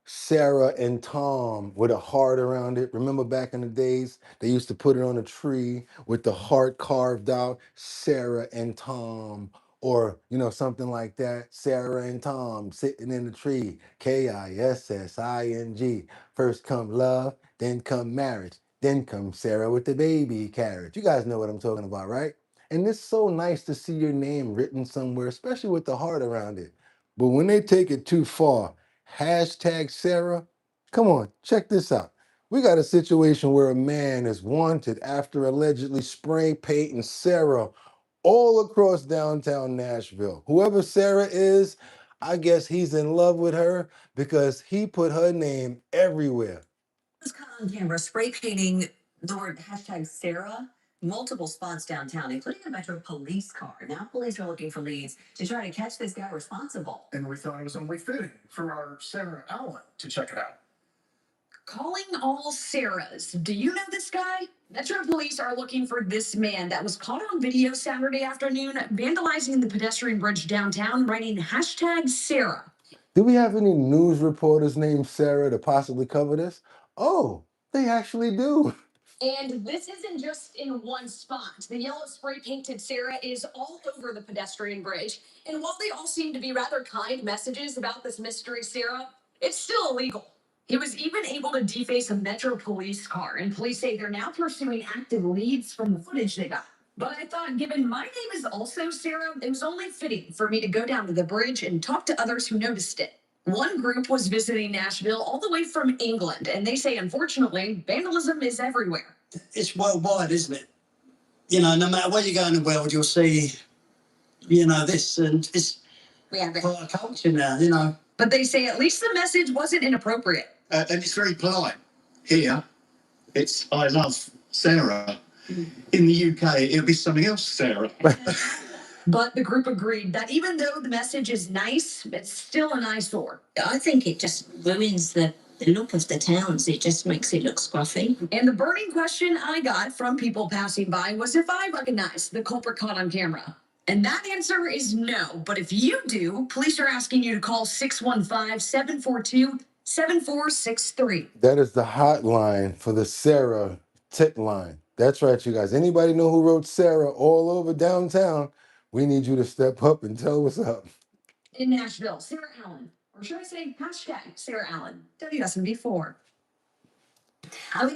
Sarah and Tom with a heart around it. Remember back in the days, they used to put it on a tree with the heart carved out. Sarah and Tom, or something like that. Sarah and Tom sitting in the tree. KISSING. First come love, then come marriage, then come Sarah with the baby carriage. You guys know what I'm talking about, right? And it's so nice to see your name written somewhere, especially with the heart around it. But when they take it too far, hashtag Sarah, come on, check this out. We got a situation where a man is wanted after allegedly spray painting Sarah all across downtown Nashville. Whoever Sarah is, I guess he's in love with her because he put her name everywhere. Was caught on camera spray painting the word hashtag Sarah multiple spots downtown, including a Metro police car. Now police are looking for leads to try to catch this guy responsible. And we thought it was only fitting for our Sarah Allen to check it out. Calling all Sarahs. Do you know this guy? Metro police are looking for this man that was caught on video Saturday afternoon vandalizing the pedestrian bridge downtown, writing hashtag Sarah. Do we have any news reporters named Sarah to possibly cover this? Oh, they actually do. And this isn't just in one spot. The yellow spray painted Sarah is all over the pedestrian bridge. And while they all seem to be rather kind messages about this mystery Sarah, it's still illegal. He was even able to deface a Metro police car, and police say they're now pursuing active leads from the footage they got. But I thought, given my name is also Sarah, it was only fitting for me to go down to the bridge and talk to others who noticed it. One group was visiting Nashville all the way from England, and they say, unfortunately, vandalism is everywhere. It's worldwide, isn't it? No matter where you go in the world, you'll see, this, and it's part of culture now, But they say at least the message wasn't inappropriate. And it's very polite. Here, it's I love Sarah. In the UK, it'll be something else, Sarah. But the group agreed that even though the message is nice, it's still an eyesore. I think it just ruins the look of the towns. It just makes it look scruffy. And the burning question I got from people passing by was if I recognized the culprit caught on camera. And that answer is no. But if you do, police are asking you to call 615-742-7463. That is the hotline for the Sarah tip line. That's right, you guys. Anybody know who wrote Sarah all over downtown? We need you to step up and tell what's up. In Nashville, Sarah Allen. Or should I say hashtag Sarah Allen, WSMV4.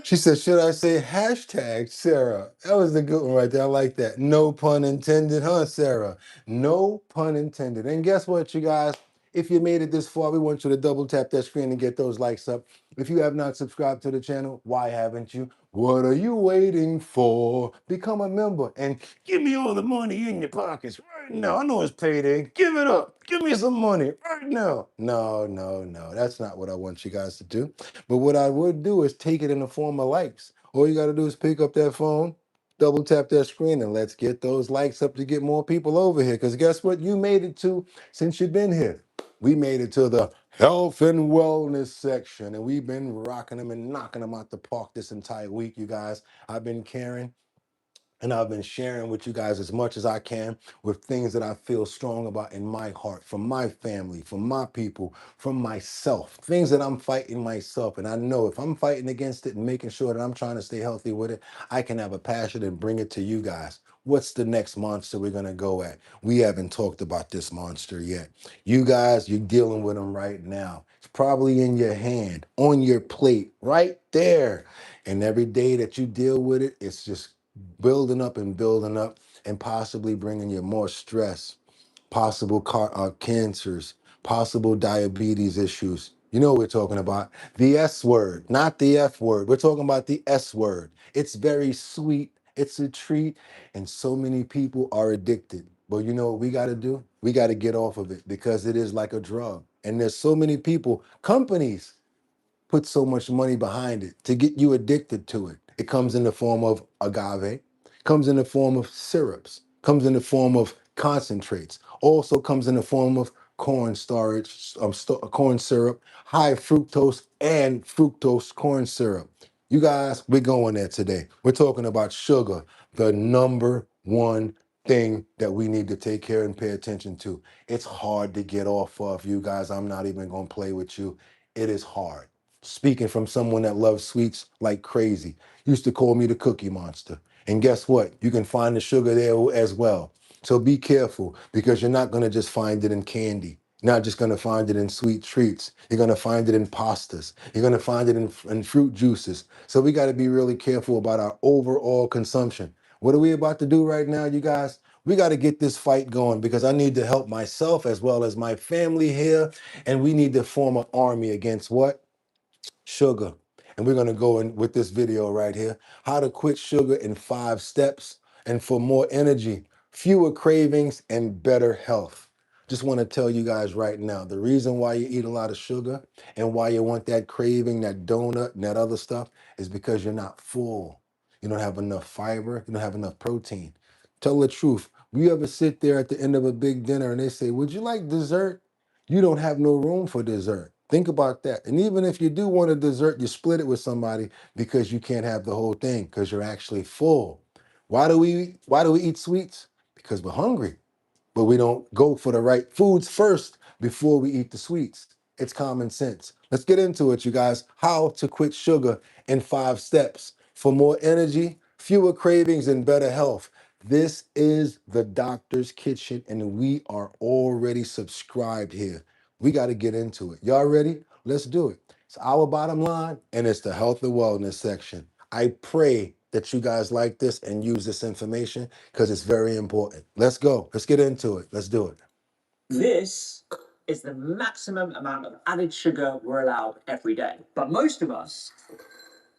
She said, should I say hashtag Sarah? That was the good one right there. I like that. No pun intended, huh, Sarah? No pun intended. And guess what, you guys? If you made it this far, we want you to double tap that screen and get those likes up. If you have not subscribed to the channel, why haven't you? What are you waiting for? Become a member and give me all the money in your pockets right now. I know it's payday. Give it up. Give me some money right now. No. That's not what I want you guys to do. But what I would do is take it in the form of likes. All you got to do is pick up that phone, double tap that screen, and let's get those likes up to get more people over here. Because guess what? You made it to since you've been here. We made it to the health and wellness section, and we've been rocking them and knocking them out the park this entire week, you guys. I've been caring. And I've been sharing with you guys as much as I can with things that I feel strong about in my heart, from my family, from my people, from myself, things that I'm fighting myself. And I know if I'm fighting against it and making sure that I'm trying to stay healthy with it, I can have a passion and bring it to you guys. What's the next monster we're going to go at? We haven't talked about this monster yet. You guys, you're dealing with them right now. It's probably in your hand, on your plate, right there. And every day that you deal with it, it's just building up and possibly bringing you more stress, possible cancers, possible diabetes issues. You know what we're talking about. The S word, not the F word. We're talking about the S word. It's very sweet. It's a treat. And so many people are addicted. But you know what we got to do? We got to get off of it because it is like a drug. And there's so many people, companies, put so much money behind it to get you addicted to it. It comes in the form of agave, comes in the form of syrups, comes in the form of concentrates, also comes in the form of corn starch, corn syrup, high fructose and fructose corn syrup. You guys, we're going there today. We're talking about sugar, the number one thing that we need to take care and pay attention to. It's hard to get off of, you guys. I'm not even going to play with you. It is hard. Speaking from someone that loves sweets like crazy, used to call me the cookie monster. And guess what? You can find the sugar there as well. So be careful, because you're not going to just find it in candy. You're not just going to find it in sweet treats. You're going to find it in pastas. You're going to find it in fruit juices. So we got to be really careful about our overall consumption. What are we about to do right now, you guys? We got to get this fight going, because I need to help myself as well as my family here. And we need to form an army against what? Sugar. And we're going to go in with this video right here: how to quit sugar in 5 steps, and for more energy, fewer cravings, and better health. Just want to tell you guys right now, the reason why you eat a lot of sugar and why you want that craving, that donut, and that other stuff, is because you're not full. You don't have enough fiber. You don't have enough protein. Tell the truth. You ever sit there at the end of a big dinner and they say, "Would you like dessert?" You don't have no room for dessert. Think about that. And even if you do want a dessert, you split it with somebody, because you can't have the whole thing, because you're actually full. Why do we eat sweets? Because we're hungry. But we don't go for the right foods first before we eat the sweets. It's common sense. Let's get into it, you guys. How to quit sugar in 5 steps for more energy, fewer cravings, and better health. This is the doctor's kitchen, and we are already subscribed here. We got to get into it. Y'all ready? Let's do it. It's our bottom line, and it's the health and wellness section. I pray that you guys like this and use this information, because it's very important. Let's go. Let's get into it. Let's do it. This is the maximum amount of added sugar we're allowed every day. But most of us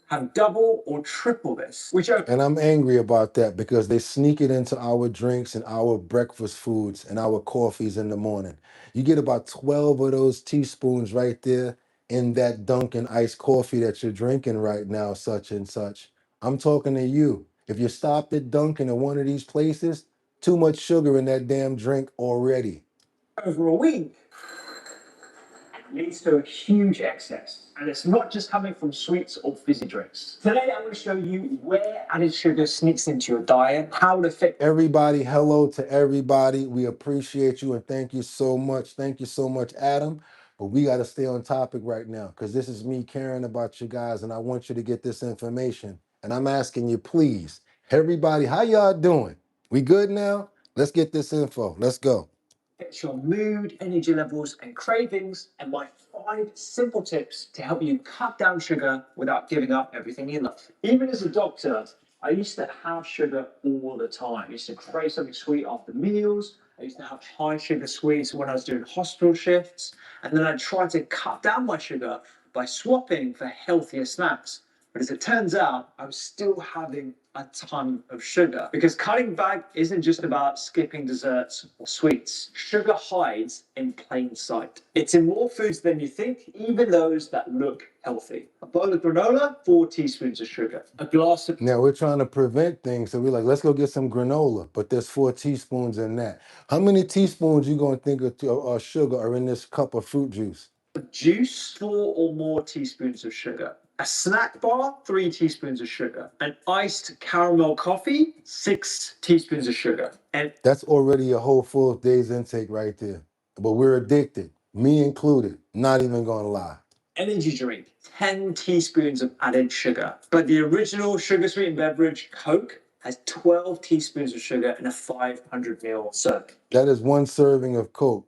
have double or triple this, which are. And I'm angry about that, because they sneak it into our drinks and our breakfast foods and our coffees in the morning. You get about 12 of those teaspoons right there in that Dunkin' iced coffee that you're drinking right now, such and such. I'm talking to you. If you stopped at Dunkin' or one of these places, too much sugar in that damn drink already. Over a week leads to a huge excess. And it's not just coming from sweets or fizzy drinks. Today, I'm going to show you where added sugar sneaks into your diet, how it affects. Everybody, hello to everybody. We appreciate you and thank you so much. Thank you so much, Adam. But we got to stay on topic right now, because this is me caring about you guys, and I want you to get this information. And I'm asking you, please, everybody, how y'all doing? We good now? Let's get this info. Let's go. Affects your mood, energy levels, and cravings, and my 5 simple tips to help you cut down sugar without giving up everything you love. Even as a doctor, I used to have sugar all the time. I used to crave something sweet after meals. I used to have high sugar sweets when I was doing hospital shifts. And then I tried to cut down my sugar by swapping for healthier snacks. But as it turns out, I was still having a ton of sugar, because cutting back isn't just about skipping desserts or sweets. Sugar hides in plain sight. It's in more foods than you think, even those that look healthy. A bowl of granola, 4 teaspoons of sugar. A glass of. Now we're trying to prevent things, so we're like, let's go get some granola, but there's 4 teaspoons in that. How many teaspoons you gonna think of sugar are in this cup of fruit juice? Juice, 4 or more teaspoons of sugar. A snack bar, 3 teaspoons of sugar. An iced caramel coffee, 6 teaspoons of sugar. And That's already a whole full day's intake right there. But we're addicted, me included, not even gonna lie. energy drink, 10 teaspoons of added sugar. But the original sugar sweetened beverage, Coke, has 12 teaspoons of sugar in a 500 ml serving. That is 1 serving of Coke.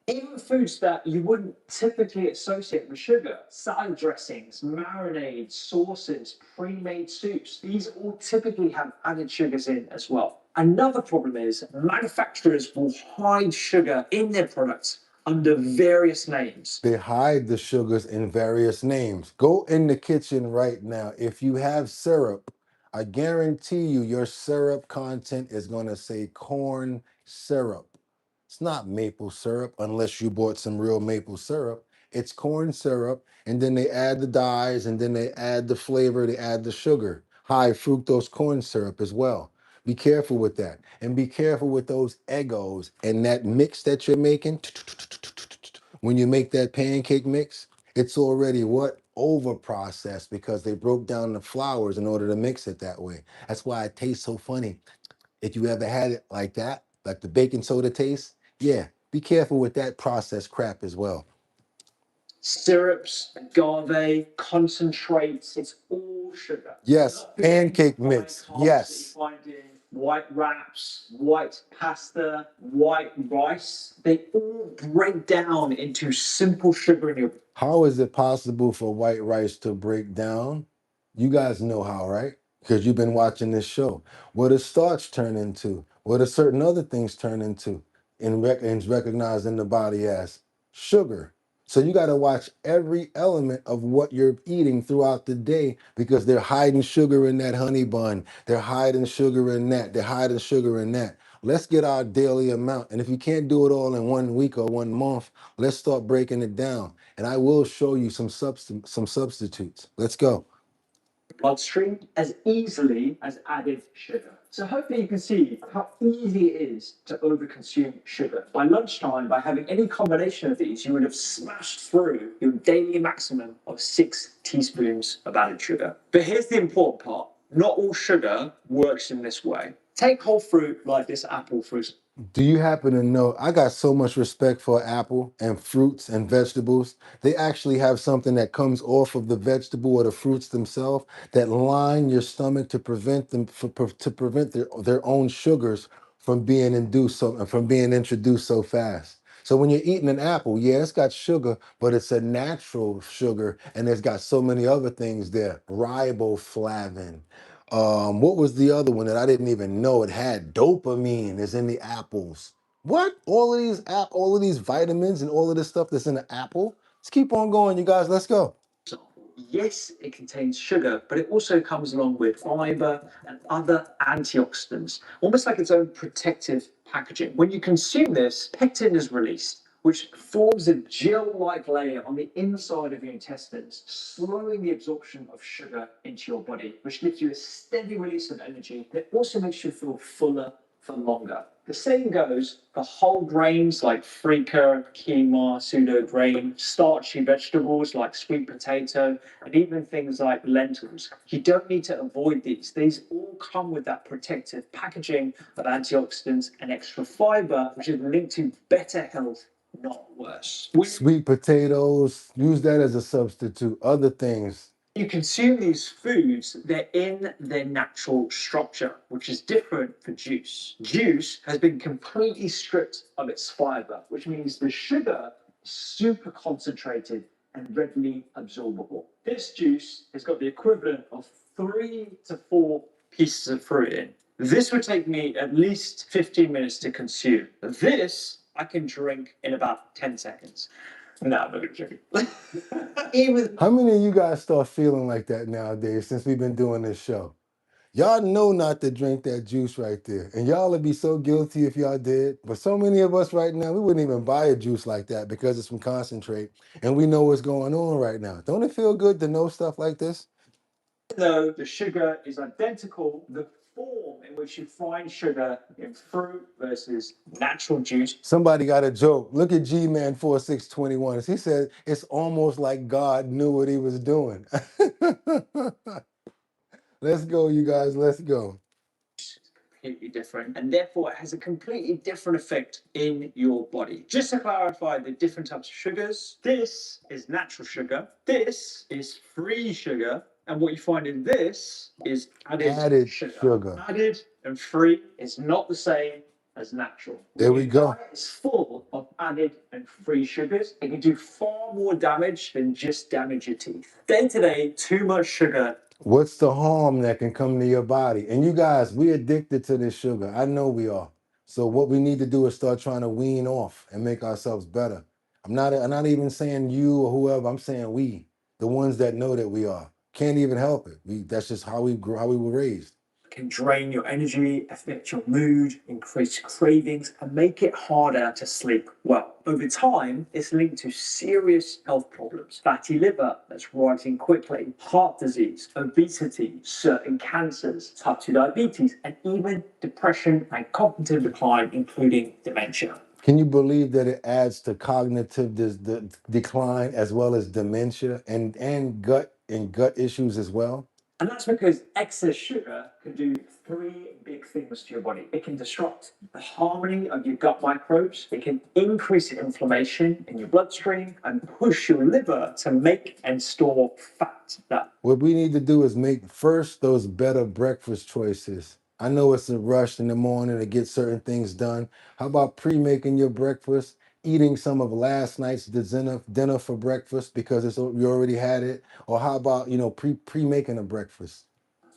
Even foods that you wouldn't typically associate with sugar, salad dressings, marinades, sauces, pre-made soups, these all typically have added sugars in as well. Another problem is manufacturers will hide sugar in their products under various names. They hide the sugars in various names. Go in the kitchen right now. If you have syrup, I guarantee you your syrup content is gonna say corn syrup. It's not maple syrup unless you bought some real maple syrup. It's corn syrup, and then they add the dyes, and then they add the flavor, they add the sugar. High fructose corn syrup as well. Be careful with that. And be careful with those Eggos and that mix that you're making. When you make that pancake mix, it's already what? Over processed, because they broke down the flours in order to mix it that way. That's why it tastes so funny. If you ever had it like that, like the baking soda taste, yeah, be careful with that processed crap as well. Syrups, agave, concentrates, it's all sugar. Yes, pancake mix. Yes. Finding white wraps, white pasta, white rice, they all break down into simple sugar in your. How is it possible for white rice to break down? You guys know how, right? Because you've been watching this show. What does starch turn into? What do certain other things turn into? And is recognized in the body as sugar. So you got to watch every element of what you're eating throughout the day because they're hiding sugar in that honey bun. They're hiding sugar in that. They're hiding sugar in that. Let's get our daily amount. And if you can't do it all in 1 week or 1 month, let's start breaking it down. And I will show you some substitutes. Let's go. Bloodstream as easily as added sugar. So hopefully you can see how easy it is to overconsume sugar. By lunchtime, by having any combination of these, you would have smashed through your daily maximum of 6 teaspoons of added sugar. But here's the important part. Not all sugar works in this way. Take whole fruit like this apple, for example. Do you happen to know, I got so much respect for apple and fruits and vegetables. They actually have something that comes off of the vegetable or the fruits themselves that line your stomach to prevent them to prevent their own sugars from being introduced so fast. So when you're eating an apple, yeah, it's got sugar, but it's a natural sugar, and it's got so many other things there. Riboflavin. What was the other one that I didn't even know it had? Dopamine is in the apples. What? All of these vitamins and all of this stuff that's in the apple? Let's keep on going, you guys. Let's go. Yes, it contains sugar, but it also comes along with fiber and other antioxidants, almost like its own protective packaging. When you consume this, pectin is released, which forms a gel-like layer on the inside of your intestines, slowing the absorption of sugar into your body, which gives you a steady release of energy. It also makes you feel fuller for longer. The same goes for whole grains like freekeh, quinoa, pseudo grain, starchy vegetables like sweet potato, and even things like lentils. You don't need to avoid these. These all come with that protective packaging of antioxidants and extra fiber, which is linked to better health, not worse. Sweet potatoes, use that as a substitute. Other things. You consume these foods, they're in their natural structure, which is different for juice. Juice has been completely stripped of its fiber, which means the sugar is super concentrated and readily absorbable. This juice has got the equivalent of 3 to 4 pieces of fruit in. This would take me at least 15 minutes to consume. This I can drink in about 10 seconds. No, I'm not gonna drink it. How many of you guys start feeling like that nowadays since we've been doing this show? Y'all know not to drink that juice right there. And y'all would be so guilty if y'all did. But so many of us right now, we wouldn't even buy a juice like that because it's from concentrate. And we know what's going on right now. Don't it feel good to know stuff like this? Though the sugar is identical, the form in which you find sugar in fruit versus natural juice. Somebody got a joke. Look at G-Man 4621. He said, it's almost like God knew what he was doing. Let's go, you guys. Let's go. Completely different, and therefore it has a completely different effect in your body. Just to clarify the different types of sugars, this is natural sugar, this is free sugar, and what you find in this is added sugar. Added and free is not the same as natural. There we go. It's full of added and free sugars. It can do far more damage than just damage your teeth. Day to day, too much sugar. What's the harm that can come to your body? And you guys, we're addicted to this sugar. I know we are. So what we need to do is start trying to wean off and make ourselves better. I'm not even saying you or whoever. I'm saying we, the ones that know that we are. Can't even help it. That's just how we grew, how we were raised. Can drain your energy, affect your mood, increase cravings, and make it harder to sleep well. Over time, it's linked to serious health problems. Fatty liver that's rising quickly, heart disease, obesity, certain cancers, type 2 diabetes, and even depression and cognitive decline, including dementia. Can you believe that it adds to cognitive decline as well as dementia and gut issues as well? And that's because excess sugar can do three big things to your body. It can disrupt the harmony of your gut microbes, it can increase inflammation in your bloodstream, and push your liver to make and store fat. That What we need to do is make first those better breakfast choices. I know it's a rush in the morning to get certain things done. How about pre-making your breakfast, eating some of last night's dinner for breakfast because you already had it? Or how about, pre-making a breakfast?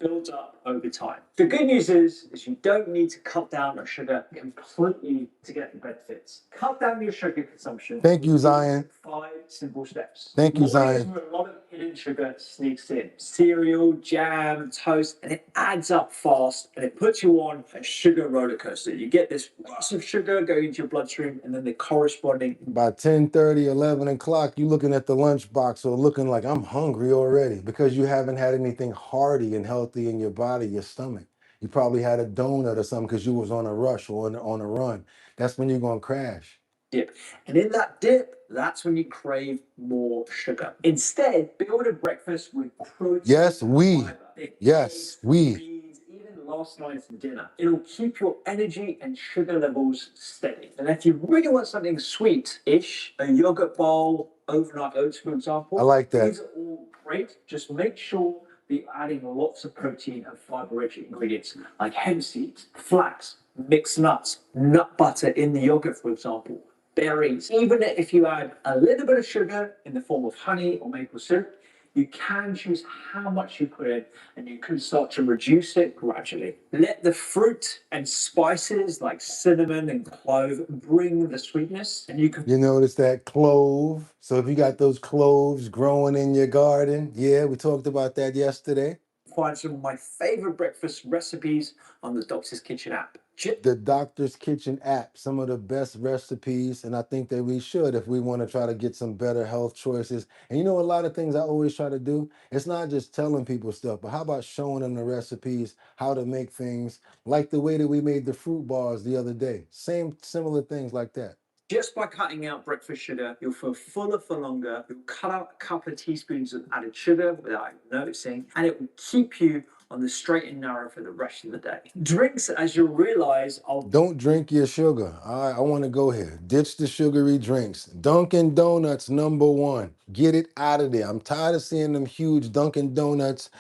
builds up over time. The good news is you don't need to cut down on sugar completely to get the benefits. Cut down your sugar consumption. Thank you, Zion. 5 simple steps. Thank you, Mornings Zion. where a lot of hidden sugar sneaks in. Cereal, jam, toast, and it adds up fast and it puts you on a sugar roller coaster. You get this rush of sugar going into your bloodstream and then the corresponding. By 10:30, 11 o'clock, you looking at the lunchbox or looking like I'm hungry already because you haven't had anything hearty and healthy in your body, your stomach. You probably had a donut or something because you was on a rush or on a run. That's when you're going to crash. Dip. And in that dip, that's when you crave more sugar. Instead, build a breakfast with protein. Yes, we. fiber, Yes, we. beans, even last night's dinner. It'll keep your energy and sugar levels steady. And if you really want something sweet-ish, a yogurt bowl, overnight oats, for example. I like that. These are all great. Just make sure that you're adding lots of protein and fiber-rich ingredients like hemp seeds, flax, mixed nuts, nut butter in the yogurt, for example. Berries. Even if you add a little bit of sugar in the form of honey or maple syrup, you can choose how much you put in and you can start to reduce it gradually. Let the fruit and spices like cinnamon and clove bring the sweetness and you can. You notice that clove? So if you got those cloves growing in your garden, yeah, we talked about that yesterday. Find some of my favorite breakfast recipes on the Doctor's Kitchen app. The Doctor's Kitchen app, some of the best recipes, and I think that we should if we want to try to get some better health choices. And a lot of things I always try to do, it's not just telling people stuff, but how about showing them the recipes, how to make things, like the way that we made the fruit bars the other day. Similar things like that. Just by cutting out breakfast sugar, you'll feel fuller for longer. You'll cut out a couple of teaspoons of added sugar without noticing, and it will keep you on the straight and narrow for the rest of the day. Drinks, as you'll realize, Don't drink your sugar. All right, I want to go here. Ditch the sugary drinks. Dunkin' Donuts, #1. Get it out of there. I'm tired of seeing them huge Dunkin' Donuts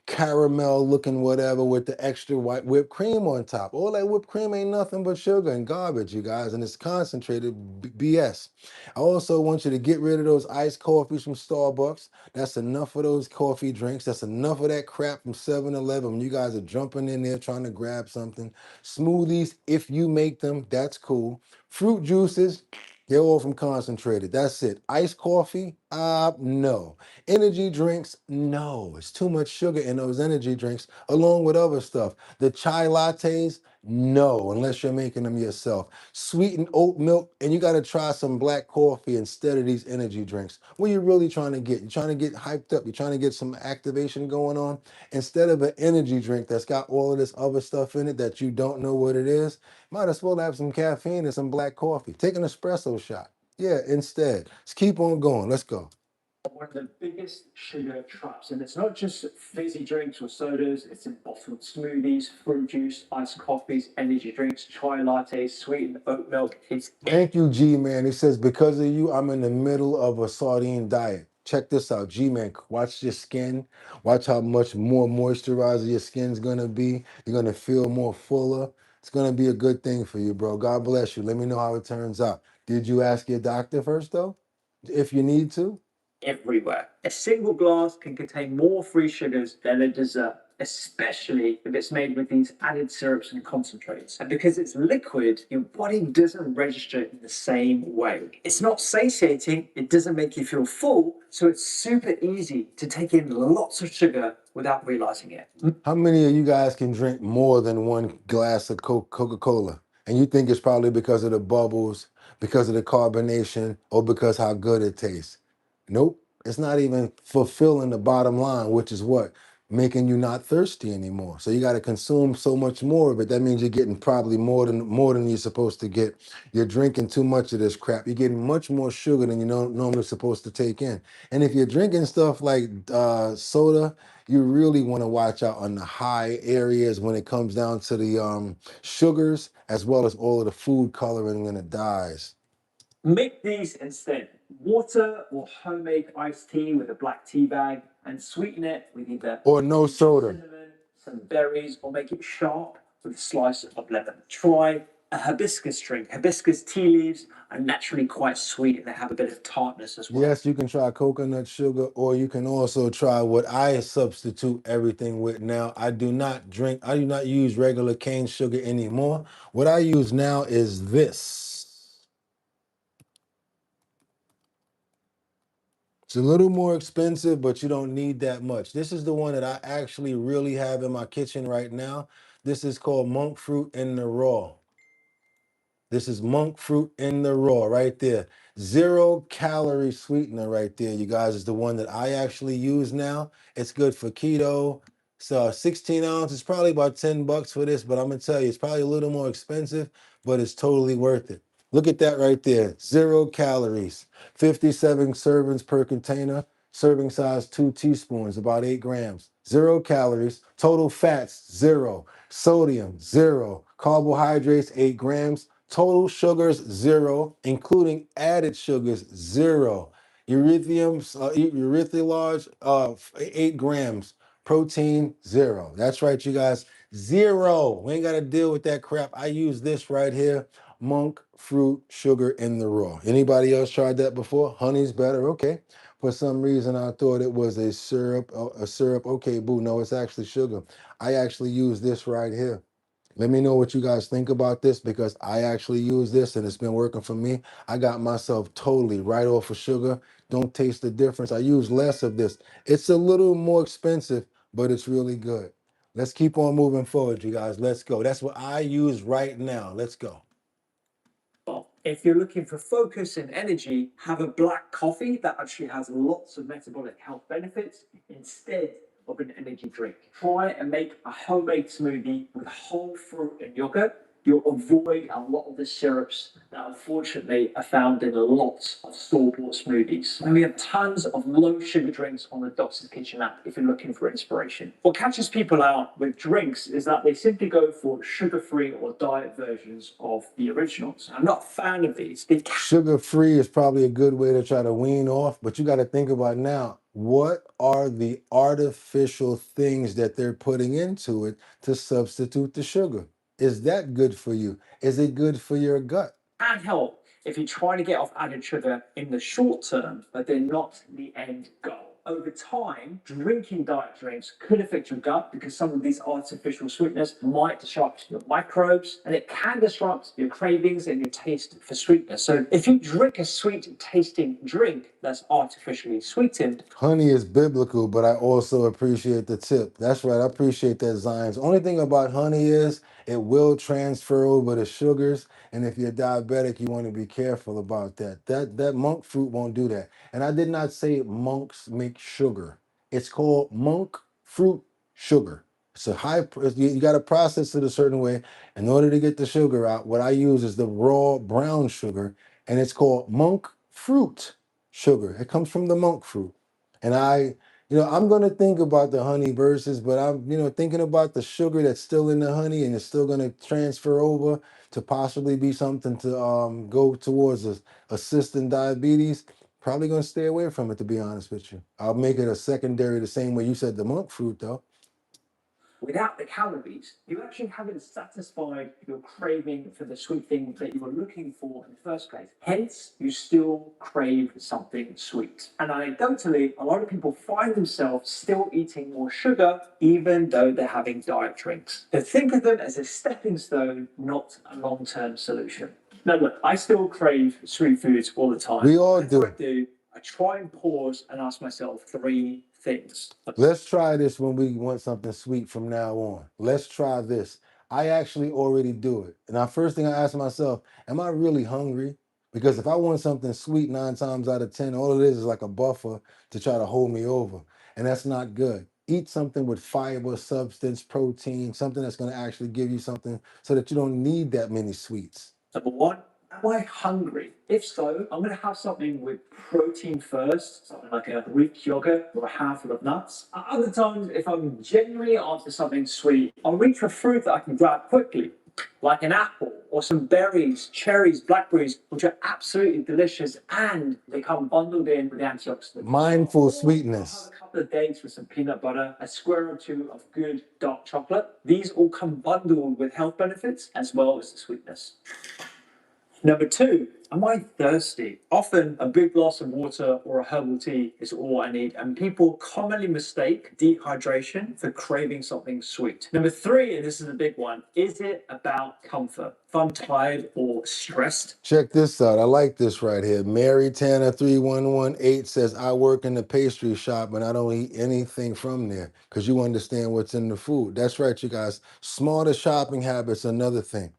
caramel looking whatever with the extra white whipped cream on top. All that whipped cream ain't nothing but sugar and garbage, you guys, and it's concentrated BS. I also want you to get rid of those iced coffees from Starbucks. That's enough of those coffee drinks. That's enough of that crap from 7-Eleven. When you guys are jumping in there trying to grab something. Smoothies, if you make them, that's cool. Fruit juices, they're all from concentrated. That's it. Iced coffee? No. Energy drinks? No. It's too much sugar in those energy drinks, along with other stuff. The chai lattes? No, unless you're making them yourself. Sweetened oat milk, and you got to try some black coffee instead of these energy drinks. What are you really trying to get? You're trying to get hyped up. You're trying to get some activation going on. Instead of an energy drink that's got all of this other stuff in it that you don't know what it is, might as well have some caffeine and some black coffee. Take an espresso shot. Yeah, instead. Let's keep on going. Let's go. One of the biggest sugar traps, and it's not just fizzy drinks or sodas, it's in bottled smoothies, fruit juice, iced coffees, energy drinks, chai lattes, sweetened oat milk. Thank you, G-Man. He says, because of you, I'm in the middle of a sardine diet. Check this out, G-Man. Watch your skin. Watch how much more moisturizer your skin's going to be. You're going to feel more fuller. It's going to be a good thing for you, bro. God bless you. Let me know how it turns out. Did you ask your doctor first, though? If you need to? Everywhere. A single glass can contain more free sugars than a dessert, especially if it's made with these added syrups and concentrates. And because it's liquid, your body doesn't register in the same way. It's not satiating, it doesn't make you feel full, so it's super easy to take in lots of sugar without realizing it. How many of you guys can drink more than one glass of Coca-Cola? And you think it's probably because of the bubbles, because of the carbonation, or because how good it tastes? Nope. It's not even fulfilling the bottom line, which is what? making you not thirsty anymore. So you got to consume so much more of it. That means you're getting probably more than you're supposed to get. You're drinking too much of this crap. You're getting much more sugar than you're normally supposed to take in. And if you're drinking stuff like soda, you really want to watch out on the high areas when it comes down to the sugars, as well as all of the food coloring and the dyes. Make these instead water or homemade iced tea with a black tea bag and sweeten it with either Or no soda. cinnamon, some berries, or make it sharp with a slice of lemon. Try a hibiscus drink. Hibiscus tea leaves are naturally quite sweet and they have a bit of tartness as well. Yes, you can try coconut sugar, or you can also try what I substitute everything with now. I do not use regular cane sugar anymore. What I use now is this. It's a little more expensive, but you don't need that much. This is the one that I actually really have in my kitchen right now. This is called monk fruit in the raw. This is monk fruit in the raw right there. 0-calorie sweetener right there, you guys, is the one that I actually use now. It's good for keto. So 16 ounces, probably about $10 for this, but I'm gonna tell you, it's probably a little more expensive, but it's totally worth it. Look at that right there, 0 calories, 57 servings per container, serving size 2 teaspoons, about 8 grams. 0 calories, total fats, 0, sodium, 0, carbohydrates, 8 grams, total sugars, 0, including added sugars, 0. Erythritol, 8 grams. Protein, 0. That's right, you guys, 0. We ain't got to deal with that crap. I use this right here, monk fruit sugar in the raw. Anybody else tried that before? Honey's better, okay. For some reason, I thought it was a syrup. Okay, boo, no, it's actually sugar. I actually use this right here. Let me know what you guys think about this, because I actually use this and it's been working for me. I got myself totally right off of sugar. Don't taste the difference. I use less of this. It's a little more expensive, but it's really good. Let's keep on moving forward, you guys. Let's go. That's what I use right now. Let's go. If you're looking for focus and energy, have a black coffee that actually has lots of metabolic health benefits instead of an energy drink. Try and make a homemade smoothie with whole fruit and yogurt. You'll avoid a lot of the syrups that unfortunately are found in lots of store-bought smoothies. And we have tons of low sugar drinks on the Doctor's Kitchen app if you're looking for inspiration. What catches people out with drinks is that they simply go for sugar-free or diet versions of the originals. I'm not a fan of these. Sugar-free is probably a good way to try to wean off, but you got to think about now, what are the artificial things that they're putting into it to substitute the sugar? Is that good for you? Is it good for your gut? Can help if you're trying to get off added sugar in the short term, but they're not the end goal. Over time, drinking diet drinks could affect your gut because some of these artificial sweeteners might disrupt your microbes and it can disrupt your cravings and your taste for sweetness. So if you drink a sweet tasting drink that's artificially sweetened, honey is biblical, but I also appreciate the tip. That's right, I appreciate that, Zions. Only thing about honey is it will transfer over to sugars, and if you're diabetic, you want to be careful about that. That monk fruit won't do that. And I did not say monks make sugar. It's called monk fruit sugar. It's a you got to process it a certain way in order to get the sugar out. What I use is the raw brown sugar, and it's called monk fruit sugar. It comes from the monk fruit. And I'm going to think about the honey versus, but I'm, thinking about the sugar that's still in the honey and it's still going to transfer over to possibly be something to go towards assisting diabetes. Probably going to stay away from it, to be honest with you. I'll make it a secondary the same way you said the monk fruit, though. without the calories, you actually haven't satisfied your craving for the sweet thing that you were looking for in the first place. Hence, you still crave something sweet. And anecdotally, a lot of people find themselves still eating more sugar, even though they're having diet drinks. So think of them as a stepping stone, not a long-term solution. Now, look, I still crave sweet foods all the time. We all do. I try and pause and ask myself three things. Let's try this when we want something sweet from now on. Let's try this. I actually already do it. And the first thing I ask myself, am I really hungry? Because if I want something sweet 9 times out of 10, all it is like a buffer to try to hold me over. And that's not good. Eat something with fiber, substance, protein, something that's going to actually give you something so that you don't need that many sweets. Number one, am I hungry? If so, I'm going to have something with protein first, something like a Greek yogurt or a handful of nuts. At other times, if I'm genuinely after something sweet, I'll reach for fruit that I can grab quickly, like an apple or some berries, cherries, blackberries, which are absolutely delicious and they come bundled in with antioxidants. Mindful I'll sweetness. have a couple of dates with some peanut butter, a square or two of good dark chocolate. These all come bundled with health benefits as well as the sweetness. Number two, am I thirsty? Often a big glass of water or a herbal tea is all I need, and people commonly mistake dehydration for craving something sweet. Number three, and this is a big one, is it about comfort? If I'm tired or stressed. Check this out. I like this right here. Mary Tanner 3118 says, I work in the pastry shop and I don't eat anything from there because you understand what's in the food. That's right, you guys. Smarter shopping habits, another thing.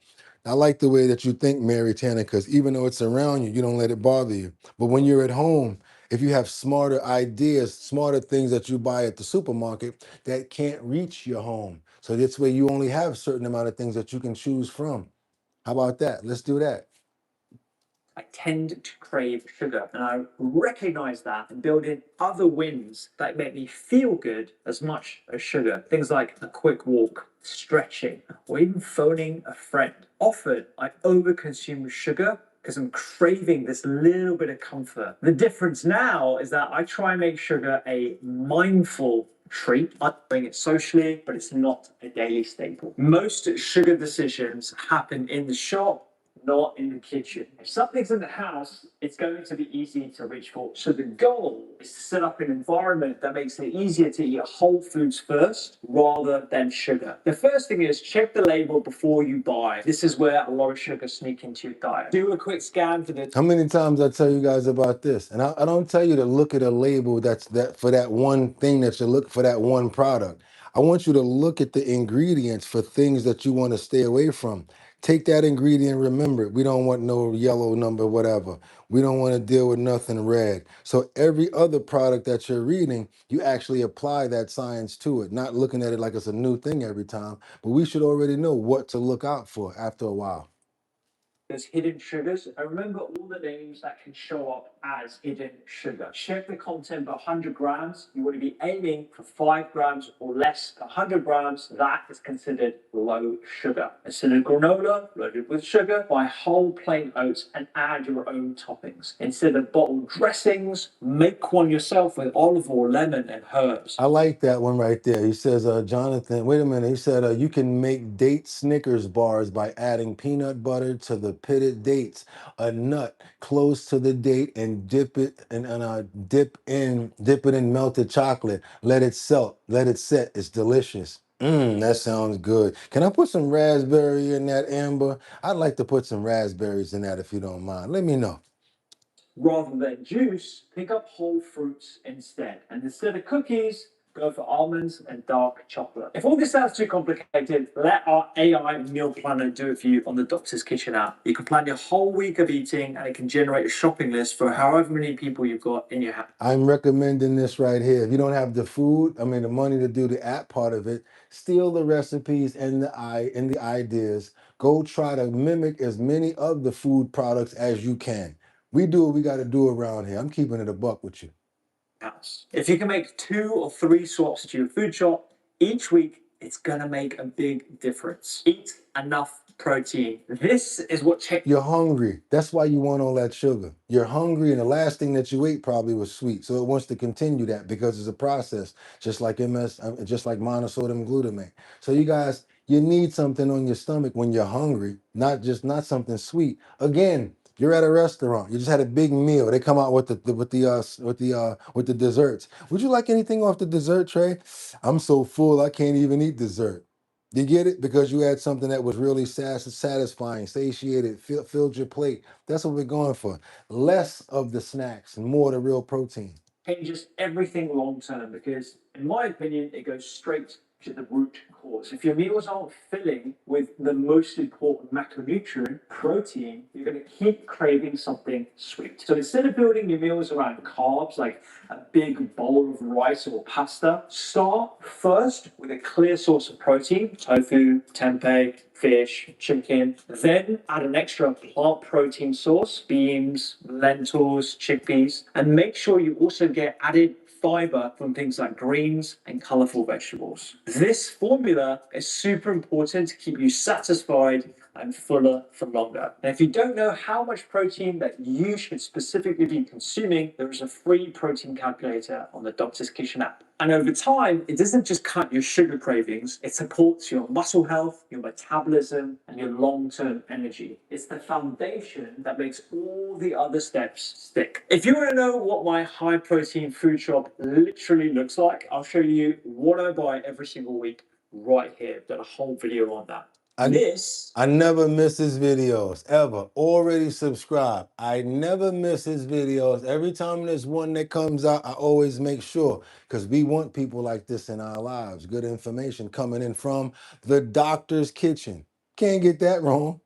I like the way that you think, Mary Tanner, because even though it's around you, you don't let it bother you. But when you're at home, if you have smarter ideas, smarter things that you buy at the supermarket that can't reach your home. So this way you only have a certain amount of things that you can choose from. How about that? Let's do that. I tend to crave sugar, and I recognize that and build in other wins that make me feel good as much as sugar. Things like a quick walk, stretching, or even phoning a friend. Often I overconsume sugar because I'm craving this little bit of comfort. The difference now is that I try and make sugar a mindful treat. I'm doing it socially, but it's not a daily staple. Most sugar decisions happen in the shop, not in the kitchen. If something's in the house, it's going to be easy to reach for. So the goal is to set up an environment that makes it easier to eat whole foods first rather than sugar. The first thing is check the label before you buy. This is where a lot of sugar sneak into your diet. Do a quick scan for the. How many times I tell you guys about this? And I don't tell you to look at a label that's that for that one thing that you look for, that one product. I want you to look at the ingredients for things that you want to stay away from. Take that ingredient, remember it. We don't want no yellow number, whatever. We don't want to deal with nothing red. So every other product that you're reading, you actually apply that science to it, not looking at it like it's a new thing every time. But we should already know what to look out for after a while. There's hidden sugars. And remember all the names that can show up as hidden sugar. Check the content per 100 grams. You want to be aiming for 5 grams or less per 100 grams. That is considered low sugar. Instead of granola loaded with sugar, buy whole plain oats and add your own toppings. Instead of bottled dressings, make one yourself with olive oil, lemon, and herbs. I like that one right there. He says, Jonathan, wait a minute. He said, you can make date Snickers bars by adding peanut butter to the pitted dates, a nut close to the date, and dip it in melted chocolate. Let it set. It's delicious. That sounds good. Can I put some raspberry in that, Amber? I'd like to put some raspberries in that if you don't mind. Let me know. Rather than juice, pick up whole fruits instead. And instead of cookies, go for almonds and dark chocolate. If all this sounds too complicated, let our AI meal planner do it for you on the Doctor's Kitchen app. You can plan your whole week of eating and it can generate a shopping list for however many people you've got in your house. I'm recommending this right here. If you don't have the the money to do the app part of it, steal the recipes and the ideas. Go try to mimic as many of the food products as you can. We do what we got to do around here. I'm keeping it a buck with you. House. If you can make 2 or 3 swaps to your food shop each week, it's gonna make a big difference. Eat enough protein. This is what You're hungry. That's why you want all that sugar. You're hungry, and the last thing that you ate probably was sweet. So it wants to continue that because it's a process, just like monosodium glutamate. So you guys, you need something on your stomach when you're hungry, not something sweet. Again, you're at a restaurant. You just had a big meal. They come out with the desserts. Would you like anything off the dessert tray? I'm so full I can't even eat dessert. You get it? Because you had something that was really satisfying, satiated, filled your plate. That's what we're going for. Less of the snacks and more the real protein. changes everything long term because, in my opinion, it goes straight to the root cause. If your meals aren't filling with the most important macronutrient, protein, you're going to keep craving something sweet. So instead of building your meals around carbs, like a big bowl of rice or pasta, start first with a clear source of protein, tofu, tempeh, fish, chicken, then add an extra plant protein source, beans, lentils, chickpeas, and make sure you also get added fiber from things like greens and colorful vegetables. This formula is super important to keep you satisfied and fuller for longer. And if you don't know how much protein that you should specifically be consuming, there is a free protein calculator on the Doctor's Kitchen app. And over time, it doesn't just cut your sugar cravings, it supports your muscle health, your metabolism, and your long-term energy. It's the foundation that makes all the other steps stick. If you want to know what my high-protein food shop literally looks like, I'll show you what I buy every single week right here. I've done a whole video on that. I never miss his videos, ever. Already subscribed. I never miss his videos. Every time there's one that comes out, I always make sure, because we want people like this in our lives. Good information coming in from the Doctor's Kitchen. Can't get that wrong.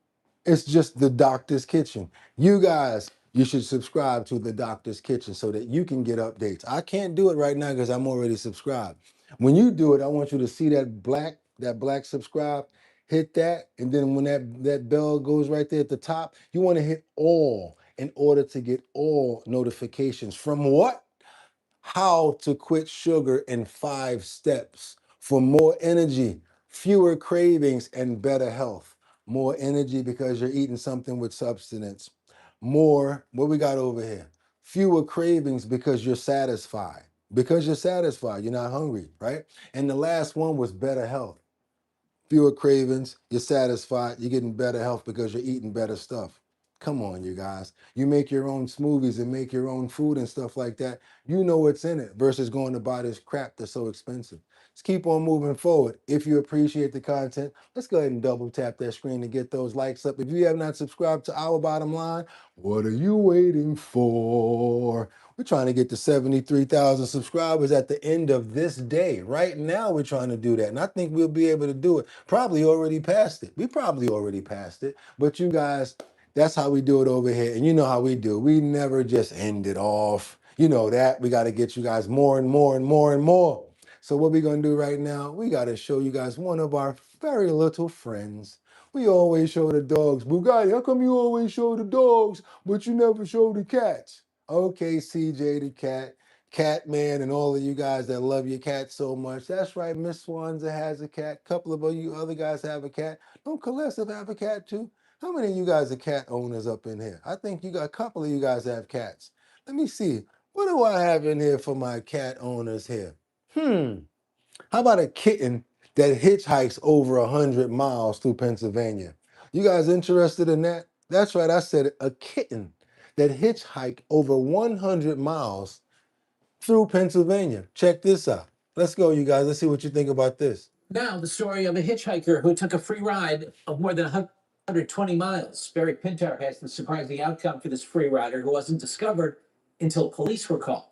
It's just the Doctor's Kitchen. You guys, you should subscribe to the Doctor's Kitchen so that you can get updates. I can't do it right now because I'm already subscribed. When you do it, I want you to see that black subscribe. Hit that, and then when that bell goes right there at the top, you want to hit all in order to get all notifications from what? How to quit sugar in 5 steps for more energy, fewer cravings, and better health. More energy because you're eating something with substance. More, what we got over here? Fewer cravings because you're satisfied. Because you're satisfied, you're not hungry, right? And the last one was better health. Fewer cravings, you're satisfied, you're getting better health because you're eating better stuff. Come on, you guys. You make your own smoothies and make your own food and stuff like that. You know what's in it versus going to buy this crap that's so expensive. Let's keep on moving forward. If you appreciate the content, let's go ahead and double tap that screen to get those likes up. If you have not subscribed to Our Bottom Line, what are you waiting for? We're trying to get to 73,000 subscribers at the end of this day. Right now, we're trying to do that. And I think we'll be able to do it. Probably already passed it. We probably already passed it. But you guys, that's how we do it over here. And you know how we do. We never just end it off. You know that. We got to get you guys more and more and more and more. So what we're going to do right now, we got to show you guys one of our very little friends. We always show the dogs. Boogotti, how come you always show the dogs, but you never show the cats? Okay, CJ the cat, Cat Man, and all of you guys that love your cat so much. That's right, Miss Swanza has a cat. A couple of you other guys have a cat. Don't Calessa have a cat too? How many of you guys are cat owners up in here? I think you got a couple of you guys have cats. Let me see. What do I have in here for my cat owners here? How about a kitten that hitchhikes over 100 miles through Pennsylvania? You guys interested in that? That's right, I said it, a kitten that hitchhiked over 100 miles through Pennsylvania. Check this out. Let's go, you guys. Let's see what you think about this. Now, the story of a hitchhiker who took a free ride of more than 120 miles. Barry Pintar has the surprising outcome for this free rider who wasn't discovered until police were called.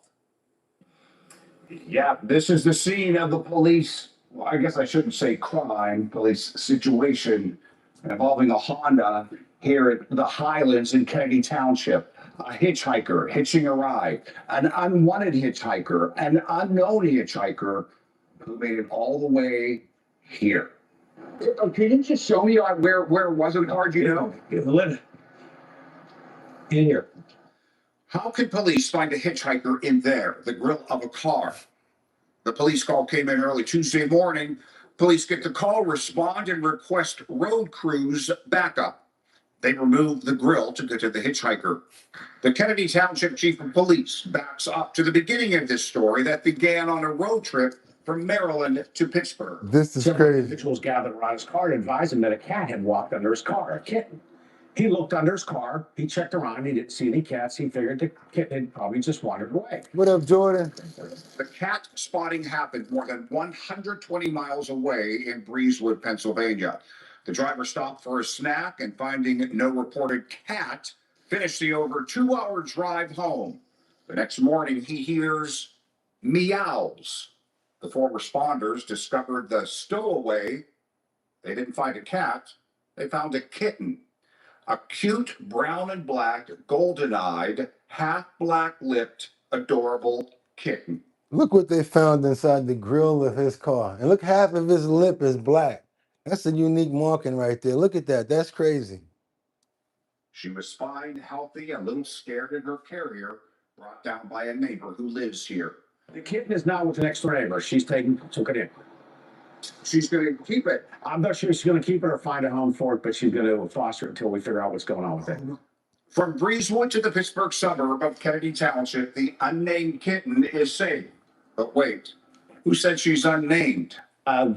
Yeah, this is the scene of the police, well, I guess I shouldn't say crime, police situation involving a Honda here at the Highlands in Kennedy Township. A hitchhiker hitching a ride, an unwanted hitchhiker, an unknown hitchhiker who made it all the way here. Can you just show me where was it hard, you know? In here. How can police find a hitchhiker in there, the grill of a car? The police call came in early Tuesday morning. Police get the call, respond, and request road crews backup. They remove the grill to get to the hitchhiker. The Kennedy Township Chief of Police backs up to the beginning of this story that began on a road trip from Maryland to Pittsburgh. This is Several crazy. individuals gathered around his car and advised him that a cat had walked under his car, a kitten. He looked under his car, he checked around, he didn't see any cats, he figured the kitten had probably just wandered away. What up, Jordan? The cat spotting happened more than 120 miles away in Breezewood, Pennsylvania. The driver stopped for a snack and finding no reported cat, finished the over 2-hour drive home. The next morning, he hears meows The four responders discovered the stowaway. They didn't find a cat. They found a kitten, a cute brown and black, golden-eyed, half black-lipped, adorable kitten. Look what they found inside the grill of his car. And look, half of his lip is black. That's a unique marking right there. Look at that. That's crazy. She was fine, healthy, a little scared in her carrier, brought down by a neighbor who lives here. The kitten is now with the next door neighbor. Took it in. She's going to keep it. I'm not sure she's going to keep it or find a home for it, but she's going to foster it until we figure out what's going on with it. From Breezewood to the Pittsburgh suburb of Kennedy Township, the unnamed kitten is safe. But wait, who said she's unnamed?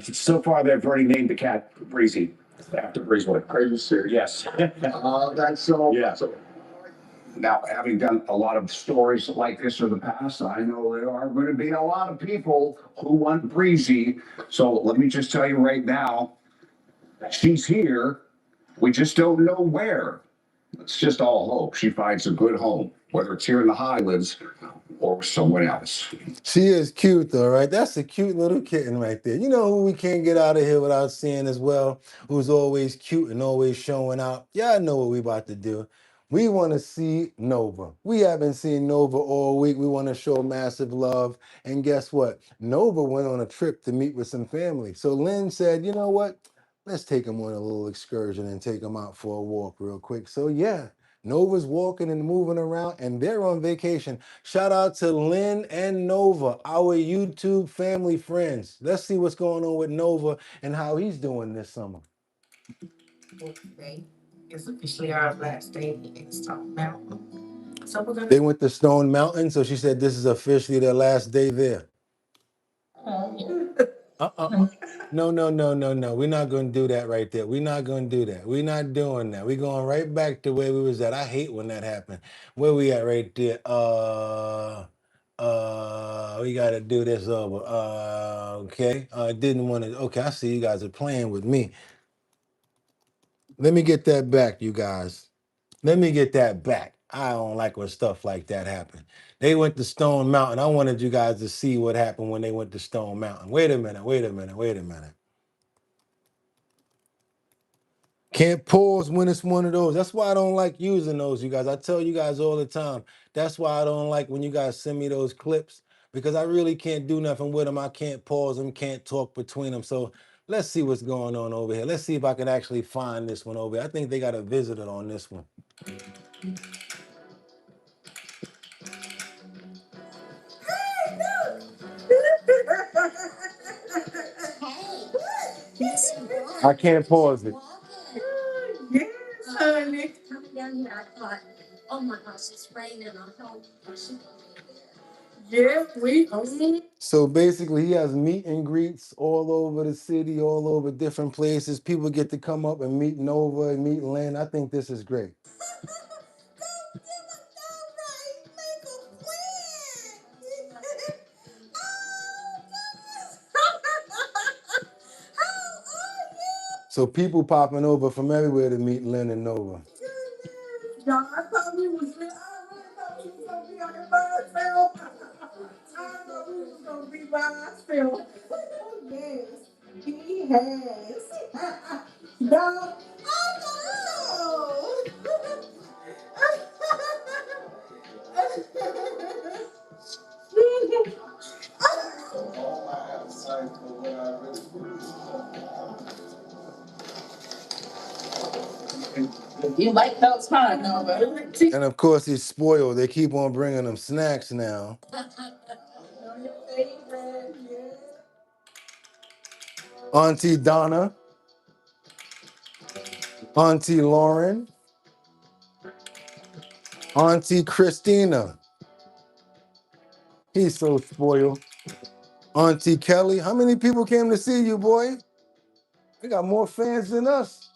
So far, they've already named the cat Breezy after Breezewood. Are you serious? Yes. That's so. Yeah. Now, having done a lot of stories like this in the past, I know there are going to be a lot of people who want Breezy. So let me just tell you right now, she's here. We just don't know where. Let's just all hope she finds a good home, whether it's here in the Highlands or with someone else. She is cute though, right? That's a cute little kitten right there. You know who we can't get out of here without seeing as well, who's always cute and always showing out. Y'all know what we about to do. We want to see Nova. We haven't seen Nova all week. We want to show massive love. And guess what? Nova went on a trip to meet with some family. So Lynn said, you know what? Let's take them on a little excursion and take them out for a walk real quick. So yeah, Nova's walking and moving around and they're on vacation. Shout out to Lynn and Nova, our YouTube family friends. Let's see what's going on with Nova and how he's doing this summer. Today is officially our last day in Stone Mountain. So we're gonna. They went to Stone Mountain, so she said this is officially their last day there. No. We're not going to do that right there. We're not going to do that. We're not doing that. We're going right back to where we was at. I hate when that happened. Where we at right there? We got to do this over. Okay. Didn't want to. Okay, I see you guys are playing with me. Let me get that back, you guys. Let me get that back. I don't like when stuff like that happen. They went to Stone Mountain. I wanted you guys to see what happened when they went to Stone Mountain. Wait a minute. Can't pause when it's one of those. That's why I don't like using those, you guys. I tell you guys all the time. That's why I don't like when you guys send me those clips, because I really can't do nothing with them. I can't pause them, can't talk between them. So let's see what's going on over here. Let's see if I can actually find this one over here. I think they got a visitor on this one. I can't pause it. Yes, honey. Coming down here, I thought, oh my gosh, it's raining. I hope she. Yeah, we. So basically, he has meet and greets all over the city, all over different places. People get to come up and meet Nova and meet Lynn. I think this is great. So people popping over from everywhere to meet Lynn and Nova. Y'all, I thought we was. I really thought we was gonna be out here by ourselves. I thought we was gonna be by ourselves. Yes, he has. No. Oh no. You like those fun, Nova. And of course, he's spoiled. They keep on bringing him snacks now. Auntie Donna, Auntie Lauren, Auntie Christina. He's so spoiled. Auntie Kelly. How many people came to see you, boy? We got more fans than us.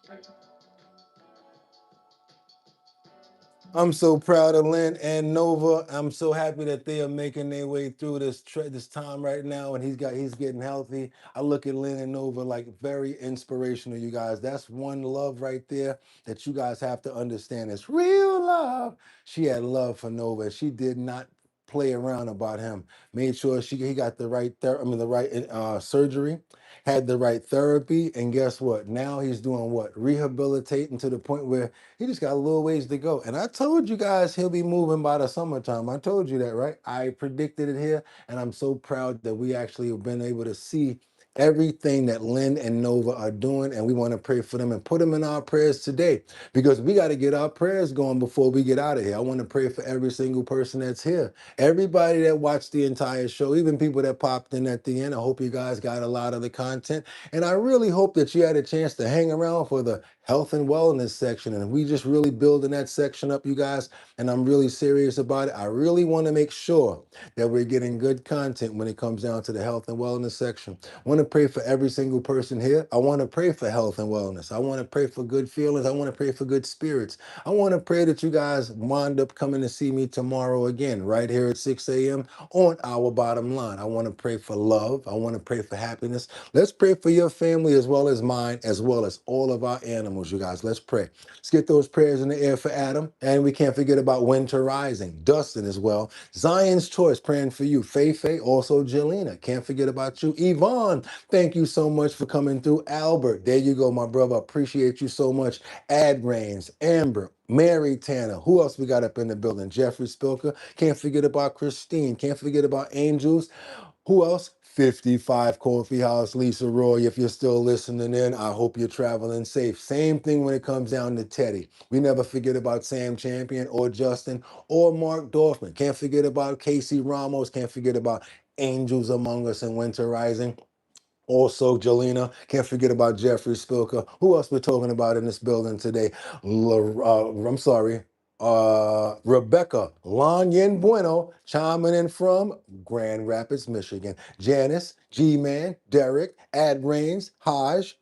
I'm so proud of Lynn and Nova. I'm so happy that they are making their way through this time right now, and he's getting healthy. I look at Lynn and Nova like very inspirational, you guys. That's one love right there that you guys have to understand. It's real love. She had love for Nova. She did not play around about him. Made sure he got the right surgery, had the right therapy, and guess what? Now he's doing what? Rehabilitating to the point where he just got a little ways to go. And I told you guys he'll be moving by the summertime. I told you that, right? I predicted it here, and I'm so proud that we actually have been able to see everything that Lynn and Nova are doing, and we want to pray for them and put them in our prayers today because we got to get our prayers going before we get out of here. I want to pray for every single person that's here, everybody that watched the entire show, even people that popped in at the end. I hope you guys got a lot of the content, and I really hope that you had a chance to hang around for the health and wellness section, and we just really building that section up, you guys, and I'm really serious about it. I really want to make sure that we're getting good content when it comes down to the health and wellness section. I want to pray for every single person here. I want to pray for health and wellness. I want to pray for good feelings. I want to pray for good spirits. I want to pray that you guys wind up coming to see me tomorrow again, right here at 6 a.m. on Our Bottom Line. I want to pray for love. I want to pray for happiness. Let's pray for your family as well as mine, as well as all of our animals, you guys. Let's pray. Let's get those prayers in the air for Adam. And we can't forget about Winter Rising, Dustin as well. Zion's Choice, praying for you. Faye, also Jelena. Can't forget about you. Yvonne, thank you so much for coming through. Albert, there you go, my brother. Appreciate you so much. Ad Rains, Amber, Mary Tanner. Who else we got up in the building? Jeffrey Spilker. Can't forget about Christine. Can't forget about Angels. Who else? 55 Coffee House, Lisa Roy. If you're still listening in, I hope you're traveling safe. Same thing when it comes down to Teddy. We never forget about Sam Champion or Justin or Mark Dorfman. Can't forget about Casey Ramos. Can't forget about Angels Among Us and Winter Rising. Also, Jolena, can't forget about Jeffrey Spilker. Who else we're talking about in this building today? Rebecca Lanyen Bueno, chiming in from Grand Rapids, Michigan. Janice, G-Man, Derek, Ad Rains, Haj,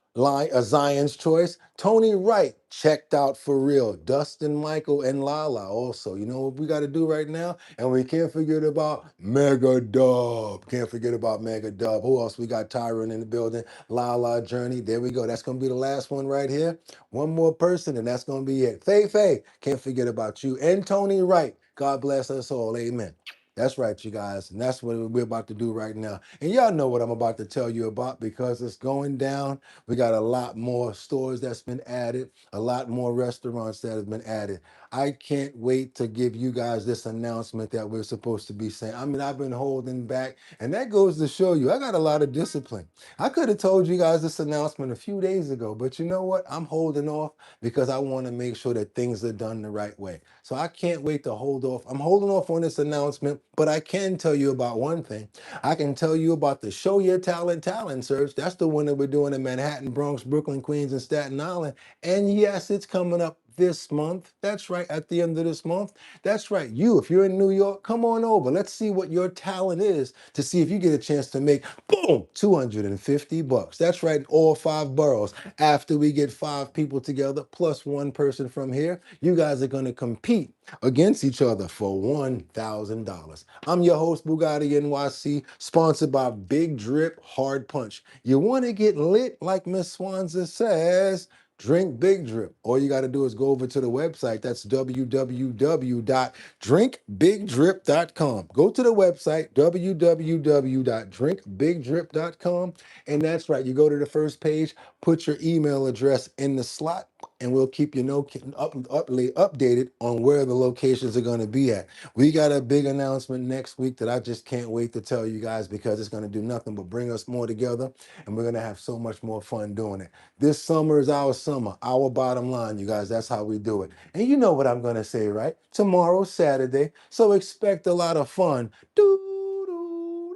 Zion's Choice, Tony Wright, checked out for real. Dustin Michael and Lala also. You know what we got to do right now? And we can't forget about Mega Dub. Can't forget about Mega Dub. Who else? We got Tyron in the building. Lala Journey. There we go. That's going to be the last one right here. One more person, and that's going to be it. Faye. Can't forget about you. And Tony Wright. God bless us all. Amen. That's right, you guys. And that's what we're about to do right now. And y'all know what I'm about to tell you about because it's going down. We got a lot more stores that's been added, a lot more restaurants that have been added. I can't wait to give you guys this announcement that we're supposed to be saying. I mean, I've been holding back, and that goes to show you I got a lot of discipline. I could have told you guys this announcement a few days ago, but you know what? I'm holding off because I want to make sure that things are done the right way. So I can't wait to hold off. I'm holding off on this announcement, but I can tell you about one thing. I can tell you about the Show Your Talent search. That's the one that we're doing in Manhattan, Bronx, Brooklyn, Queens, and Staten Island. And yes, it's coming up this month. That's right, at the end of this month. That's right. You, if you're in New York, come on over. Let's see what your talent is to see if you get a chance to make, boom, $250. That's right, in all 5 boroughs. After we get 5 people together, plus 1 person from here, you guys are going to compete against each other for $1,000. I'm your host, Boogotti NYC, sponsored by Big Drip Hard Punch. You want to get lit like Miss Swanza says? Drink Big Drip. All you got to do is go over to the website. That's www.drinkbigdrip.com. Go to the website, www.drinkbigdrip.com. And that's right. You go to the first page, put your email address in the slot, and we'll keep you updated on where the locations are going to be at. We got a big announcement next week that I just can't wait to tell you guys because it's going to do nothing but bring us more together, and we're going to have so much more fun doing it. This summer is our summer, our bottom line, you guys. That's how we do it. And you know what I'm going to say, right? Tomorrow's Saturday, so expect a lot of fun. Do, do, do,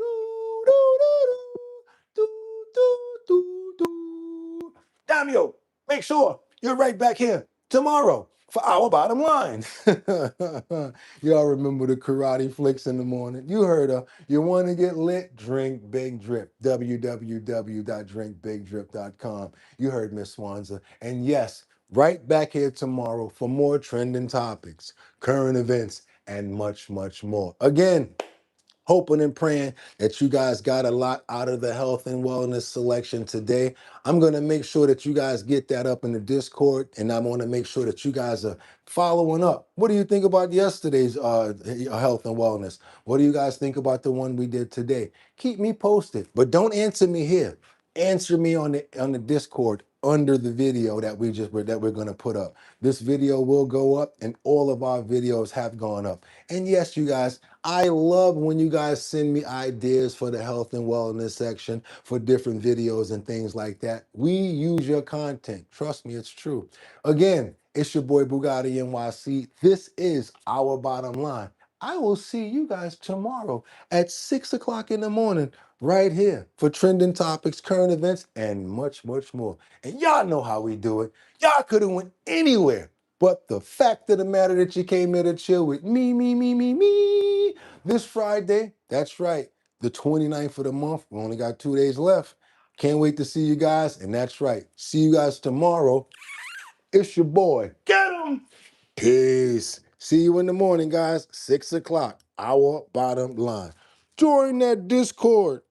do, do, do, do, do, do. Damio, make sure you're right back here tomorrow for our bottom line. Y'all remember the karate flicks in the morning? You heard her. You want to get lit? Drink Big Drip. www.drinkbigdrip.com. You heard Miss Swanza. And yes, right back here tomorrow for more trending topics, current events, and much, much more. Again, hoping and praying that you guys got a lot out of the health and wellness selection today. I'm going to make sure that you guys get that up in the Discord, and I want to make sure that you guys are following up. What do you think about yesterday's health and wellness? What do you guys think about the one we did today? Keep me posted, but don't answer me here. Answer me on the Discord under the video that we're going to put up. This video will go up, and all of our videos have gone up. And yes, you guys, I love when you guys send me ideas for the health and wellness section for different videos and things like that. We use your content. Trust me, it's true. Again, it's your boy Boogotti NYC. This is our bottom line. I will see you guys tomorrow at 6 o'clock in the morning right here for trending topics, current events, and much, much more. And y'all know how we do it. Y'all could have went anywhere. But the fact of the matter that you came here to chill with me, this Friday, that's right, the 29th of the month. We only got 2 days left. Can't wait to see you guys. And that's right, see you guys tomorrow. It's your boy. Get him. Peace. See you in the morning, guys. 6 o'clock, our bottom line. Join that Discord.